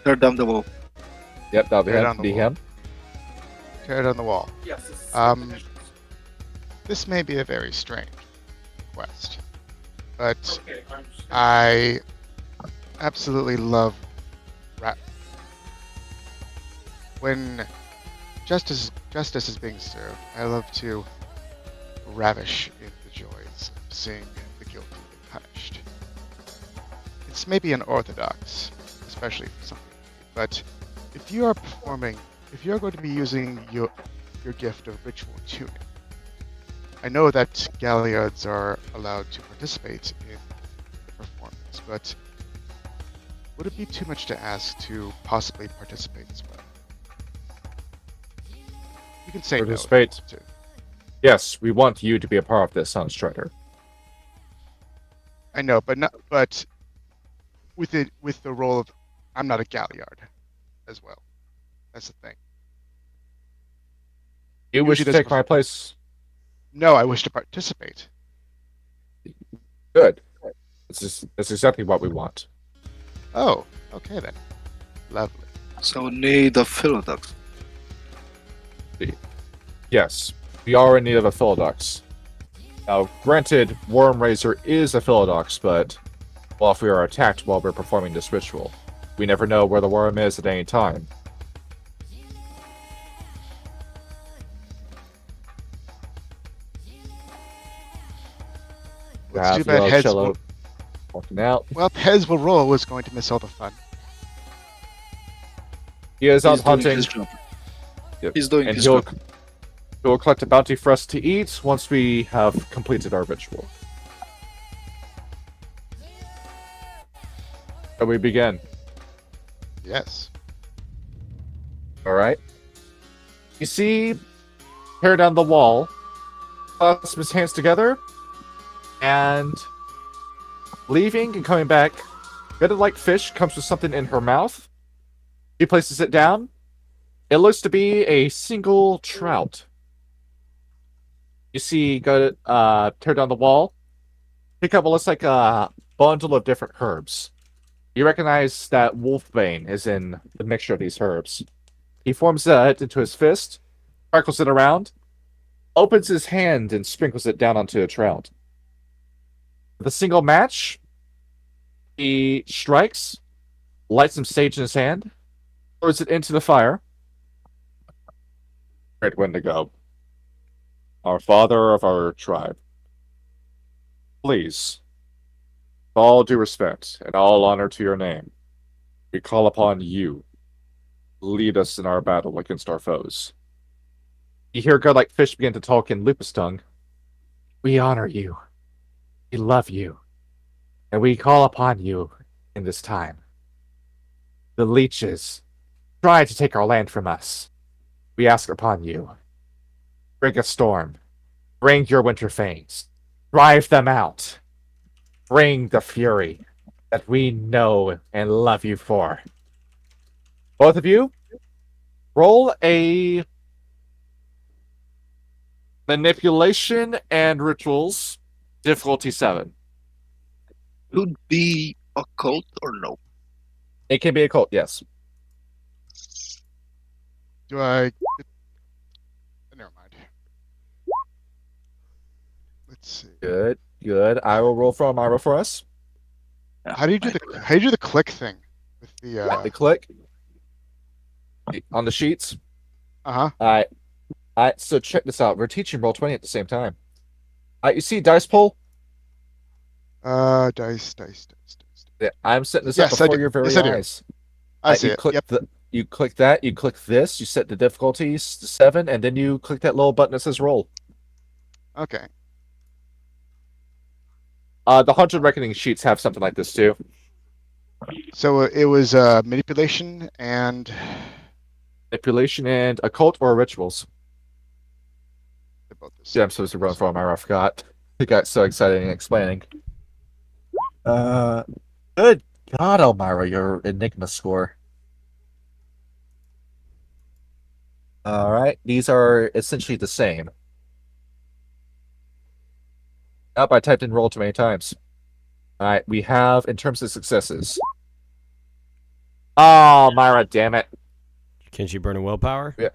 Tear down the wall. Yep, that'll Tear down the be wall. him. Tear it on the wall. This may be a very strange request, but I absolutely love rap. When justice is being served, I love to ravish in the joys of seeing the guilty punished. It's maybe unorthodox, especially for something, but if you are going to be using your gift of ritual tuning, I know that Galliards are allowed to participate in the performance, but would it be too much to ask to possibly participate as well? You can say Participate. No. Yes, we want you to be a part of this, Sunstrider. I know, but with the role of I'm not a Galliard as well. That's the thing. You wish to take my place? No, I wish to participate. Good. That's exactly what we want. Oh, okay then. Lovely. So need a Philodox. Yes, we are in need of a Philodox. Now, granted, Wormraiser is a Philodox, but well, if we are attacked while we're performing this ritual, we never know where the worm is at any time. It's too bad Heads will... walking out. Well, Heads will roll was going to miss all the fun. He is out hunting. His job. Yep. He's doing and his job. He'll collect a bounty for us to eat once we have completed our ritual. So we begin. Yes. Alright. You see, tear down the wall, clasp his hands together, and leaving and coming back, gutted like fish comes with something in her mouth. She places it down. It looks to be a single trout. You see, tear down the wall, pick up what looks like a bundle of different herbs. You recognize that wolfbane is in the mixture of these herbs. He forms it into his fist, crackles it around, opens his hand and sprinkles it down onto a trout. With a single match, he strikes, lights some sage in his hand, throws it into the fire. Great Wendigo, our father of our tribe, please, with all due respect and all honor to your name, we call upon you. Lead us in our battle against our foes. You hear godlike fish begin to talk in lupus tongue. We honor you. We love you. And we call upon you in this time. The leeches try to take our land from us. We ask upon you. Bring a storm. Bring your winter fangs. Drive them out. Bring the fury that we know and love you for. Both of you, roll a manipulation and rituals, difficulty 7. Could be occult or no? It can be occult, yes. Do I? Never mind. Let's see. Good, good. I will roll for Elmira for us. How do you do the click thing with the? The click on the sheets. Uh-huh. All right. So check this out. We're teaching Roll20 at the same time. You see dice pool? Dice. Yeah, I'm setting this Yes, up I before do. your very Yes, I do. eyes. I see you it. click Yep. you click that. You click this. You set the difficulties to 7, and then you click that little button that says roll. Okay. The Haunted Reckoning sheets have something like this too. So it was manipulation and Manipulation and occult or rituals. they're both the Yeah, same. I'm supposed to run for Elmira. I forgot. I got so excited in explaining. Good God, Elmira, your Enigma score. All right, these are essentially the same. Up, I typed in roll too many times. All right, we have in terms of successes. Oh, Myra, damn it! Can she burn a willpower? Yeah.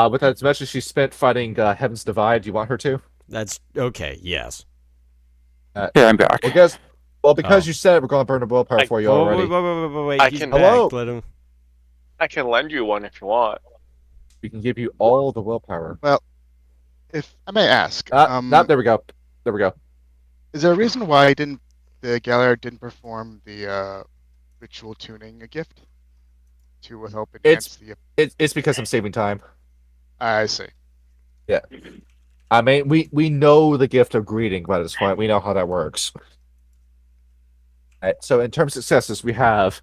With as much as she spent fighting Heaven's Divide, do you want her to? That's okay. Yes. Yeah, I'm back. Because you said we're going to burn a willpower for you already. Wait. I He's can- back. Hello? Let him. I can lend you one if you want. We can give you all the willpower. Well, if I may ask, there we go. There we go. is there a reason why the Galliard didn't perform the ritual tuning gift to help enhance the? It's because I'm saving time. I see. Yeah. I mean, we know the gift of greeting by this point. We know how that works. All right, so in terms of successes, we have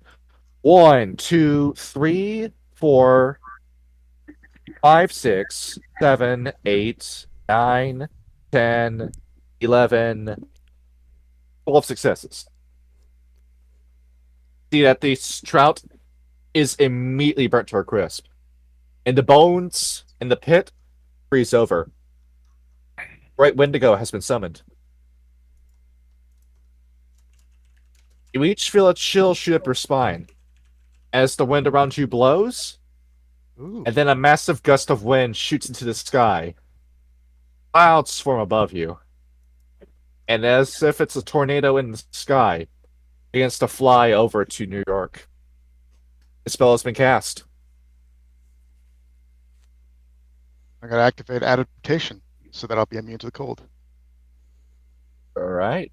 1, 2, 3, 4, 5, 6, 7, 8, 9, 10, 11, 12 successes. See that the trout is immediately burnt to a crisp. And the bones in the pit freeze over. Bright Wendigo has been summoned. You each feel a chill shoot up your spine as the wind around you blows, Ooh. and then a massive gust of wind shoots into the sky. Clouds form above you, and as if it's a tornado in the sky, begins to fly over to New York. The spell has been cast. I gotta activate adaptation so that I'll be immune to the cold. All right.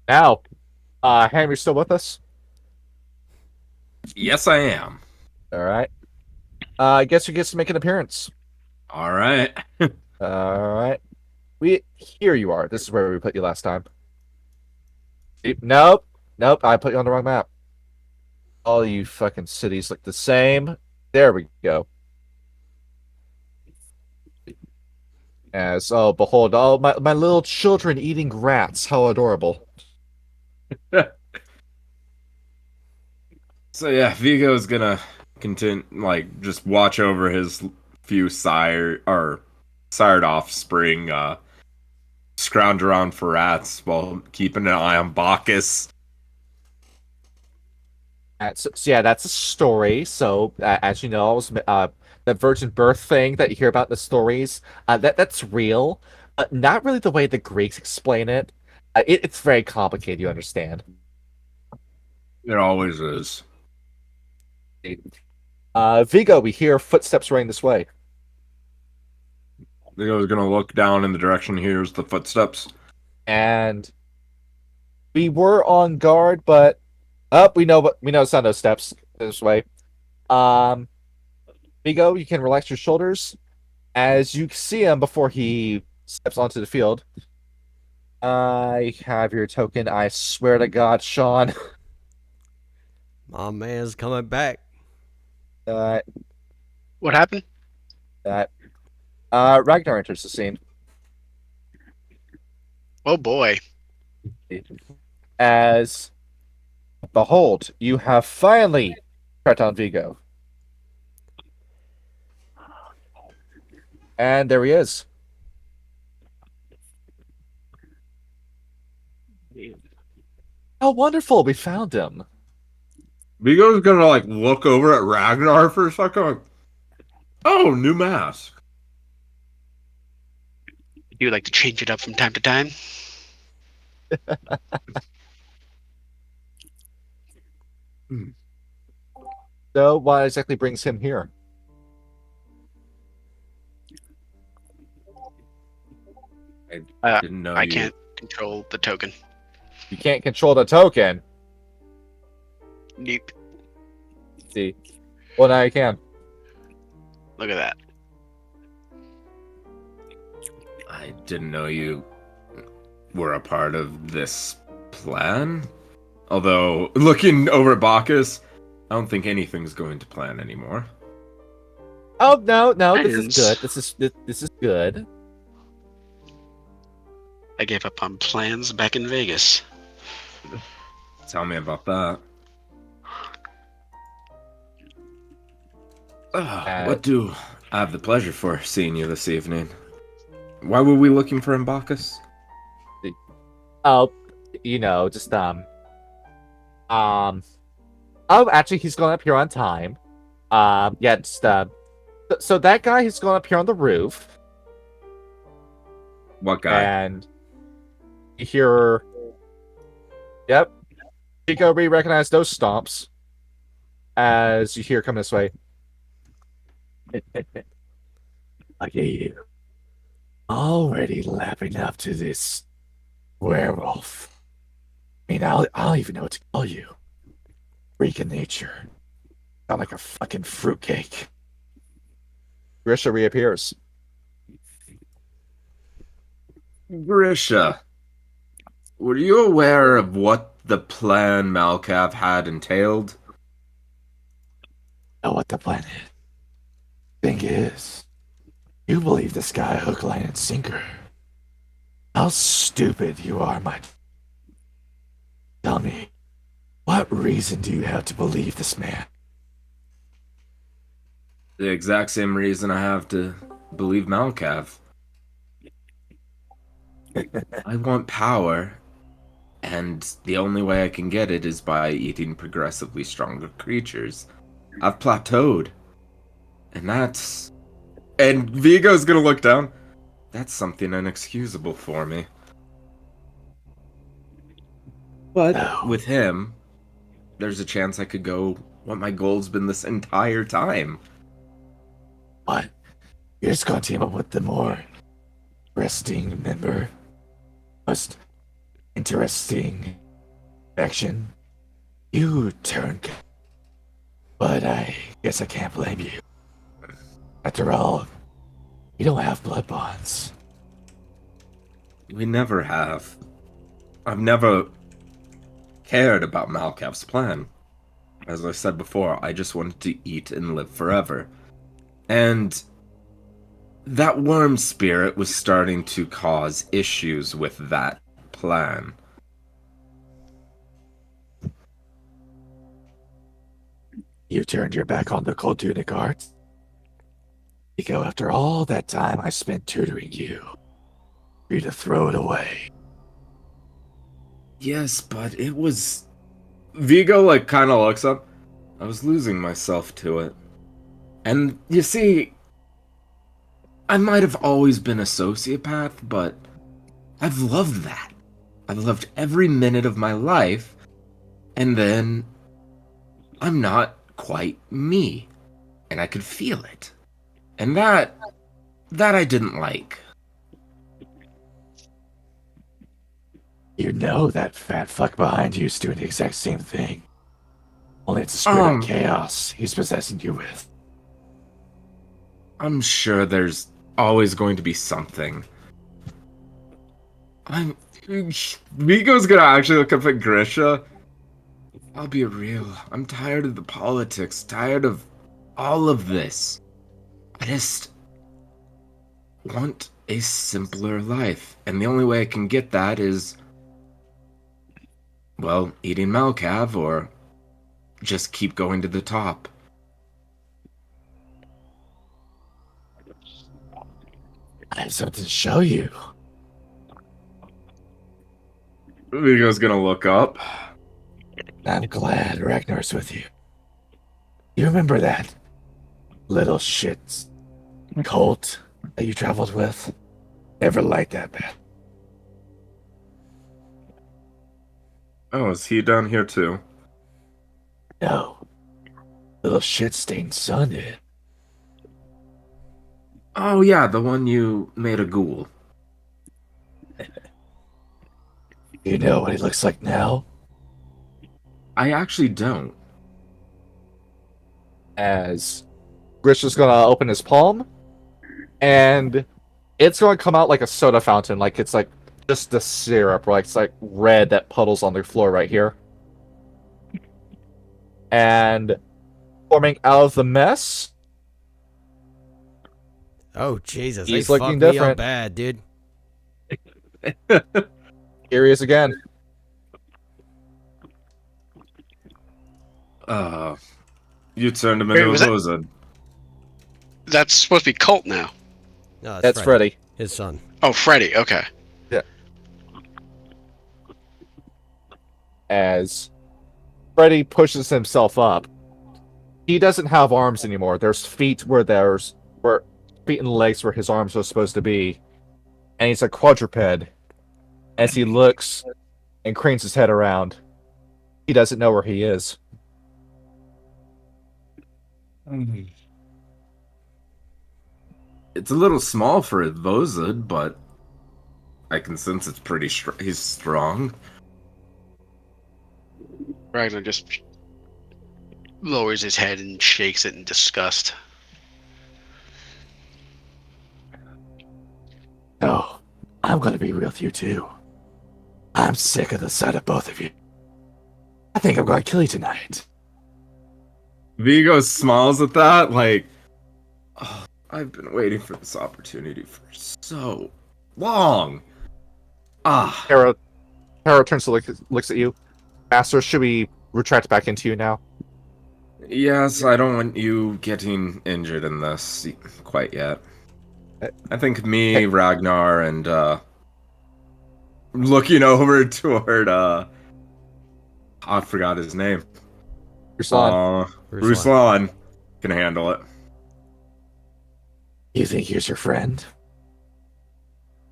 Now, Ham, you still with us? Yes, I am. All right. I guess you get to make an appearance. All right. All right. Here you are. This is where we put you last time. Nope. I put you on the wrong map. All you fucking cities look the same. There we go. As behold, all my little children eating rats. How adorable. So yeah, Vigo's gonna continue, just watch over his few sired offspring, scrounge around for rats while keeping an eye on Bacchus. So yeah, that's a story. So as you know, the virgin birth thing that you hear about in the stories, that's real. Not really the way the Greeks explain it. It's very complicated. You understand? It always is. Vigo, we hear footsteps running this way. Vigo's gonna look down in the direction he hears the footsteps. And we were on guard, but we know it's not those steps this way. Vigo, you can relax your shoulders as you see him before he steps onto the field. I have your token. I swear to God, Sean. My man's coming back. What happened? Ragnar enters the scene. Oh boy. As Behold, you have finally tracked on Vigo. And there he is. How wonderful, we found him. Vigo's gonna like look over at Ragnar for a second. Like, oh, new mask. Do you like to change it up from time to time? So, what exactly brings him here? I didn't know I can't control the token. You can't control the token. Nope. See. Well, now you can. Look at that. I didn't know you were a part of this plan. Although, looking over at Bacchus, I don't think anything's going to plan anymore. Oh no, this is good. This is good. I gave up on plans back in Vegas. Tell me about that. What do I have the pleasure for seeing you this evening? Why were we looking for him, Bacchus? Oh, just oh, actually, he's going up here on time. Yeah, just so that guy who's going up here on the roof. What guy? And you hear, yep, Chico recognize those stomps as you hear coming this way. Look at you, already lapping up to this werewolf. I mean, I don't even know what to call you. Freak of nature. Sound like a fucking fruitcake. Grisha reappears. Grisha, were you aware of what the plan Malkav had entailed? Know what the plan is. Thing is, you believe this guy hook, line, and sinker. How stupid you are, my... Tell me, what reason do you have to believe this man? The exact same reason I have to believe Malkav. I want power, and the only way I can get it is by eating progressively stronger creatures. I've plateaued. And that's... And Vigo's gonna look down. That's something inexcusable for me. But with him, there's a chance I could go what my goal's been this entire time. What? You're just gonna team up with the more interesting member? Most interesting action? You turn... But I guess I can't blame you. After all, you don't have blood bonds. We never have. I've never cared about Malkav's plan. As I said before, I just wanted to eat and live forever. And that worm spirit was starting to cause issues with that plan. You turned your back on the Koldunic arts? Nico, after all that time I spent tutoring you, for you to throw it away. Yes, but it was... Vigo, kind of looks up. I was losing myself to it. And, you see, I might have always been a sociopath, but I've loved that. I've loved every minute of my life, and then I'm not quite me. And I could feel it. And that I didn't like. You know that fat fuck behind you is doing the exact same thing. Only it's a spirit of chaos he's possessing you with. I'm sure there's always going to be something. Vigo's gonna actually look up at Grisha. I'll be real. I'm tired of the politics, tired of all of this. I just want a simpler life. And the only way I can get that is Well, eating Malcav or just keep going to the top. I have something to show you. Vigo's gonna look up. I'm glad Ragnar's with you. You remember that little shit cult that you traveled with? Never liked that man. Oh, is he down here too? No. Little shit-stained son did. Oh yeah, the one you made a ghoul. You know what he looks like now? I actually don't. As Grisha's gonna open his palm, and it's gonna come out like a soda fountain, like it's like just the syrup, like it's like red that puddles on the floor right here. And forming out of the mess, Oh Jesus, He's they looking fucked me up different. bad, dude. here he is again. You turned him Wait, into a was that- lizard. That's supposed to be Colt now. No, That's Freddy. his son. Oh, Freddy. Okay. As Freddy pushes himself up, he doesn't have arms anymore. There's feet where feet and legs where his arms are supposed to be, and he's a quadruped. As he looks and cranes his head around, he doesn't know where he is. It's a little small for a lizard, but I can sense it's pretty he's strong. Ragnar just lowers his head and shakes it in disgust. No, I'm gonna be real with you too. I'm sick of the sight of both of you. I think I'm gonna kill you tonight. Vigo smiles at that, like, oh, I've been waiting for this opportunity for so long. Hera turns to looks at you. Master, should we retract back into you now? Yes, I don't want you getting injured in this quite yet. I think me, Ragnar, and looking over toward I forgot his name. Ruslan. Ruslan can handle it. You think he's your friend?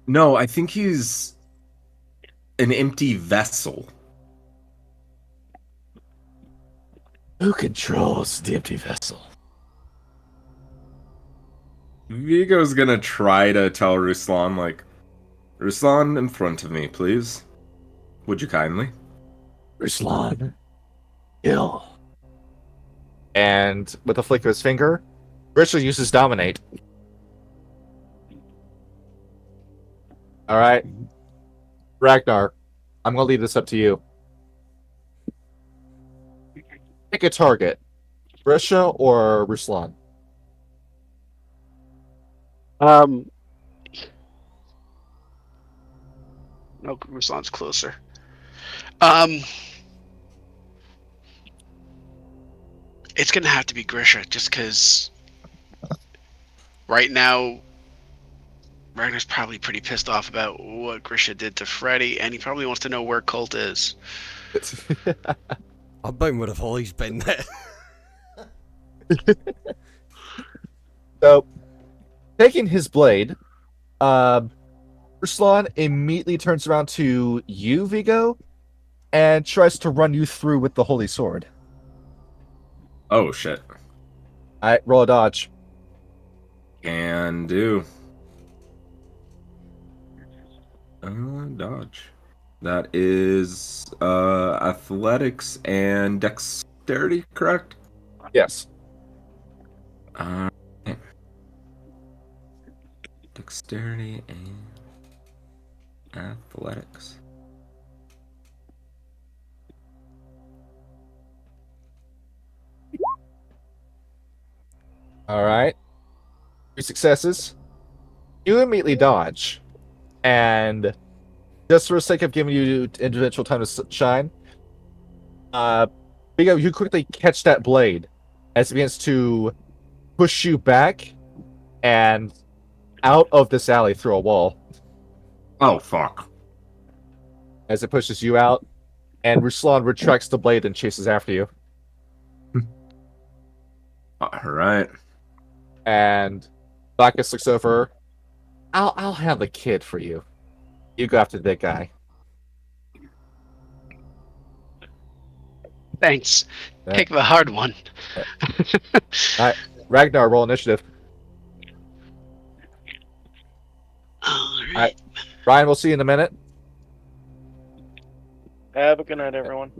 No, I think he's an empty vessel. Who controls the empty vessel? Vigo's gonna try to tell Ruslan, like, Ruslan, in front of me, please. Would you kindly? Ruslan, kill. And with a flick of his finger, Richard uses Dominate. Alright. Ragnar, I'm gonna leave this up to you. Pick a target. Grisha or Ruslan? No, Ruslan's closer. It's gonna have to be Grisha, just because right now Ragnar's probably pretty pissed off about what Grisha did to Freddy, and he probably wants to know where Colt is. I bet would have always been there. So, taking his blade, Ruslan immediately turns around to you, Vigo, and tries to run you through with the Holy Sword. Oh, shit. Alright, roll a dodge. Can do. Dodge. That is athletics and dexterity, correct? Yes. Dexterity and athletics. Alright. 2 successes. You immediately dodge. And just for the sake of giving you individual time to shine, Bingo, you quickly catch that blade as it begins to push you back and out of this alley through a wall. Oh, fuck. As it pushes you out, and Ruslan retracts the blade and chases after you. Alright. And Bacchus looks over. I'll have the kid for you. You go after the big guy. Thanks. Yeah. Pick the hard one. Alright, Ragnar, roll initiative. Alright. Ryan, we'll see you in a minute. Have a good night, everyone.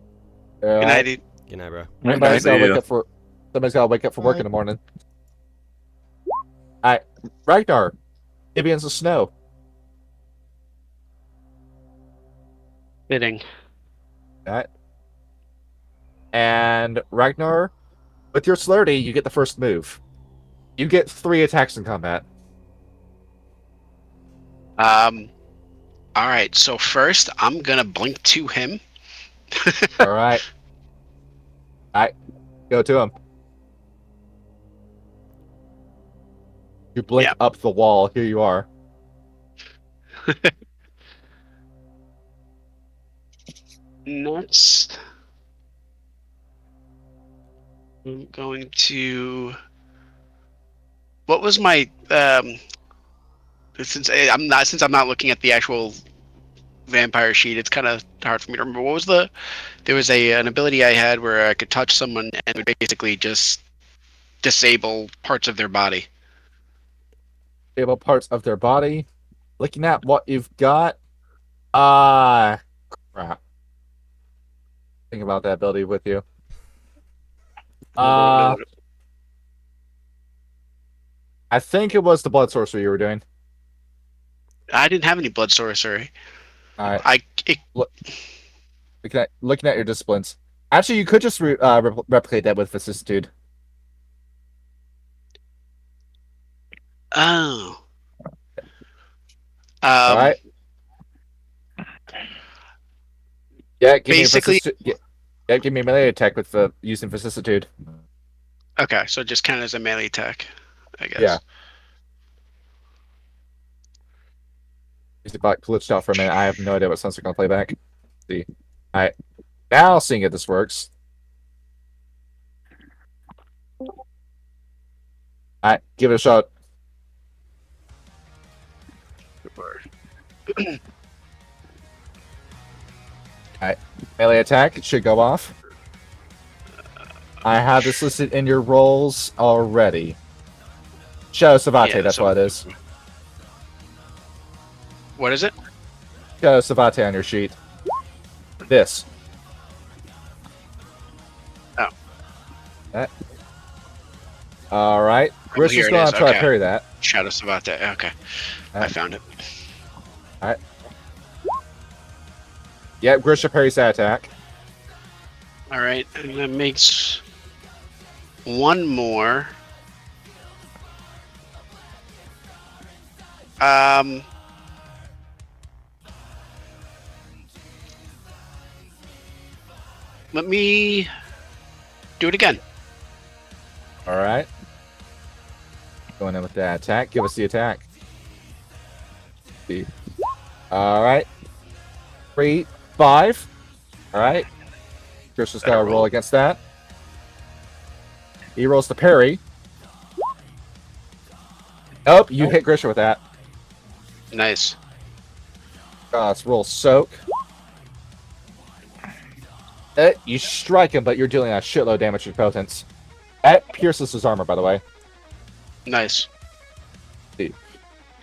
Good night, dude. Good night, bro. Somebody's gotta wake up for work in the morning. Alright, Ragnar, it begins to snow. Fitting. Alright. And Ragnar, with your celerity, you get the first move. You get 3 attacks in combat. Alright, so first I'm gonna blink to him. Alright. Alright, go to him. You blink up the wall. Here you are. Next, I'm going to. What was my since I'm not looking at the actual vampire sheet, it's kind of hard for me to remember. What was there was an ability I had where I could touch someone and would basically just disable parts of their body. Disable parts of their body. Looking at what you've got. Crap. Think about that ability with you. I think it was the blood sorcery you were doing. I didn't have any blood sorcery. All right. Looking at your disciplines. Actually, you could just replicate that with vicissitude. Oh. All right. Yeah, basically. Give me a melee attack with using vicissitude. Okay, so just count as a melee attack, I guess. Yeah. Is it glitched out for a minute? I have no idea what sounds are gonna play back. Let's see. Alright. Now seeing if this works. Alright, give it a shot. Alright. Melee attack, it should go off. I have this listed in your rolls already. Shadow Savate, that's what it is. What is it? Shadow Savate on your sheet. This. Oh. That. Alright. Grish is going to try to parry that. Shadow Savate, okay. I found it. Alright. Yep, Grisha parries that attack. Alright, and that makes one more. Let me do it again. Alright. Going in with that attack. Give us the attack. Alright. 3, 5. Alright. Grisha's got to roll against that. He rolls the parry. Oh, you hit Grisha with that. Nice. Let's roll soak. You strike him, but you're dealing a shitload of damage to potence. That pierces his armor, by the way. Nice.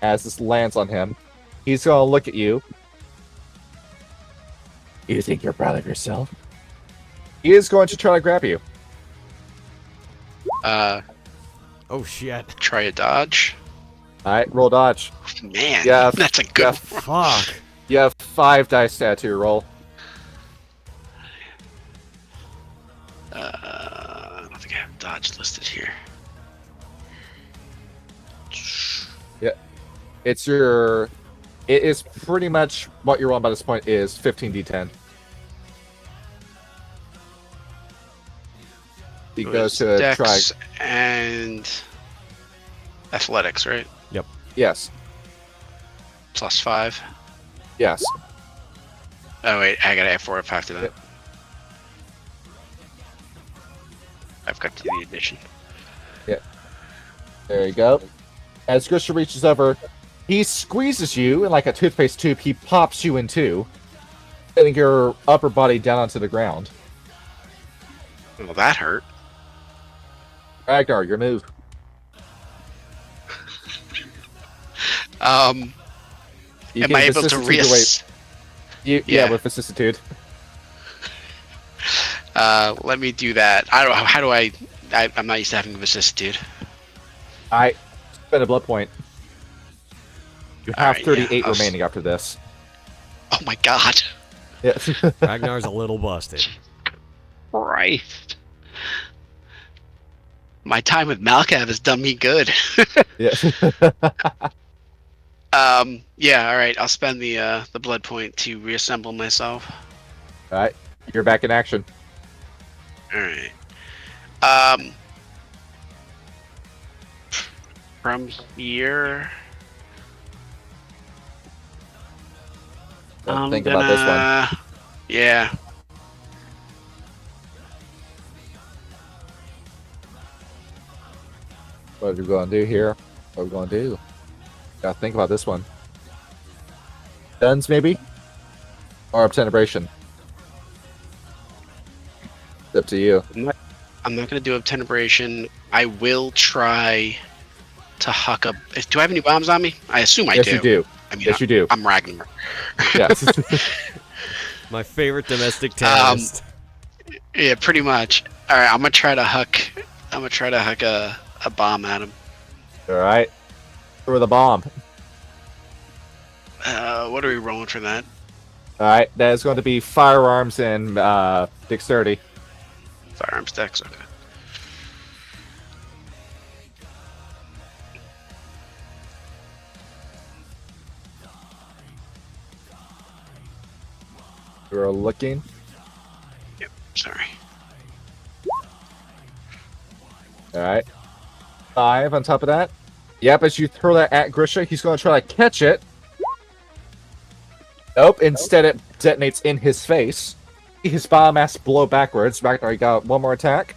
As this lands on him, he's gonna look at you. You think you're proud of yourself? He is going to try to grab you. Oh shit. Try a dodge. Alright, roll dodge. Man, yeah, that's a good one. Fuck. You have 5 dice to add to your roll. I don't think I have dodge listed here. Yeah. It is pretty much what you're on by this point is 15d10. He It goes was to Dex try. and athletics, right? Yes. +5. Yes. Oh wait, I gotta add 4 or 5 to that. Yep. I've got to the addition. There you go. As Grisha reaches over, he squeezes you, and like a toothpaste tube, he pops you in two, getting your upper body down onto the ground. Well, that hurt. Ragnar, your move. You Am can I able to vicissitude your way- Yeah, Yeah. with vicissitude. Let me do that. I don't. How do I? I'm not used to having vicissitude. I spend a blood point. You have Alright, 38 yeah, remaining after this. Oh my god! Yeah. Ragnar's a little busted. Christ! My time with Malkav has done me good. Yeah. Yeah. All right. I'll spend the blood point to reassemble myself. Alright, you're back in action. All right. From here, Think about this one. Yeah. What are we going to do here? What are we going to do? Gotta think about this one. Guns, maybe? Or obtenebration? It's up to you. I'm not gonna do obtenebration. I will try to huck up. Do I have any bombs on me? I assume I Yes, do. you do. I mean, Yes, you do. I'm Ragnar. Yes. My favorite domestic terrorist. Yeah, pretty much. All right, I'm gonna try to huck. I'm gonna try to huck a bomb at him. Alright. Throw the bomb. What are we rolling for that? Alright, that is going to be firearms and dexterity. Firearms dex. Okay. You're looking. Yep. Sorry. Alright. 5 on top of that. Yep, as you throw that at Grisha, he's going to try to catch it. Nope, instead it detonates in his face. His bomb has to blow backwards. Ragnar, you got one more attack.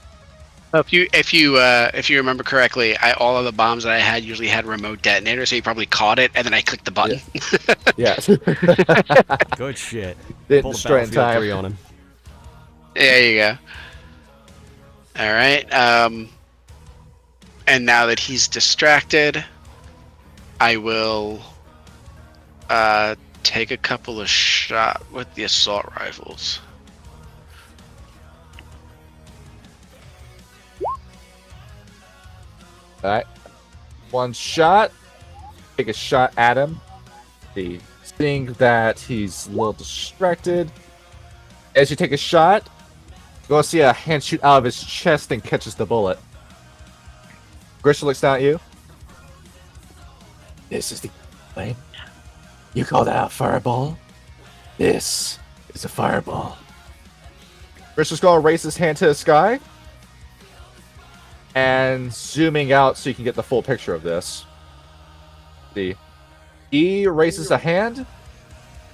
If you remember correctly, all of the bombs that I had usually had remote detonators, so you probably caught it, and then I clicked the button. Yeah. Good shit. Didn't Pull the destroy it in Battlefield time. 3 on him. There you go. All right. And now that he's distracted, I will take a couple of shots with the assault rifles. Alright. One shot. Take a shot at him. Seeing that he's a little distracted. As you take a shot, you're going to see a hand shoot out of his chest and catches the bullet. Grisha looks down at you. This is the flame. You call that a fireball? This is a fireball. Grisha's going to raise his hand to the sky. And zooming out so you can get the full picture of this. See. He raises a hand.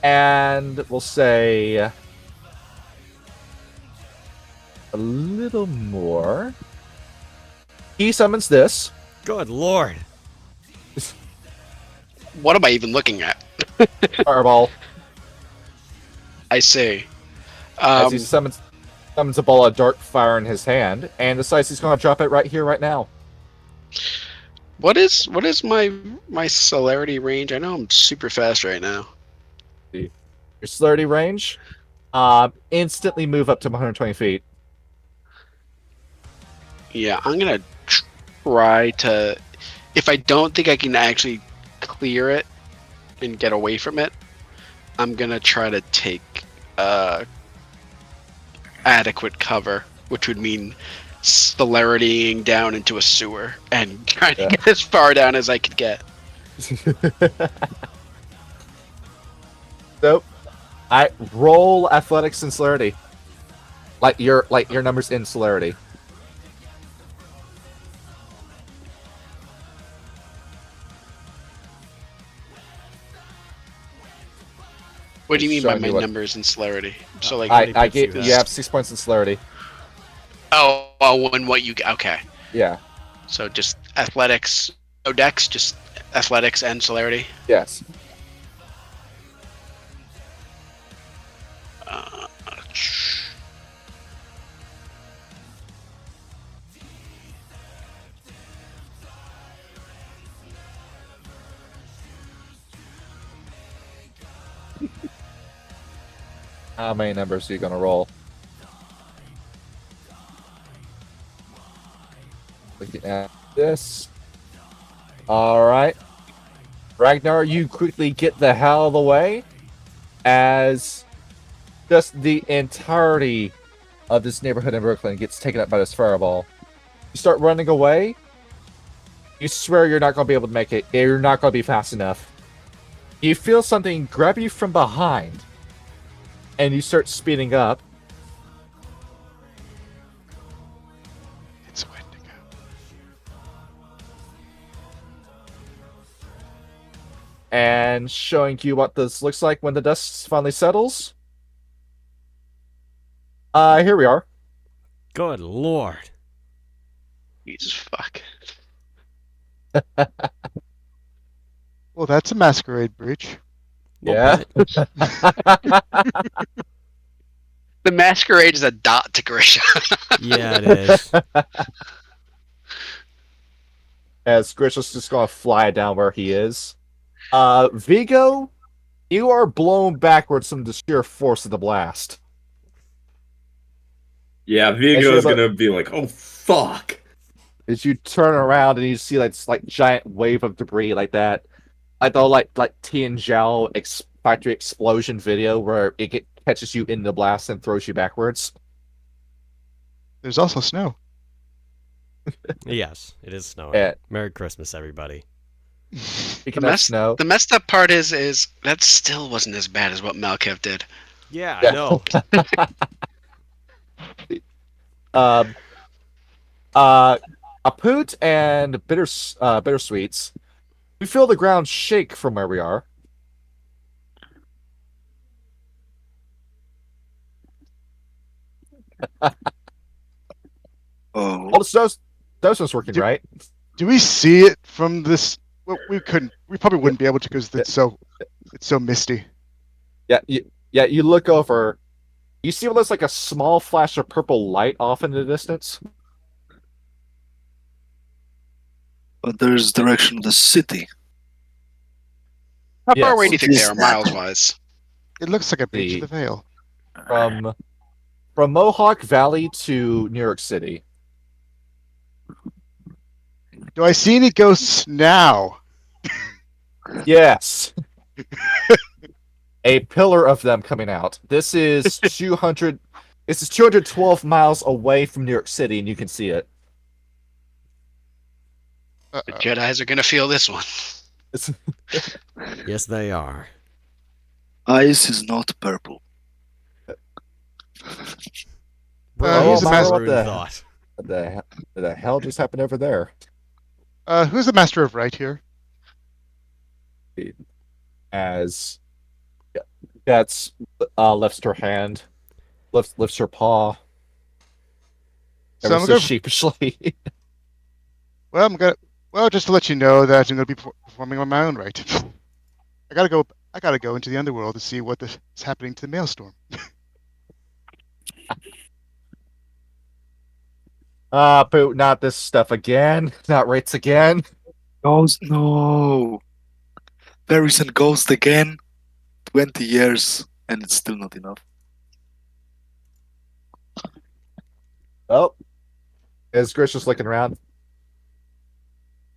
And we'll say a little more. He summons this. Good lord. What am I even looking at? Fireball. I see. As he summons a ball of dark fire in his hand, and decides he's going to drop it right here, right now. What is my celerity range? I know I'm super fast right now. Your celerity range, instantly move up to 120 feet. Yeah, I'm gonna try to. If I don't think I can actually clear it and get away from it, I'm gonna try to take adequate cover, which would mean celeritying down into a sewer and trying to get as far down as I could get. Nope. I roll athletics and celerity. Like your numbers in celerity. What do you mean by showing my you what- numbers and celerity? So like, I gave you have 6 points in celerity. and what you okay? Yeah. So just athletics, no dex, just athletics and celerity. Yes. Uh, How many numbers are you gonna roll? Looking at this. Alright. Ragnar, you quickly get the hell out of the way as just the entirety of this neighborhood in Brooklyn gets taken up by this fireball. You start running away. You swear you're not going to be able to make it. You're not going to be fast enough. You feel something grab you from behind. And you start speeding up. It's Wendigo. And showing you what this looks like when the dust finally settles. Here we are. Good lord. Jesus fuck. Well, that's a masquerade breach. Yeah. The masquerade is a dot to Grisha. Yeah, it is. As Grisha's just gonna fly down where he is. Vigo, you are blown backwards from the sheer force of the blast. Yeah, Vigo's gonna be like, "Oh fuck!" As you turn around and you see like this like giant wave of debris like that, like the like Tian Zhao factory explosion video where it catches you in the blast and throws you backwards. There's also snow. Yes, it is snowing. Yeah. Merry Christmas, everybody. Speaking of snow, The messed up part is that still wasn't as bad as what Malkev did. Yeah, I know. Aput and Bittersweets, we feel the ground shake from where we are. Oh, All the snow's working, right? Do we see it from this? Well, we couldn't. We probably wouldn't be able to because it's so misty. Yeah, you look over. You see what looks like a small flash of purple light off in the distance? but there's direction of the city. How Yes. far away do you think they Is are, that- miles wise? It looks like a breach of the veil. From Mohawk Valley to New York City. Do I see any ghosts now? Yes. A pillar of them coming out. This is 200. This is 212 miles away from New York City, and you can see it. The Jedis are gonna feel this one. Yes, they are. Ice is not purple. Bro, he's a master- what the, thought. the hell just happened over there? Who's the master of right here? As that's lifts her hand, lifts her paw. So Ever I'm so gonna. sheepishly. Well, just to let you know that I'm gonna be performing on my own right. I gotta go into the underworld to see what is happening to the maelstrom. But not this stuff again. Not rates again. Ghost, no. There is a ghost again. 20 years, and it's still not enough. Oh, as Grisha's looking around.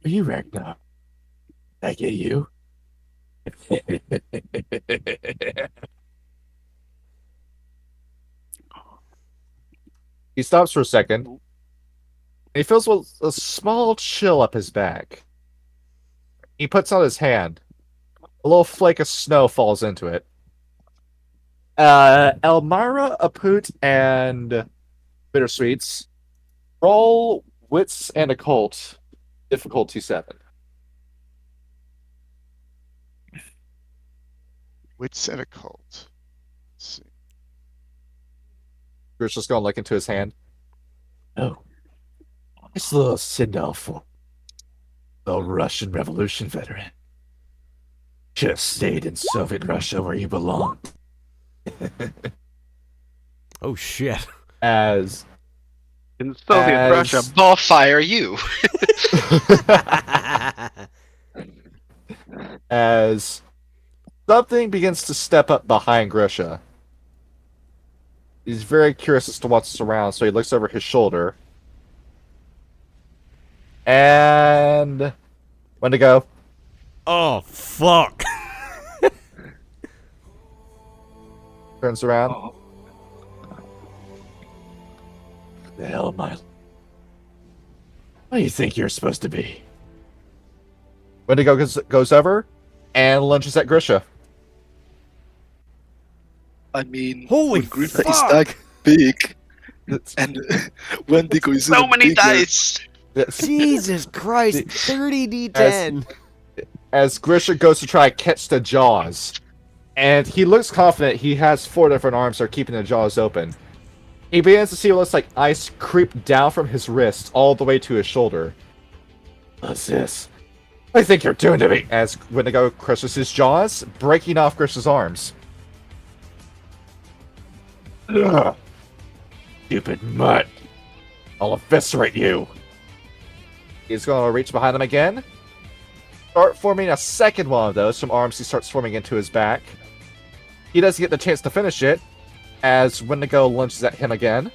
Are you Ragnar? I get you. He stops for a second. And he feels a small chill up his back. He puts out his hand. A little flake of snow falls into it. Elmira, Aput, and Bittersweets, roll wits and occult, difficulty 7. Wits and occult. Let's see. Grisha's gonna look into his hand. Oh, nice little send-off for the Russian Revolution veteran. Should have stayed in Soviet Russia where you belong. Oh shit. As In Soviet As- Russia, ball fire you. as something begins to step up behind Grisha. He's very curious as to what's around, so he looks over his shoulder. And Wendigo. Oh fuck. Turns around. Oh, The hell am I? What do you think you're supposed to be? Wendigo goes over and lunges at Grisha. I mean, Holy when Grisha is fuck! that big, and Wendigo is So even many bigger. dice. Jesus Christ, 30d10. As Grisha goes to try to catch the jaws. And he looks confident he has 4 different arms that are keeping the jaws open. He begins to see what looks like ice creep down from his wrist all the way to his shoulder. What's this? What do you think you're doing to me? As Wendigo crushes his jaws, breaking off Grisha's arms. Ugh. Stupid mutt. I'll eviscerate you. He's going to reach behind him again. Start forming a second one of those from arms he starts forming into his back. He doesn't get the chance to finish it, as Wendigo lunges at him again.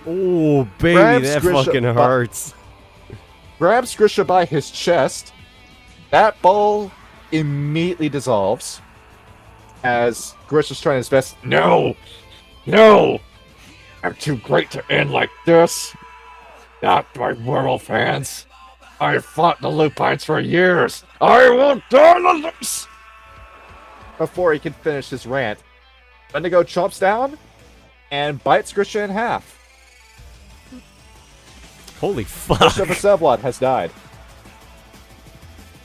Oh baby, Grabs that Grisha fucking by- hurts. Grabs Grisha by his chest. That ball immediately dissolves, as Grisha's trying his best. No! No! I'm too great to end like this. Not by werewolf hands. I fought the lupines for years. I will die on this! Before he can finish his rant, Wendigo chomps down and bites Grisha in half. Holy fuck. Grisha Vasevlad has died.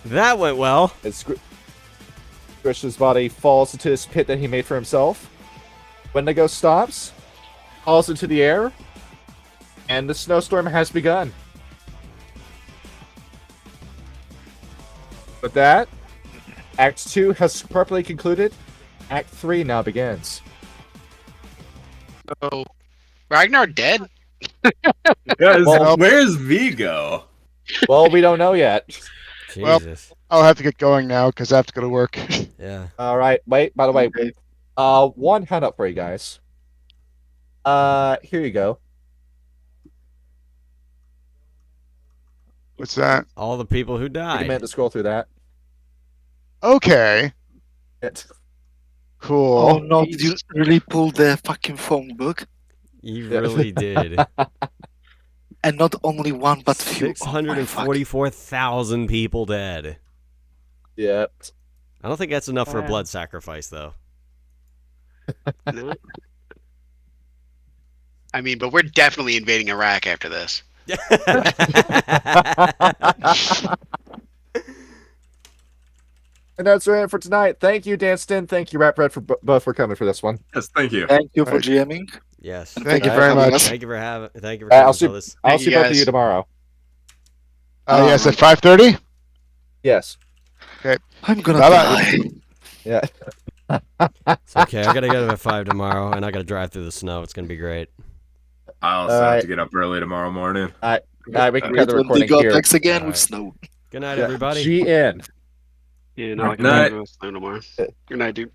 That went well. As Grisha's body falls into this pit that he made for himself. Wendigo stops, falls into the air, and the snowstorm has begun. With that, Act 2 has properly concluded. Act 3 now begins. So, Ragnar dead? Guys, Well- where's Vigo? Well, we don't know yet. Well- Jesus. I'll have to get going now because I have to go to work. Yeah. All right. Wait. By the way, Okay. one hand up for you guys. Here you go. What's that? All the people who Take a minute died. to scroll through that. Okay. Cool. Oh no, did you really pull the fucking phone book? You really did. And not only one, but few. Oh my fuck. 644,000 people dead. Yep. I don't think that's enough for a blood sacrifice, though. No. I mean, but we're definitely invading Iraq after this. And that's it for tonight. Thank you, Danston. Thank you, Ratbread, for both for coming for this one. Yes, thank you. Thank you for Right. GMing. Yes. Thank you Alright, very have a much. Thank you for having. Thank you for I'll coming, see. fellas. I'll Thank see you, both of guys. you tomorrow. Yes, at 5:30. Yes. I'm gonna Bye-bye. die. Yeah. It's okay. I gotta get up at 5 tomorrow, and I gotta drive through the snow. It's gonna be great. I also All have right. to get up early tomorrow morning. All right, we can cut the When they recording got here. attacks again Alright. with snow. Good night, Yeah, everybody. GN. Yeah, no, I Night. can do tomorrow. Good night, dude.